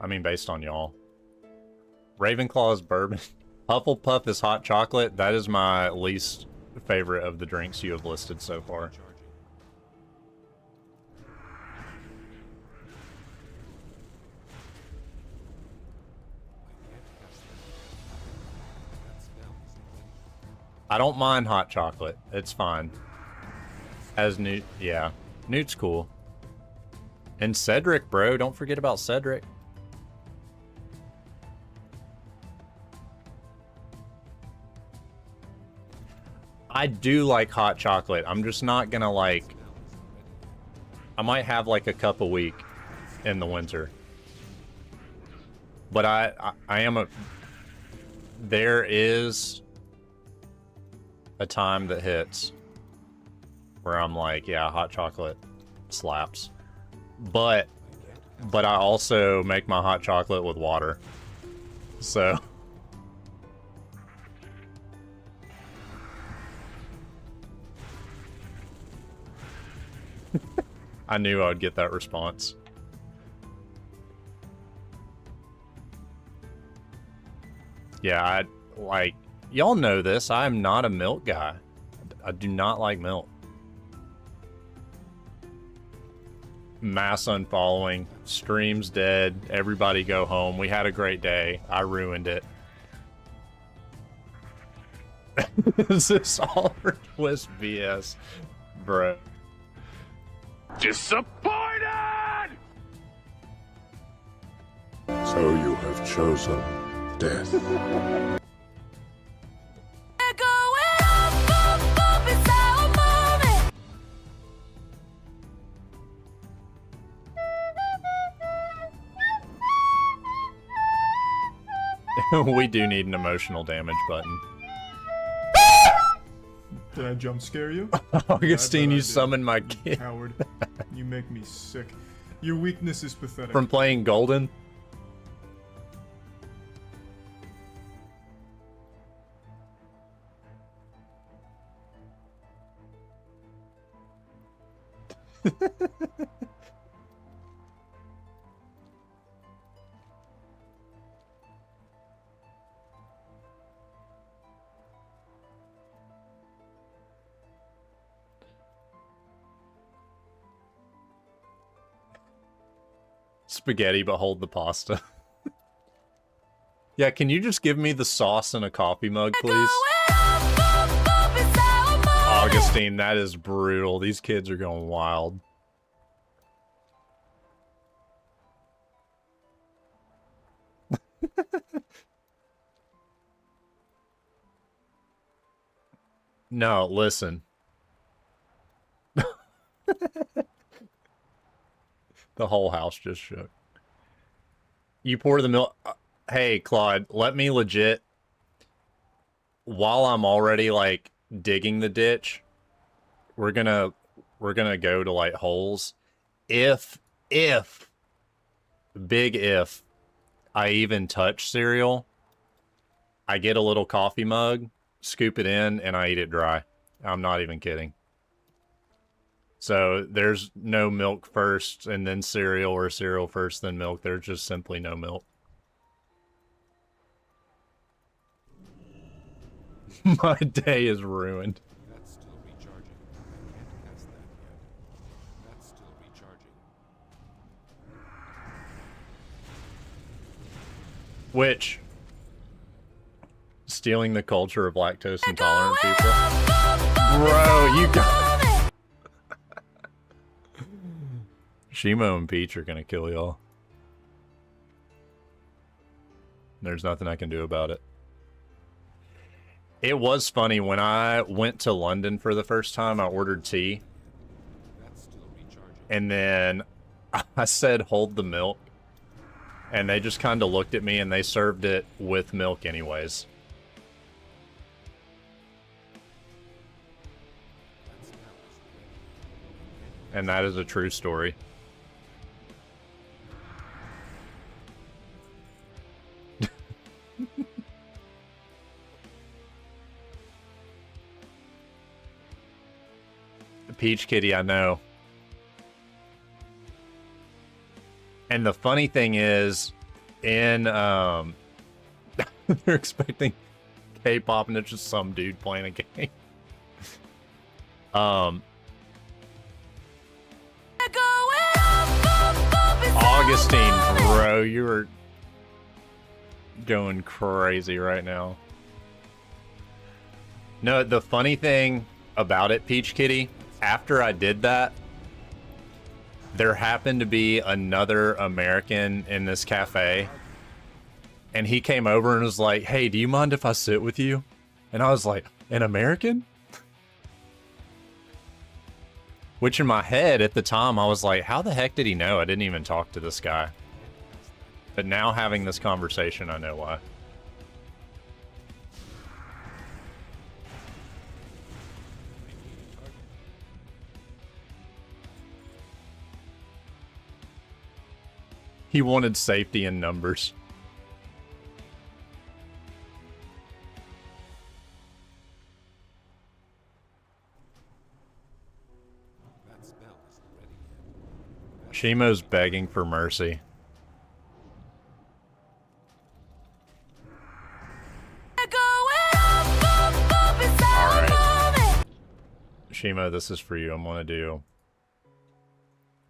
I mean, based on y'all. Ravenclaw is bourbon. Hufflepuff is hot chocolate. That is my least favorite of the drinks you have listed so far. I don't mind hot chocolate. It's fine. As Newt, yeah. Newt's cool. And Cedric, bro. Don't forget about Cedric. I do like hot chocolate. I'm just not gonna like... I might have like a cup a week in the winter. But I am a... There is a time that hits where I'm like, yeah, hot chocolate slaps. But I also make my hot chocolate with water. So... I knew I would get that response. Yeah, like, y'all know this. I am not a milk guy. I do not like milk. Mass unfollowing, stream's dead, everybody go home. We had a great day. I ruined it. Is this all for Twist BS? Bro. Disappointed! So you have chosen death. We do need an emotional damage button. Did I jump scare you? Augustine, I you did. summoned my You kid. Coward. You make me sick. Your weakness is pathetic. From playing Golden? Spaghetti, but hold the pasta. Yeah, can you just give me the sauce in a coffee mug, please? Augustine, that is brutal. These kids are going wild. No, listen. The whole house just shook. You pour the milk. Hey, Claude, let me legit. While I'm already like digging the ditch, we're gonna go to like holes. If big if I even touch cereal, I get a little coffee mug, scoop it in, and I eat it dry. I'm not even kidding. So there's no milk first and then cereal, or cereal first then milk. There's just simply no milk. My day is ruined. That's still recharging. I can't cast that yet. That's still recharging. Which? Stealing the culture of lactose intolerant people? Bro, you got... Shimo and Peach are gonna kill y'all. There's nothing I can do about it. It was funny, when I went to London for the first time, I ordered tea. That's still recharging. And then I said, hold the milk. And they just kind of looked at me and they served it with milk anyways. And that is a true story. Peach Kitty, I know. And the funny thing is, in they're expecting K-pop and it's just some dude playing a game. Augustine, bro, you were going crazy right now. No, the funny thing about it, Peach Kitty, after I did that, there happened to be another American in this cafe, and he came over and was like, hey, do you mind if I sit with you? And I was like, an American? Which in my head at the time, I was like, how the heck did he know? I didn't even talk to this guy. But now having this conversation, I know why. He wanted safety in numbers. That spell isn't ready yet. Shimo's begging for mercy. Alright. Shimo, this is for you.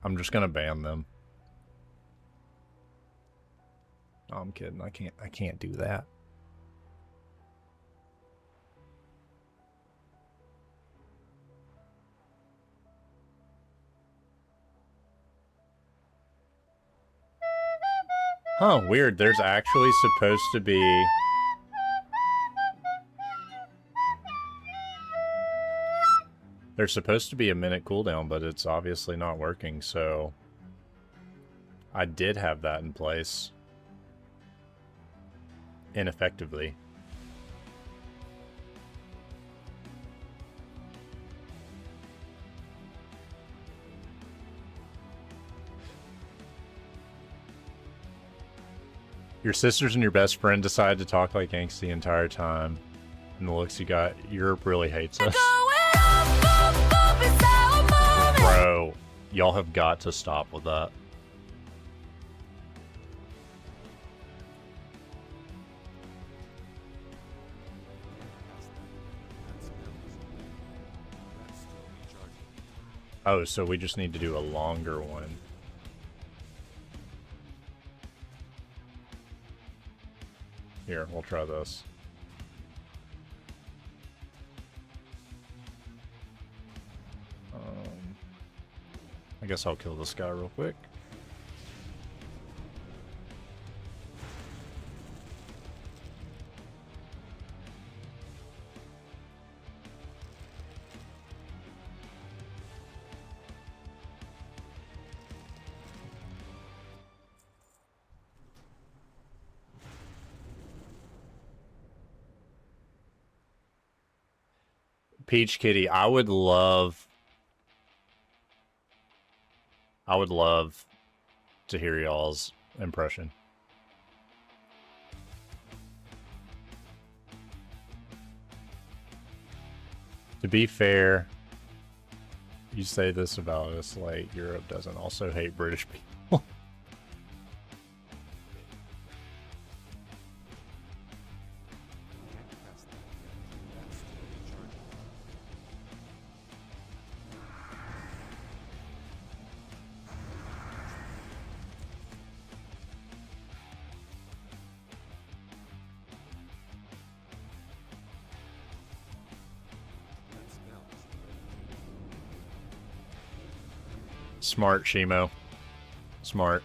I'm just gonna ban them. No, I'm kidding. I can't do that. Huh, weird. There's actually supposed to be... There's supposed to be a minute cooldown, but it's obviously not working, so... I did have that in place. Ineffectively. Your sisters and your best friend decide to talk like Yanks the entire time. And the looks you got, Europe really hates us. Bro, y'all have got to stop with that. Oh, so we just need to do a longer one. Here, we'll try this. I guess I'll kill this guy real quick. Peach Kitty, I would love to hear y'all's impression. To be fair, you say this about us like Europe doesn't also hate British people. Smart, Shimo. Smart.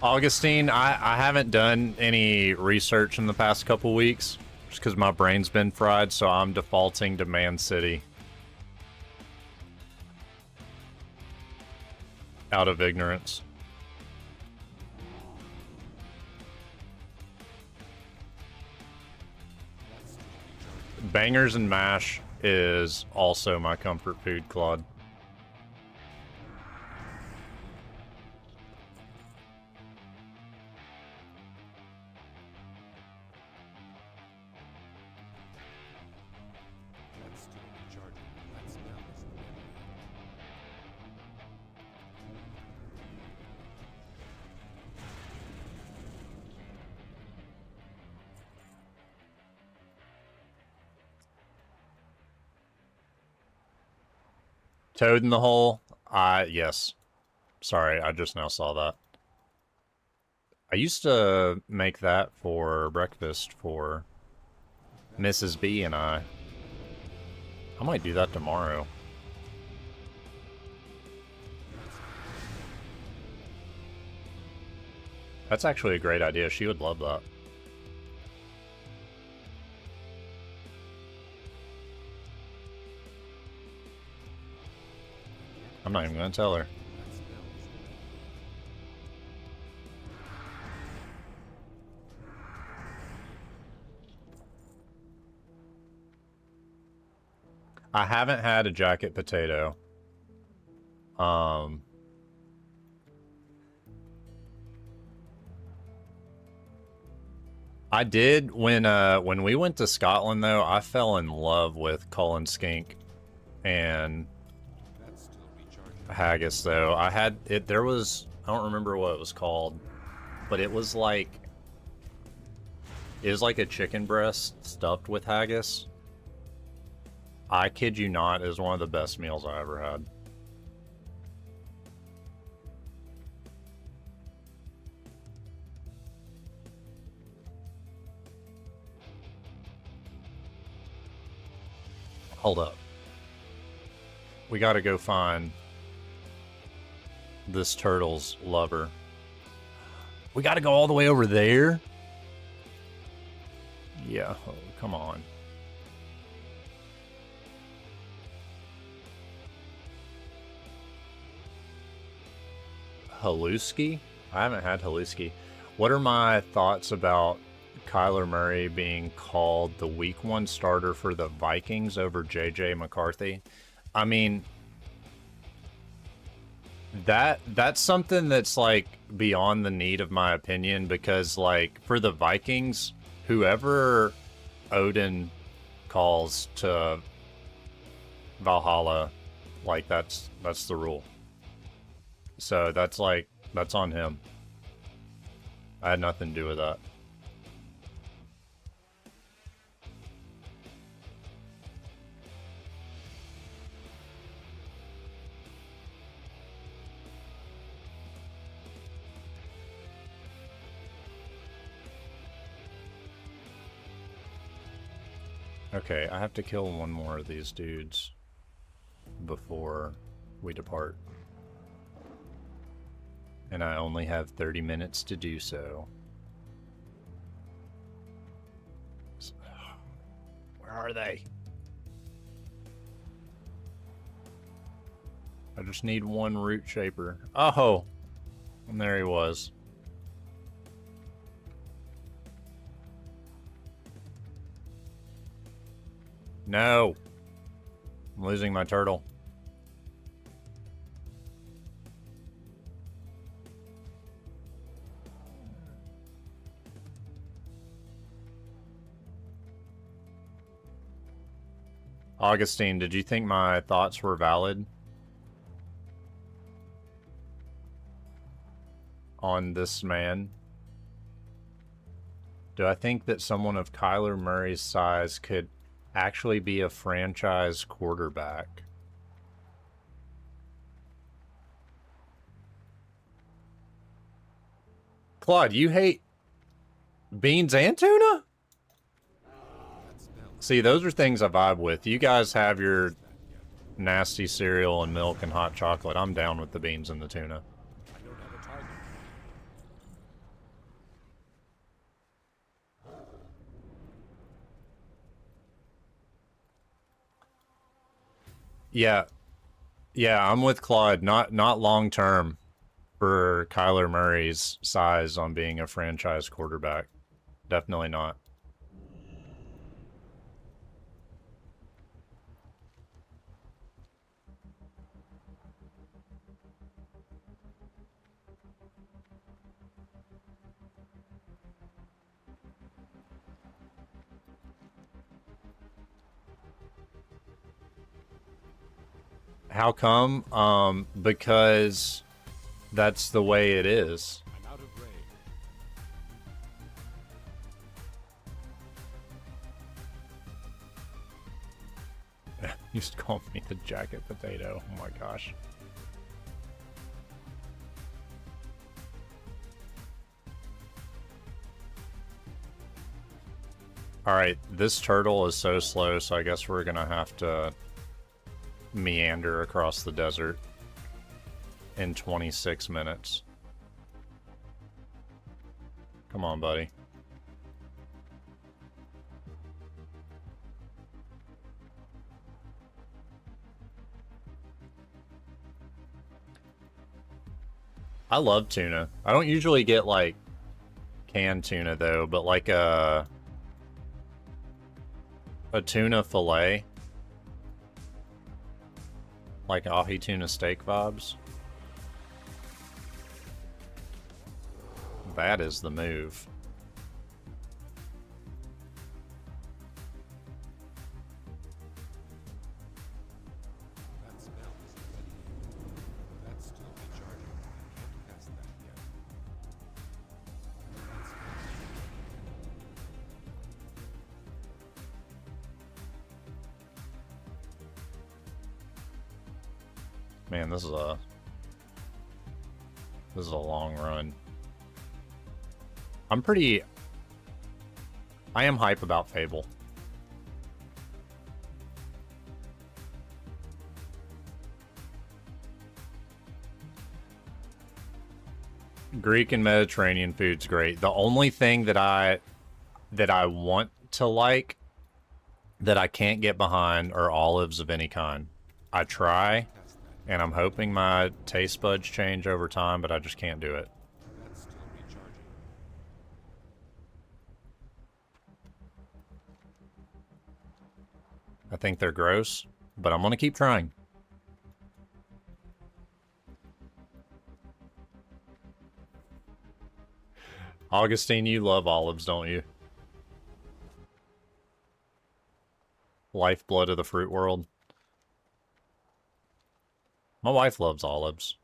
Augustine, I haven't done any research in the past couple weeks just because my brain's been fried, so I'm defaulting to Man City. Out of ignorance. Bangers and mash is also my comfort food, Claude. That's still recharging. That smell is ready. Toad in the hole? Yes. Sorry, I just now saw that. I used to make that for breakfast for Mrs. B and I. I might do that tomorrow. That's actually a great idea. She would love that. I'm not even gonna tell her. That smell is ready. I haven't had a jacket potato. I did when we went to Scotland though. I fell in love with Colin Skink and That's still recharging. haggis though. I had it. There was, I don't remember what it was called, but it was like a chicken breast stuffed with haggis. I kid you not, it was one of the best meals I ever had. Hold up. We gotta go find this turtle's lover. We gotta go all the way over there? Yeah, oh, come on. Haluski? I haven't had Haluski. What are my thoughts about Kyler Murray being called the week 1 starter for the Vikings over JJ McCarthy? I mean, that's something that's like beyond the need of my opinion, because like for the Vikings, whoever Odin calls to Valhalla, like that's the rule. So that's on him. I had nothing to do with that. Okay, I have to kill one more of these dudes before we depart. And I only have 30 minutes to do so. Where are they? I just need one root shaper. Oh! And there he was. No! I'm losing my turtle. Augustine, did you think my thoughts were valid on this man? Do I think that someone of Kyler Murray's size could actually be a franchise quarterback? Claude, you hate beans and tuna? See, those are things I vibe with. You guys have your nasty cereal and milk and hot chocolate. I'm down with the beans and the tuna. I don't have a target. Yeah, yeah, I'm with Claude. Not long term for Kyler Murray's size on being a franchise quarterback. Definitely not. How come? Because that's the way it is. I'm out of range. Used to call me the jacket potato. Oh my gosh. Alright, this turtle is so slow, so I guess we're gonna have to meander across the desert in 26 minutes. Come on, buddy. I love tuna. I don't usually get like canned tuna though, but like a tuna fillet, like ahi tuna steak vibes. That is the move. That smell isn't ready yet. That's still recharging. I can't pass that yet. That smells Man, this is a long run. I am hype about Fable. Greek and Mediterranean food's great. The only thing that I want to like that I can't get behind are olives of any kind. I try, and I'm hoping my taste buds change over time, but I just can't do it. That's still recharging. I think they're gross, but I'm gonna keep trying. Augustine, you love olives, don't you? Lifeblood of the fruit world. My wife loves olives.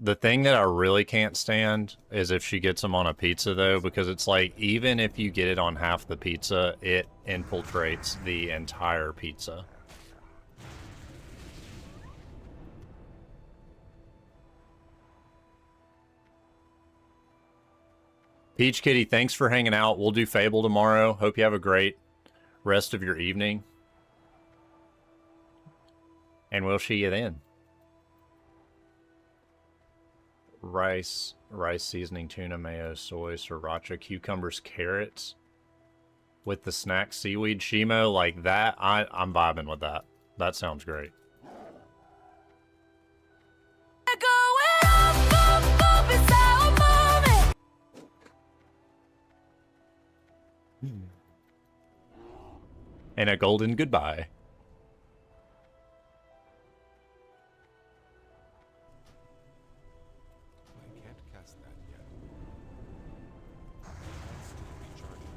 The thing that I really can't stand is if she gets them on a pizza, though, because it's like, even if you get it on half the pizza, it infiltrates the entire pizza. Peach Kitty, thanks for hanging out. We'll do Fable tomorrow. Hope you have a great rest of your evening. And we'll see you then. Rice seasoning, tuna, mayo, soy, sriracha, cucumbers, carrots with the snack seaweed shimo like that. I'm vibing with that. That sounds great. And a golden goodbye. I can't cast that yet. That's still recharging.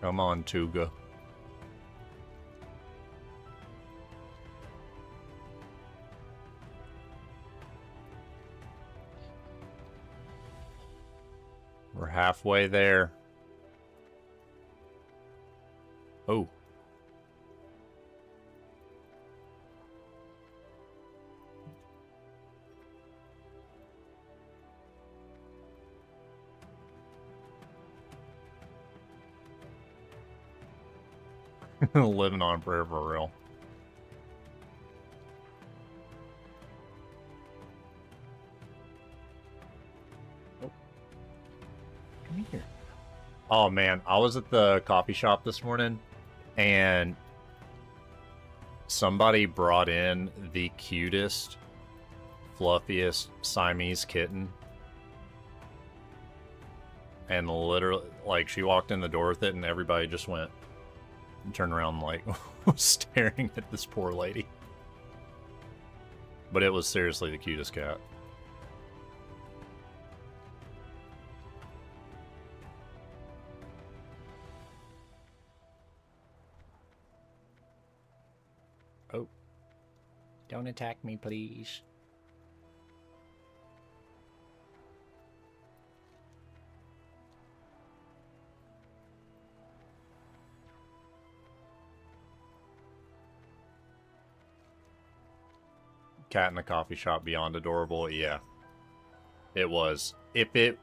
Come on, Tuga. We're halfway there. Oh. Living on a prayer for real. Oh. Come here. Oh man, I was at the coffee shop this morning and somebody brought in the cutest, fluffiest Siamese kitten. And literally, like, she walked in the door with it and everybody just went and turned around, like, staring at this poor lady. But it was seriously the cutest cat. Oh. Don't attack me, please. Cat in a coffee shop beyond adorable. Yeah. It was. If it...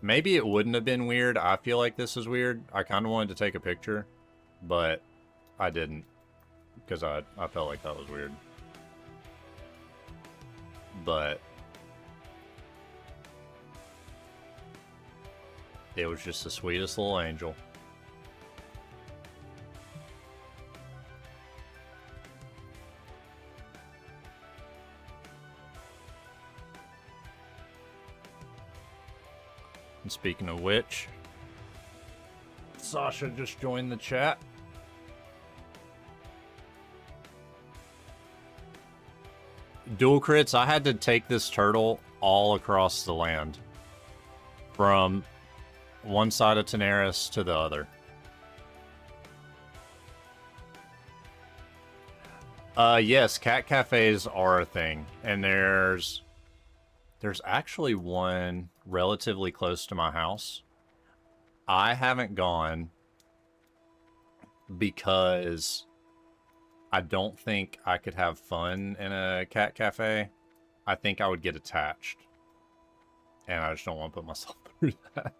Maybe it wouldn't have been weird. I feel like this is weird. I kind of wanted to take a picture, but I didn't. Because I felt like that was weird. But it was just the sweetest little angel. And speaking of which, Sasha just joined the chat. Dual crits, I had to take this turtle all across the land. From one side of Tenaris to the other. Yes, cat cafes are a thing. And there's actually one relatively close to my house. I haven't gone because I don't think I could have fun in a cat cafe. I think I would get attached. And I just don't want to put myself through that.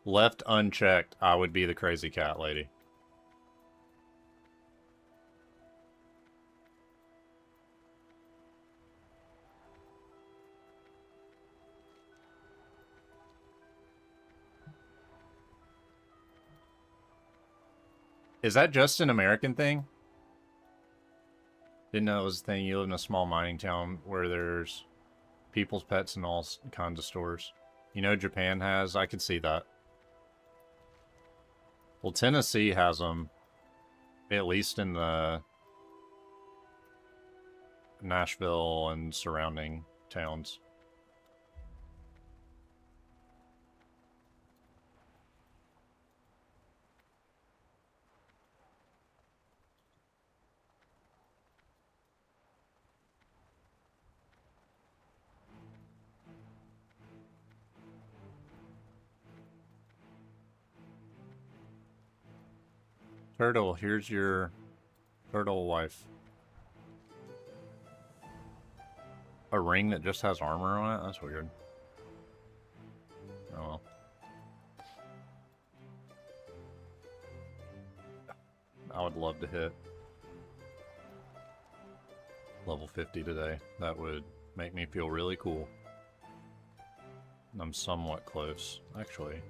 Left unchecked, I would be the crazy cat lady. Is that just an American thing? Didn't know it was a thing. You live in a small mining town where there's people's pets in all kinds of stores. You know Japan has? I could see that. Well, Tennessee has them, at least in the Nashville and surrounding towns. Turtle, here's your turtle wife. A ring that just has armor on it? That's weird. Oh well. I would love to hit level 50 today. That would make me feel really cool. I'm somewhat close, actually.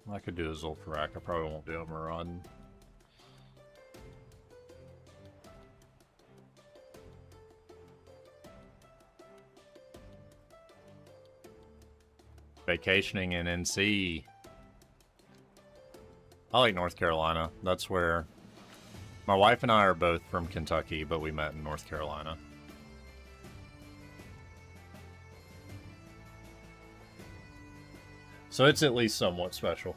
I could do a Zul'Farrak. I probably won't do a Maraudin. Vacationing in NC. I like North Carolina. That's where my wife and I are both from Kentucky, but we met in North Carolina. So it's at least somewhat special.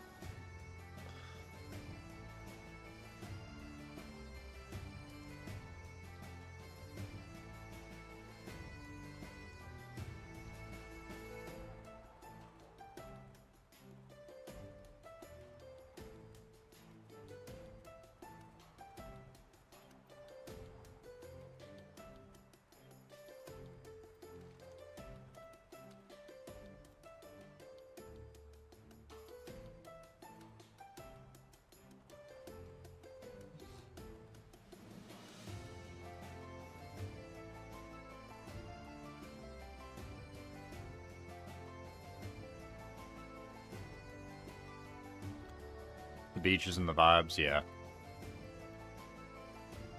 The beaches and the vibes, yeah.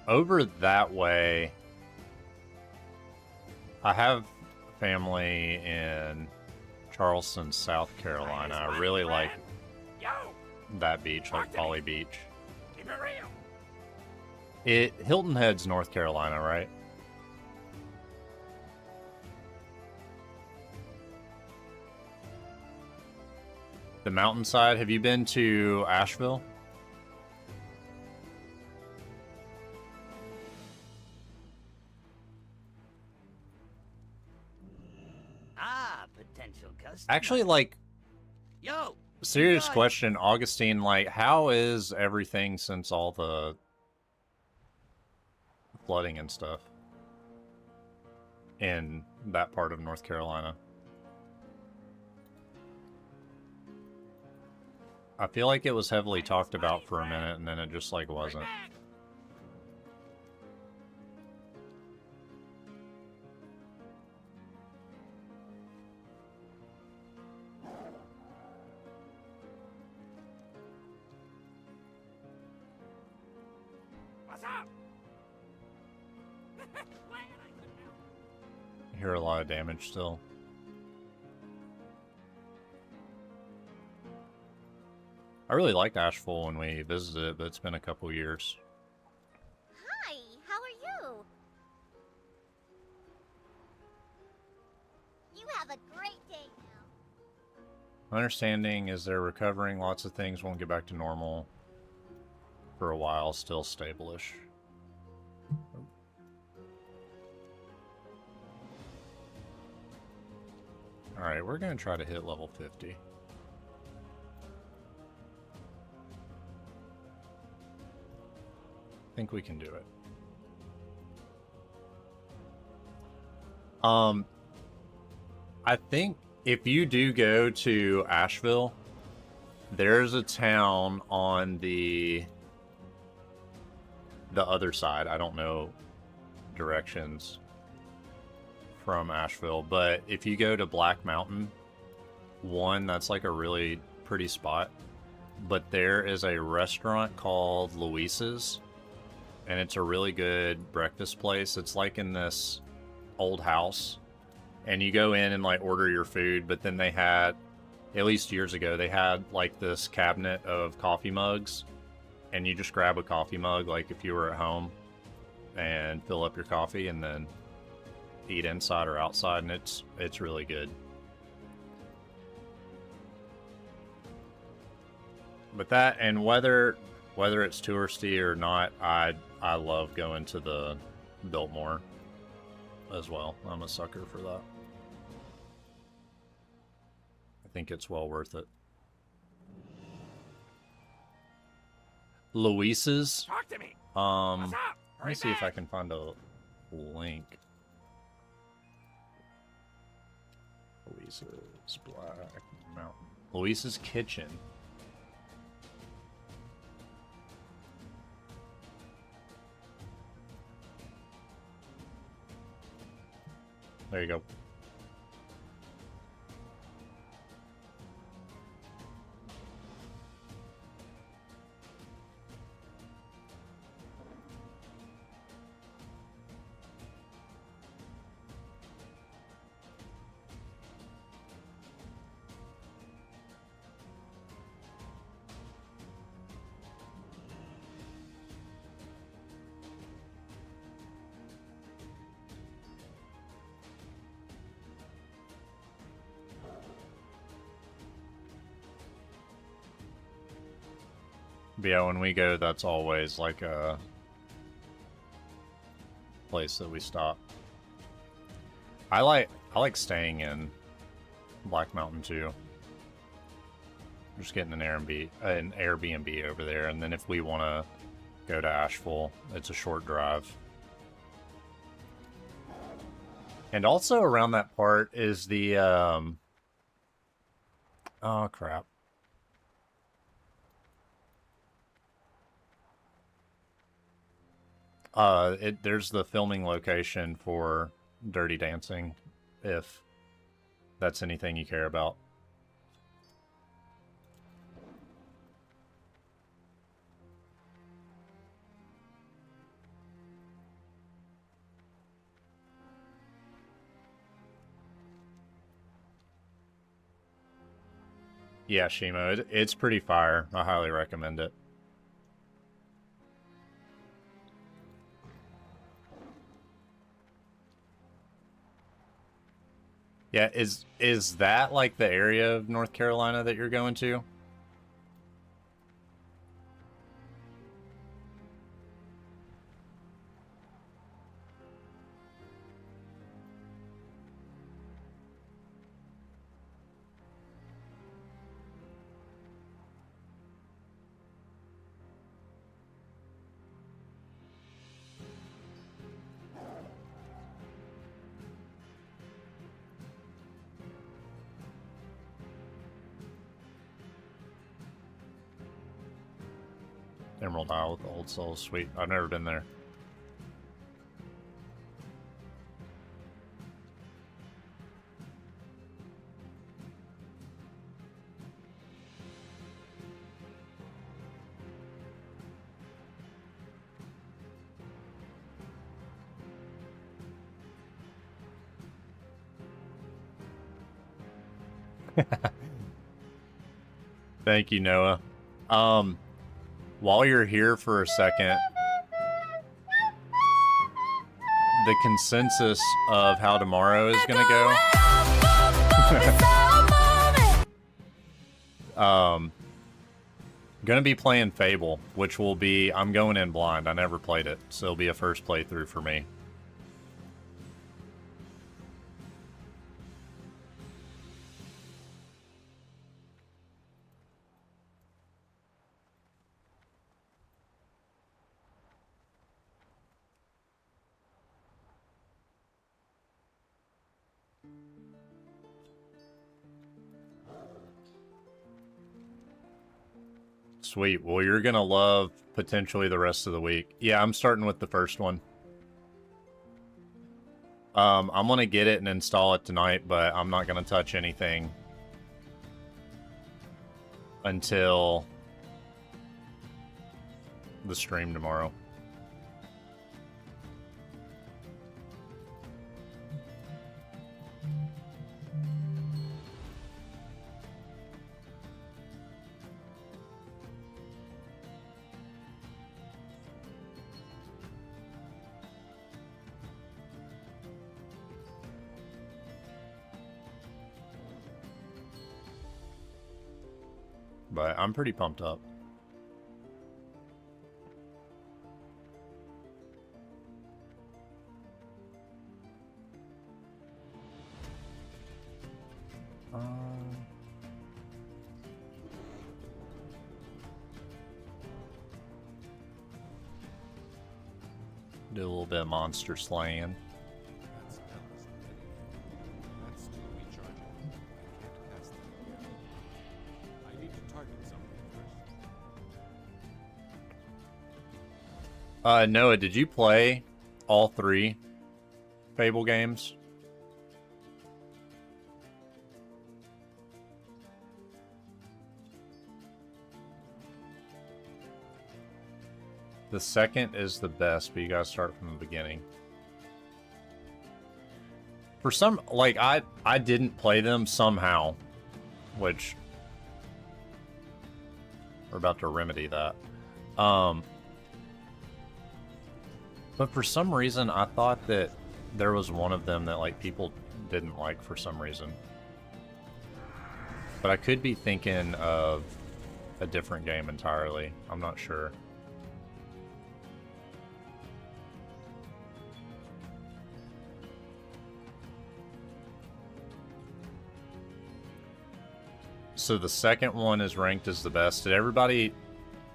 Over that way, I have family in Charleston, South Carolina. I really like Yo, that beach, like Folly Beach. keep it real. Hilton Head's North Carolina, right? The mountainside. Have you been to Asheville? Ah, potential customer. Actually, like, Yo, serious guys. question, Augustine, like, how is everything since all the flooding and stuff in that part of North Carolina? I feel like it was heavily talked about for a minute, and then it just, like, wasn't. What's up? I hear a lot of damage still. I really liked Asheville when we visited it, but it's been a couple years. Hi, how are you? You have a great day now. My understanding is they're recovering. Lots of things won't get back to normal for a while. Still stable-ish. Alright, we're going to try to hit level 50. I think we can do it. I think if you do go to Asheville, there's a town on the other side. I don't know directions from Asheville, but if you go to Black Mountain, that's like a really pretty spot. But there is a restaurant called Luis's, and it's a really good breakfast place. It's like in this old house, and you go in and like order your food, but then they had, at least years ago, they had like this cabinet of coffee mugs, and you just grab a coffee mug like if you were at home and fill up your coffee and then eat inside or outside, and it's really good. But that, and whether it's touristy or not, I love going to the Biltmore as well. I'm a sucker for that. I think it's well worth it. Luis's. Talk to me. Let What's up? me Hurry see if I back. can find a link. Luis's Black Mountain. Luis's Kitchen. There you go. But yeah, when we go, that's always like a place that we stop. I like staying in Black Mountain too. Just getting an Airbnb over there, and then if we want to go to Asheville, it's a short drive. And also around that part is the oh crap. There's the filming location for Dirty Dancing, if that's anything you care about. Yeah, Shimo, it's pretty fire. I highly recommend it. Yeah, is that like the area of North Carolina that you're going to? Emerald Isle with the Old Souls. Sweet. I've never been there. Thank you, Noah. While you're here for a second, the consensus of how tomorrow is gonna go. Gonna be playing Fable, which will be, I'm going in blind. I never played it, so it'll be a first playthrough for me. Sweet. Well, you're gonna love potentially the rest of the week. Yeah, I'm starting with the first one. I'm gonna get it and install it tonight, but I'm not gonna touch anything until the stream tomorrow. But I'm pretty pumped up. Do a little bit of monster slaying. That spell isn't ready yet. That's still recharging. I can't cast that yet. I need to target something first. Noah, did you play all 3 Fable games? The second is the best, but you gotta start from the beginning. For some, like, I didn't play them somehow, which we're about to remedy that. But for some reason, I thought that there was one of them that, like, people didn't like for some reason. But I could be thinking of a different game entirely. I'm not sure. So the second one is ranked as the best. Did everybody...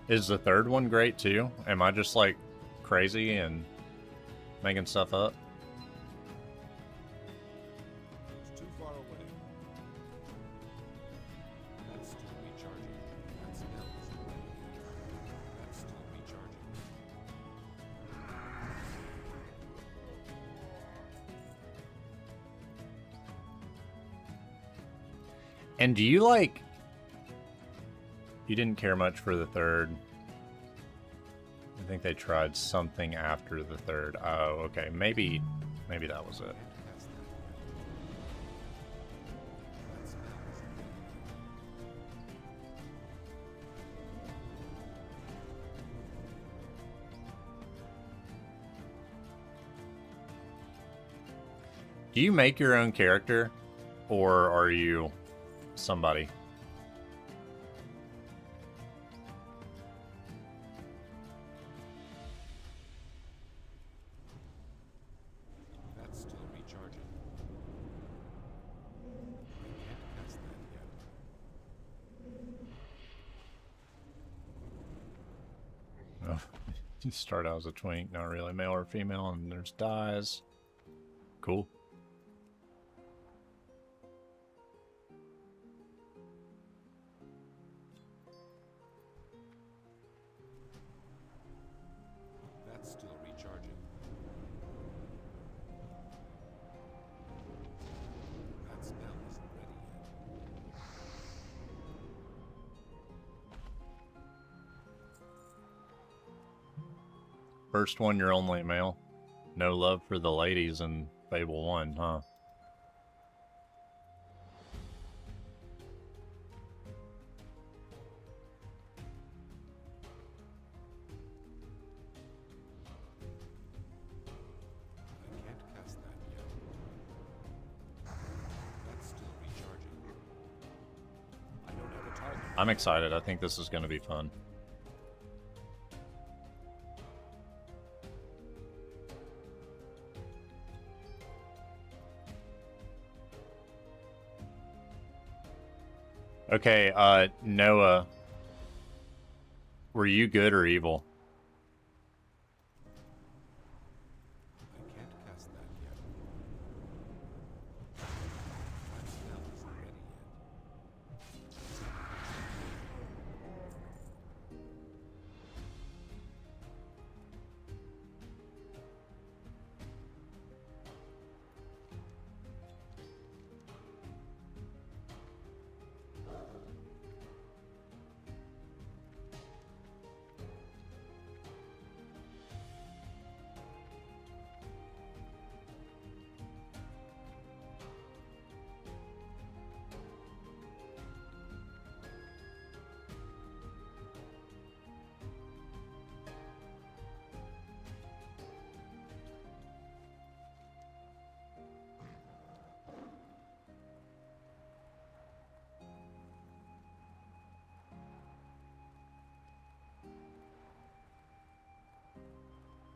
Is the third one great too? Am I just, like, crazy and making stuff up? It's too far away. That's still recharging. That spell isn't ready yet. That's still recharging. And do you, like... You didn't care much for the third. I think they tried something after the third. Oh, okay. Maybe that was it. Cast that yet. That spell isn't ready yet. Do you make your own character, or are you somebody? That's still recharging. I can't cast that yet. Oh, you start out as a twink, not really male or female, and there's dyes. Cool. That's still recharging. That spell isn't ready yet. First one, you're only male. No love for the ladies in Fable 1, huh? I can't cast that yet. That's still recharging. I don't have a target. I'm excited. I think this is going to be fun. Okay, Noah, were you good or evil? I can't cast that yet. That spell isn't ready yet.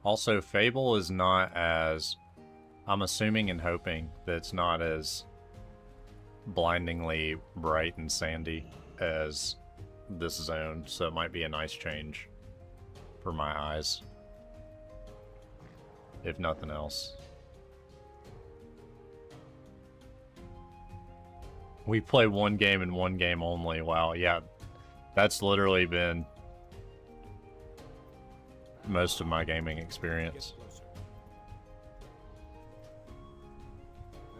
Also, Fable is not as... I'm assuming and hoping that it's not as blindingly bright and sandy as this zone, so it might be a nice change for my eyes, if nothing else. We play one game and one game only. Wow, yeah, that's literally been most of my gaming experience. Get closer.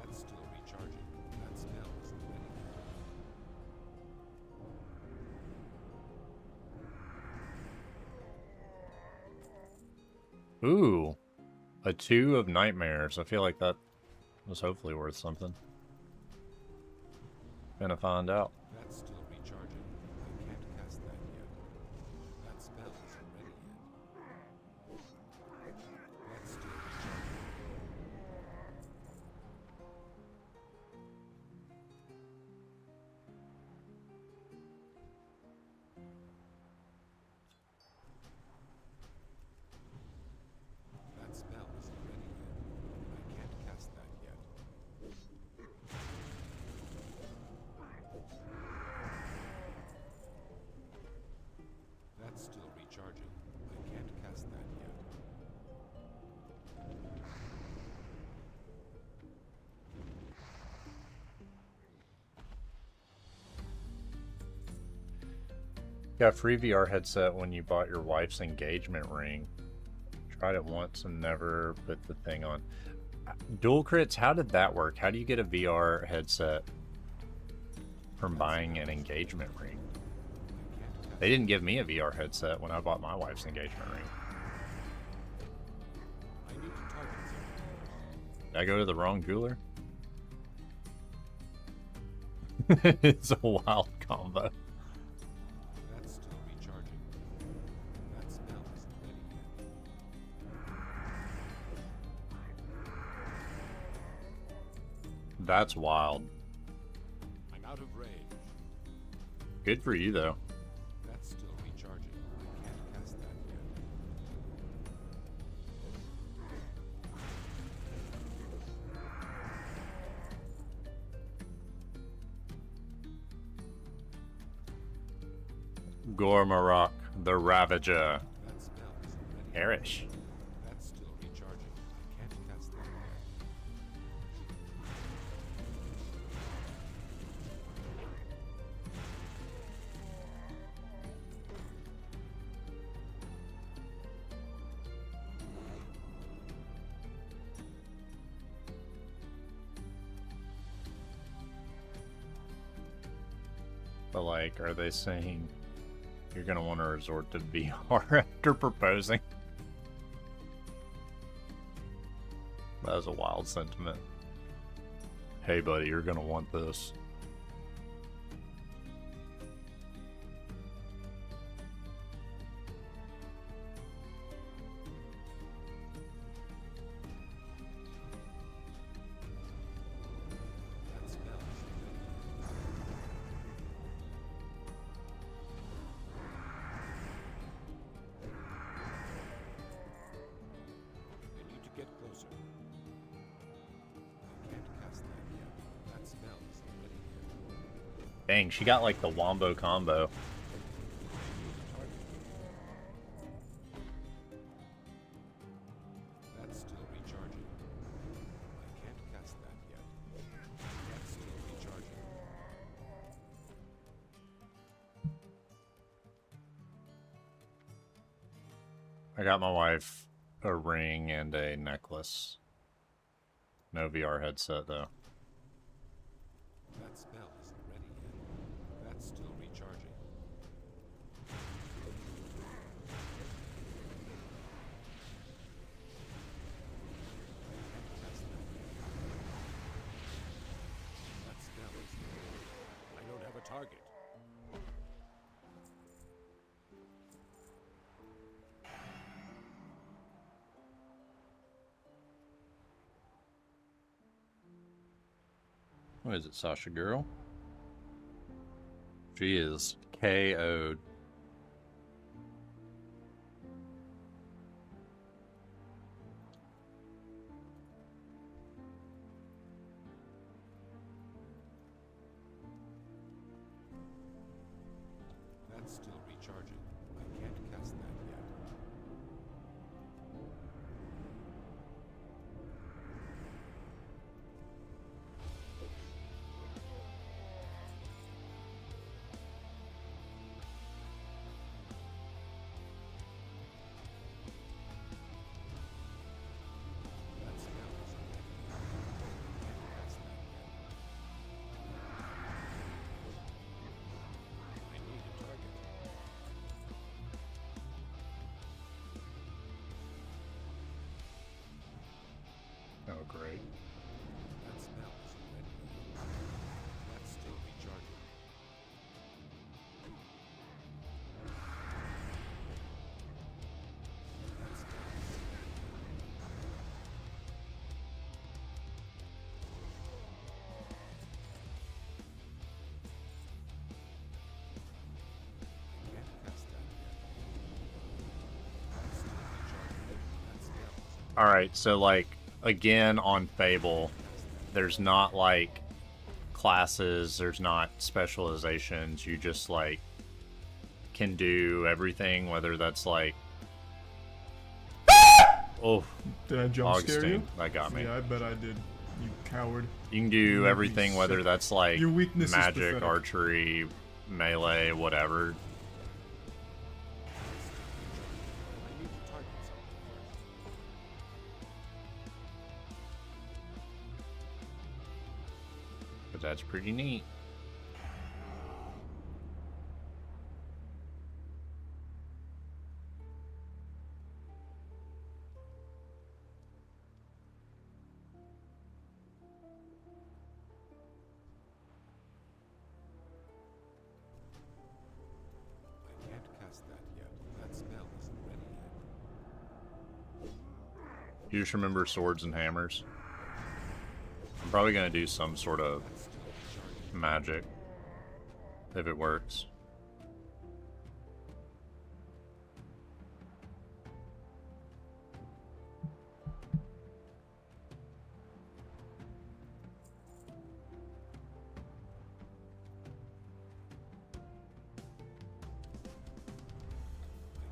That's still recharging. That spell isn't ready yet. Ooh, a 2 of nightmares. I feel like that was hopefully worth something. Gonna find out. That's still recharging. I can't cast that yet. That spell isn't ready yet. That's still recharging. That spell isn't ready yet. I can't cast that yet. That's still recharging. I can't cast that yet. Got free VR headset when you bought your wife's engagement ring. Tried it once and never put the thing on. Dual crits, how did that work? How do you get a VR headset from buying an engagement ring? They didn't give me a VR headset when I bought my wife's engagement ring. I need to target something. Did I go to the wrong jeweler? It's a wild combo. That's still recharging. That spell isn't ready yet. That's wild. I'm out of range. Good for you, though. That's still recharging. I can't cast that yet. Gormarok, the Ravager. That spell isn't ready. Perish. That's still recharging. I can't cast that yet. But, like, are they saying you're gonna want to resort to VR after proposing? That was a wild sentiment. Hey, buddy, you're gonna want this. That spell isn't ready. I need to get closer. I can't cast that yet. That spell isn't ready yet. Dang, she got like the wombo combo. That's still recharging. I can't cast that yet. That's still recharging. I got my wife a ring and a necklace. No VR headset, though. That spell isn't ready yet. That's still recharging. I can't cast that yet. That spell isn't ready. I don't have a target. What is it, Sasha girl? She is KO'd. That's still recharging. I can't cast that yet. That spell isn't ready yet. I can't cast that yet. I need a target. Oh, great. That spell isn't ready yet. That's still recharging. That spell isn't ready yet. I can't cast that yet. That's still recharging. That spell isn't Alright, so, like, again, on Fable, there's not, like, classes, there's not specializations. You just, like, can do everything, whether that's, like... Oh, Did I jump scare you? Augustine, that got me. Yeah, I bet I did. You coward. You can do You make me everything, whether sick. that's, like, Your weakness is magic, pathetic. archery, melee, whatever. I need to target something first. But that's pretty neat. I can't cast that yet. That spell isn't ready yet. You just remember swords and hammers. Probably gonna do some sort of magic if it works.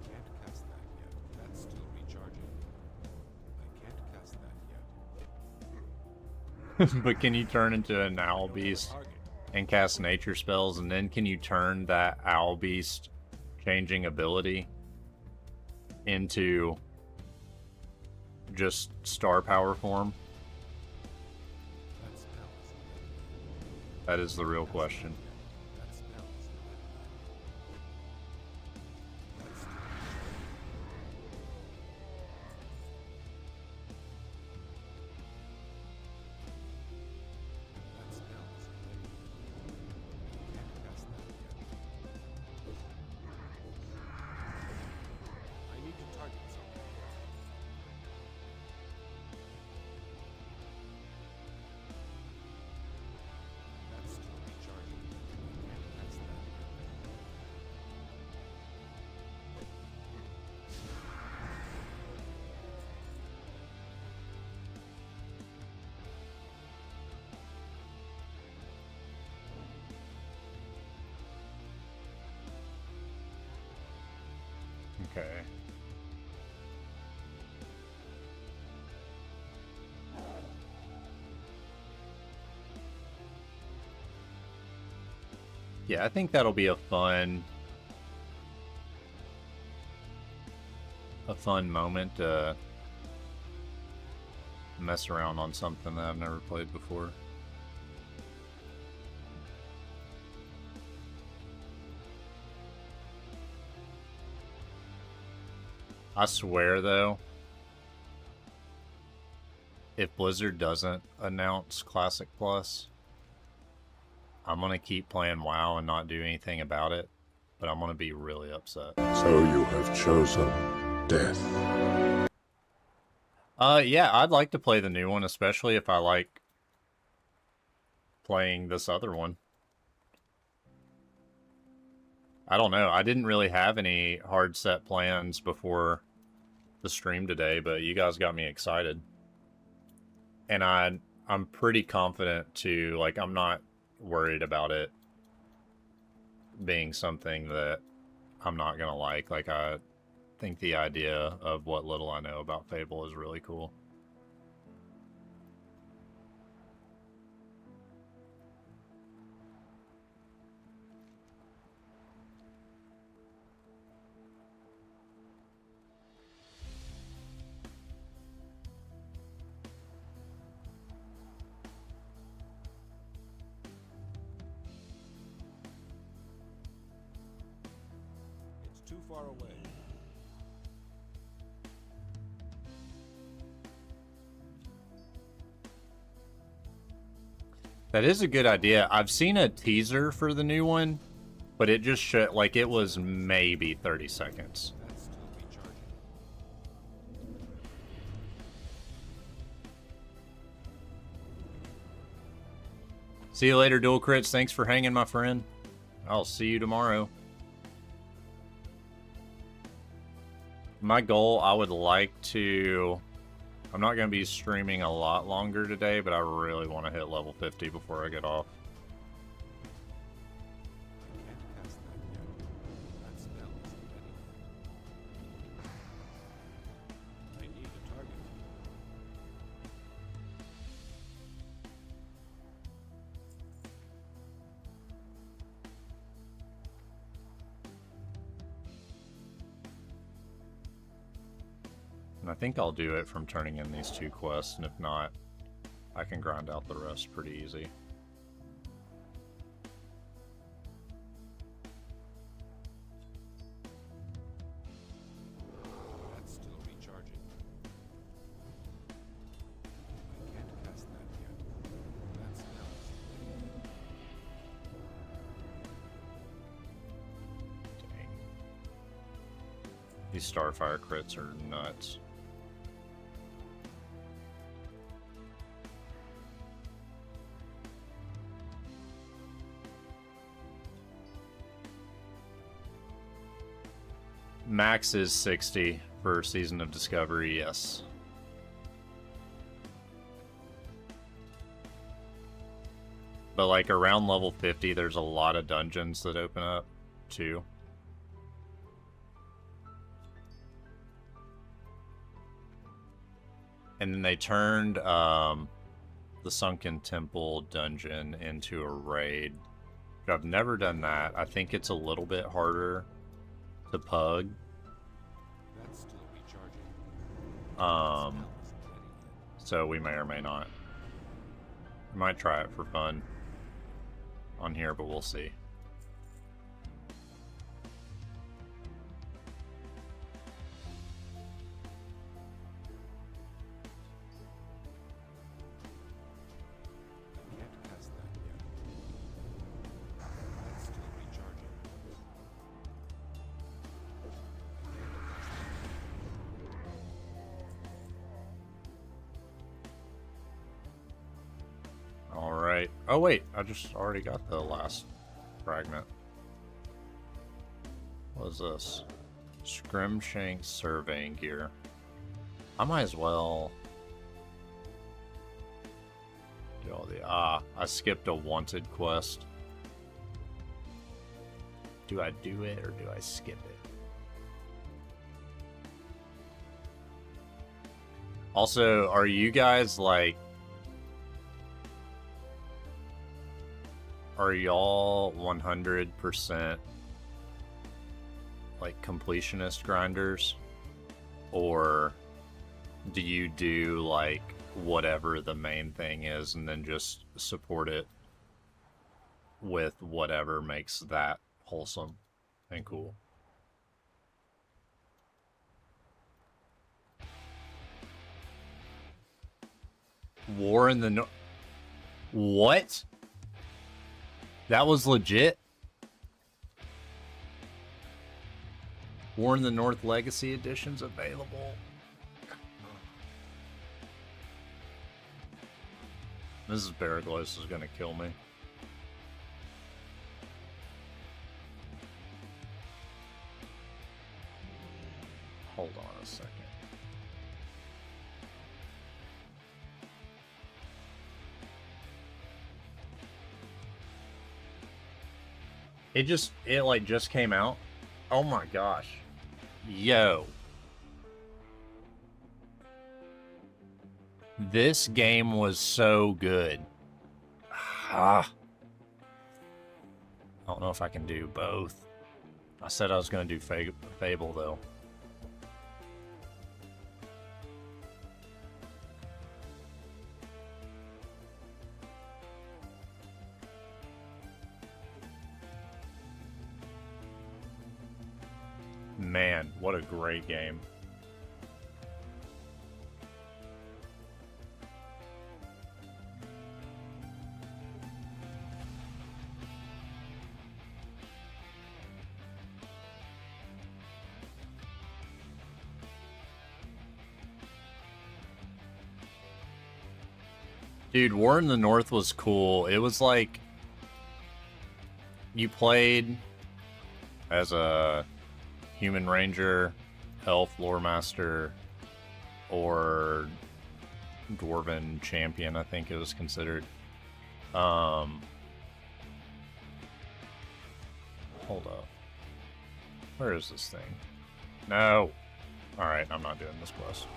I can't cast that yet. That's still recharging. I can't cast that yet. But can you turn into an owl beast Target. and cast nature spells, and then can you turn that owl beast changing ability into just star power form? That spell isn't ready. That is the real question. That spell isn't ready. That's still That spell isn't ready. Can't cast that yet. I need to target something. That's still recharging. I can't cast that yet. Okay. Yeah, I think that'll be a fun moment to mess around on something that I've never played before. I swear though, if Blizzard doesn't announce Classic Plus, I'm gonna keep playing WoW and not do anything about it, but I'm gonna be really upset. So you have chosen death. Yeah, I'd like to play the new one, especially if I like playing this other one. I don't know. I didn't really have any hard set plans before the stream today, but you guys got me excited. And I'm pretty confident too, like I'm not worried about it being something that I'm not gonna like. Like I think the idea of what little I know about Fable is really cool. It's too far away. That is a good idea. I've seen a teaser for the new one, but it just showed, like, it was maybe 30 seconds. That's still recharging. See you later, Dual Crits. Thanks for hanging, my friend. I'll see you tomorrow. My goal, I would like to... I'm not going to be streaming a lot longer today, but I really want to hit level 50 before I get off. I can't cast that yet. That spell isn't ready. I need a target. And I think I'll do it from turning in these 2 quests, and if not, I can grind out the rest pretty easy. That's still recharging. I can't cast that yet. That spell isn't ready. Dang. These Starfire crits are nuts. Max is 60 for Season of Discovery, yes. But like around level 50, there's a lot of dungeons that open up too. And then they turned the Sunken Temple dungeon into a raid. I've never done that. I think it's a little bit harder to pug. That's still recharging. So we may or may not. We might try it for fun on here, but we'll see. Can't test that yet. That's still recharging. All right. Oh wait, I just already got the last fragment. What is this? Scrimshank surveying gear. I might as well do all the I skipped a wanted quest. Do I do it or do I skip it? Also, are you guys like, are y'all 100% like completionist grinders? Or do you do like whatever the main thing is and then just support it with whatever makes that wholesome and cool? War in the North. What? That was legit? War in the North Legacy Edition's available. Mrs. Baraglos is gonna kill me. Hold on a second. It like just came out. Oh my gosh. Yo. This game was so good. Ah. I don't know if I can do both. I said I was going to do Fable though. Man, what a great game. Dude, War in the North was cool. It was like you played as a human ranger, elf, lore master, or dwarven champion, I think it was considered. Hold up. Where is this thing? No. Alright, I'm not doing this quest.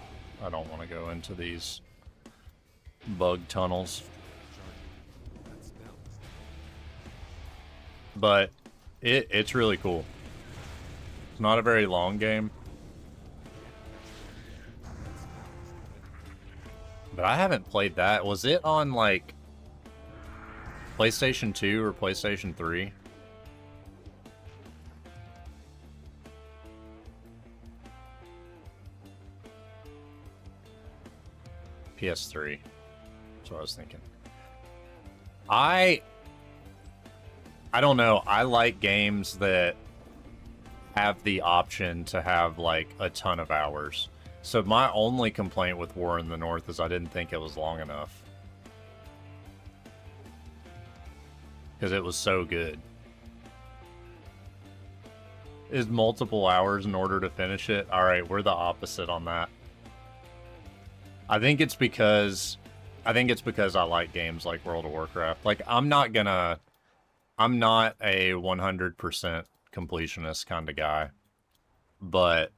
I don't want to go into these bug tunnels. But it's really cool. It's not a very long game. But I haven't played that. Was it on like PlayStation 2 or PlayStation 3? PS3. That's what I was thinking. I don't know. I like games that have the option to have like a ton of hours. So my only complaint with War in the North is I didn't think it was long enough. Because it was so good. is multiple hours in order to finish it. All right, we're the opposite on that. I think it's because I like games like World of Warcraft. Like I'm not a 100% completionist kind of guy. But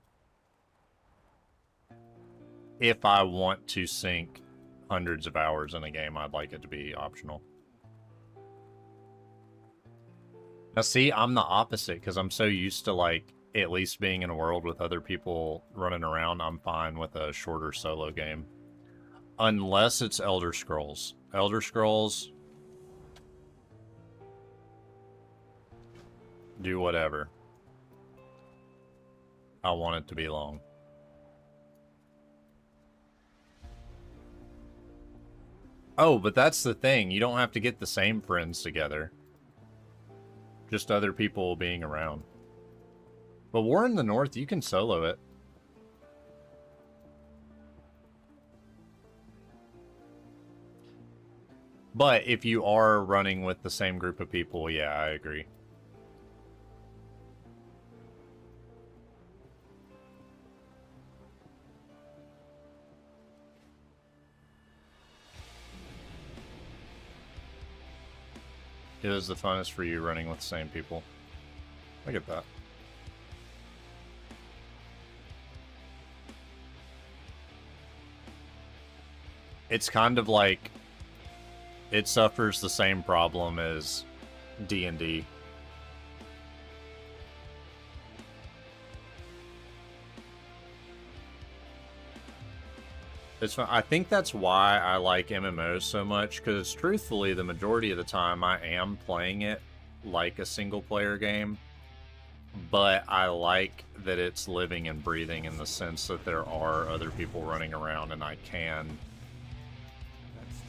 if I want to sink hundreds of hours in a game, I'd like it to be optional. Now see, I'm the opposite because I'm so used to like at least being in a world with other people running around. I'm fine with a shorter solo game. Unless it's Elder Scrolls. Elder Scrolls, do whatever. I want it to be long. Oh, but that's the thing. You don't have to get the same friends together. Just other people being around. But War in the North, you can solo it. But if you are running with the same group of people, yeah, I agree. It is the funnest for you running with the same people. I get that. It's kind of like it suffers the same problem as D&D. It's fun. I think that's why I like MMOs so much, because truthfully, the majority of the time I am playing it like a single-player game, but I like that it's living and breathing in the sense that there are other people running around and I can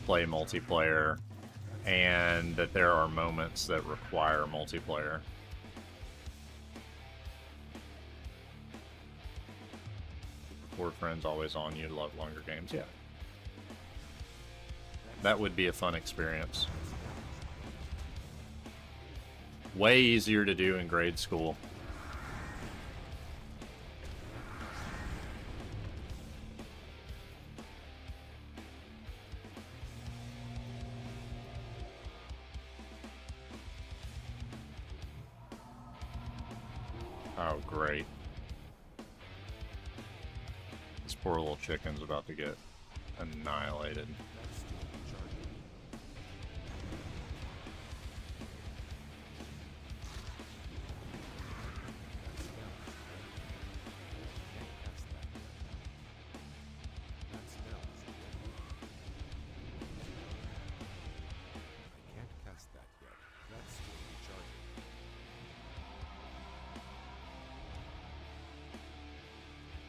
play multiplayer, and that there are moments that require multiplayer. Four friends always on, you love longer games. Yeah. That would be a fun experience. Way easier to do in grade school. Oh, great. This poor little chicken's about to get annihilated.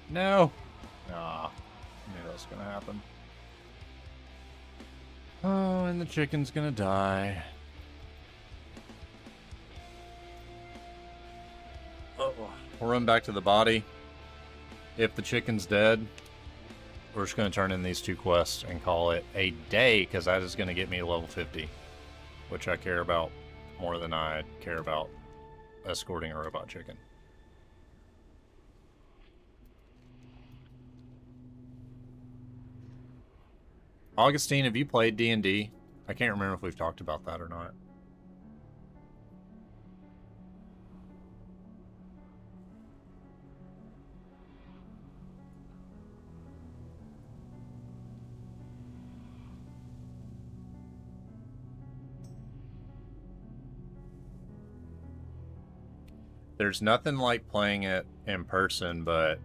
No! Ah, knew that was gonna happen. Oh, and the chicken's gonna die. Oh, we'll run back to the body. If the chicken's dead, we're just gonna turn in these two quests and call it a day, because that is gonna get me to level 50. Which I care about more than I care about escorting a robot chicken. Augustine, have you played D&D? I can't remember if we've talked about that or not. There's nothing like playing it in person, but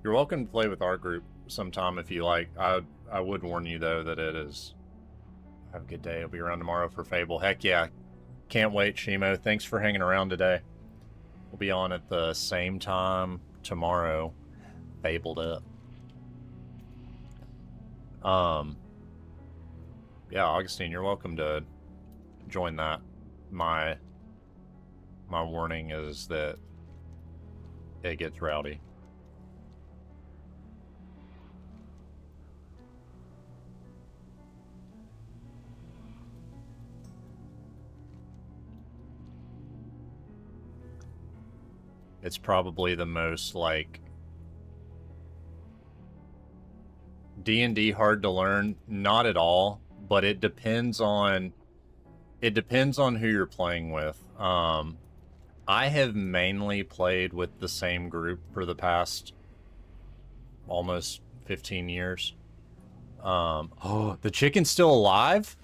you're welcome to play with our group sometime if you like. I would warn you though that it is. Have a good day. I'll be around tomorrow for Fable. Heck yeah. Can't wait, Shimo. Thanks for hanging around today. We'll be on at the same time tomorrow. Fabled up. Yeah, Augustine, you're welcome to join that. My warning is that it gets rowdy. It's probably the most, like, D&D hard to learn. Not at all, but it depends on who you're playing with. I have mainly played with the same group for the past almost 15 years. Oh, the chicken's still alive?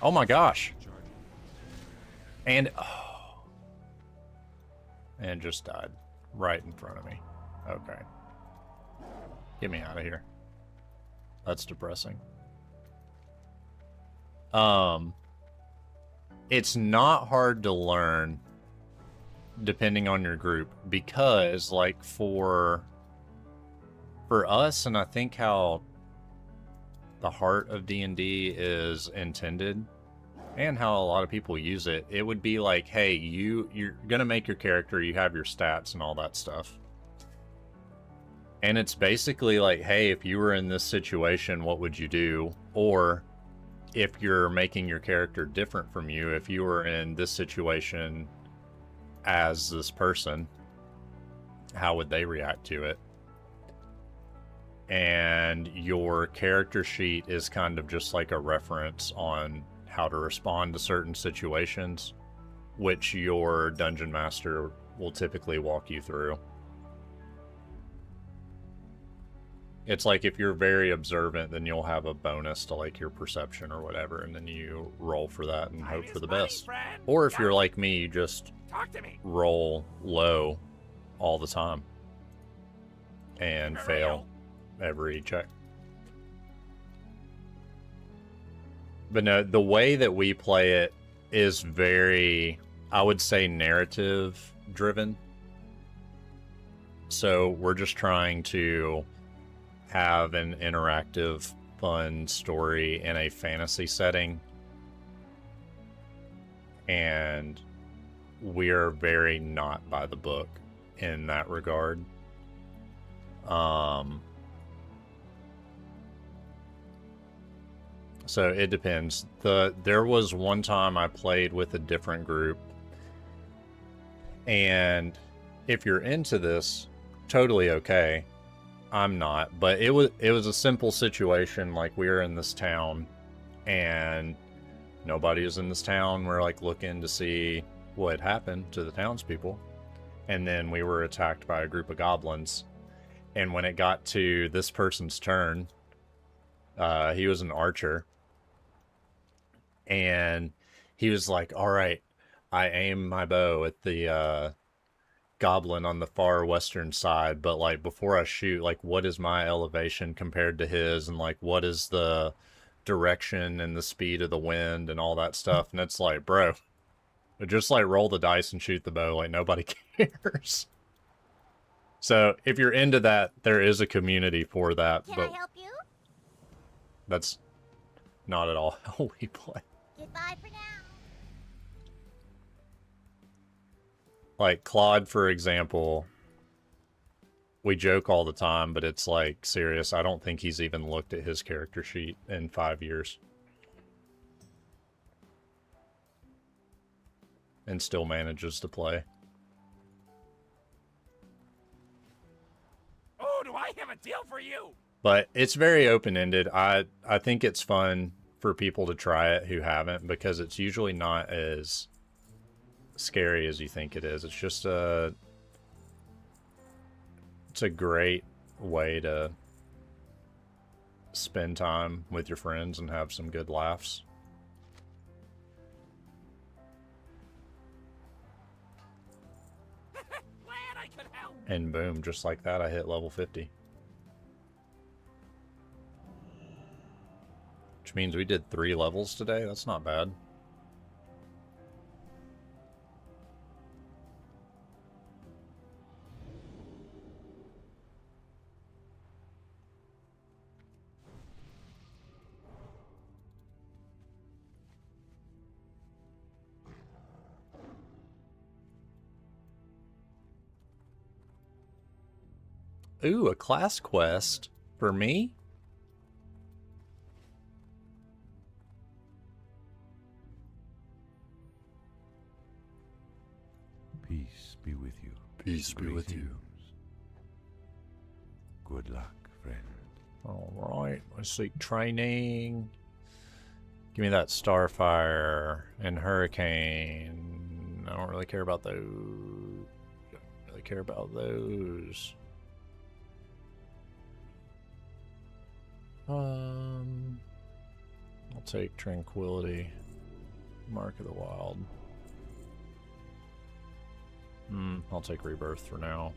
Oh my gosh. And and just died right in front of me. Okay. Get me out of here. That's depressing. It's not hard to learn depending on your group, because like for us, and I think how the heart of D&D is intended and how a lot of people use it, it would be like, hey, you're gonna make your character, you have your stats and all that stuff. And it's basically like, hey, if you were in this situation, what would you do? Or if you're making your character different from you, if you were in this situation as this person, how would they react to it? And your character sheet is kind of just like a reference on how to respond to certain situations, which your dungeon master will typically walk you through. It's like if you're very observant, then you'll have a bonus to like your perception or whatever, and then you roll for that and hope for the best. Or if you're like me, you just roll low all the time and fail every check. But no, the way that we play it is very, I would say, narrative driven. So we're just trying to have an interactive, fun story in a fantasy setting. And we're very not by the book in that regard. So it depends. There was one time I played with a different group, and if you're into this, totally okay. I'm not, but it was a simple situation. Like, we were in this town and nobody was in this town. We're like looking to see what happened to the townspeople, and then we were attacked by a group of goblins. And when it got to this person's turn, he was an archer, and he was like, all right, I aim my bow at the goblin on the far western side, but like before I shoot, like what is my elevation compared to his, and like what is the direction and the speed of the wind and all that stuff. And it's like, bro, just like roll the dice and shoot the bow, like nobody cares. So if you're into that, there is a community for that. Can but I help you? That's not at all how we play. Goodbye for now. Like Claude, for example, we joke all the time, but it's like serious. I don't think he's even looked at his character sheet in 5 years. And still manages to play. Oh, do I have a deal for you? But it's very open-ended. I think it's fun for people to try it who haven't, because it's usually not as scary as you think it is. It's just it's a great way to spend time with your friends and have some good laughs. Glad I could help. And boom, just like that, I hit level 50. Which means we did 3 levels today. That's not bad. Ooh, a class quest for me? Peace Peace be with you. Good luck, friend. Alright, let's seek training. Give me that Starfire and Hurricane. I don't really care about those. Don't really care about those. I'll take Tranquility. Mark of the Wild. I'll take Rebirth for now.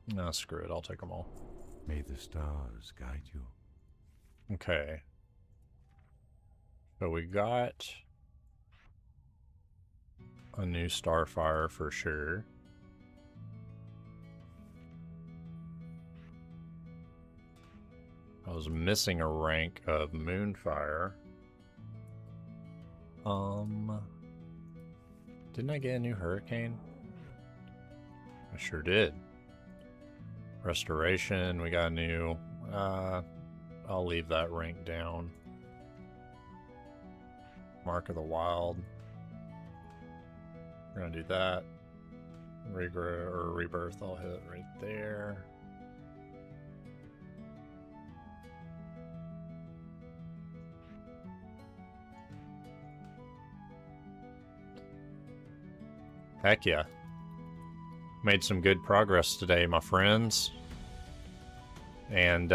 Nah, screw it. I'll take them all. May the stars guide you. Okay. So we got a new Starfire for sure. I was missing a rank of Moonfire. Didn't I get a new Hurricane? I sure did. Restoration, we got a new, I'll leave that rank down. Mark of the Wild. We're gonna do that. Regrow or Rebirth, I'll hit right there. Heck yeah. Made some good progress today, my friends. And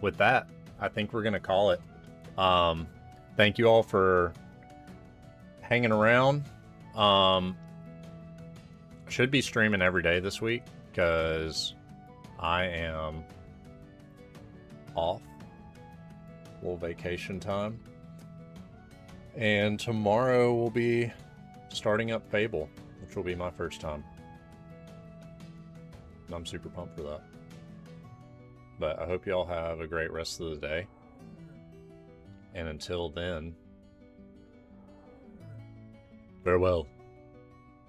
with that, I think we're gonna call it. Thank you all for hanging around. Should be streaming every day this week because I am off. A little vacation time. And tomorrow we'll be starting up Fable, which will be my first time. And I'm super pumped for that. But I hope y'all have a great rest of the day. And until then, farewell.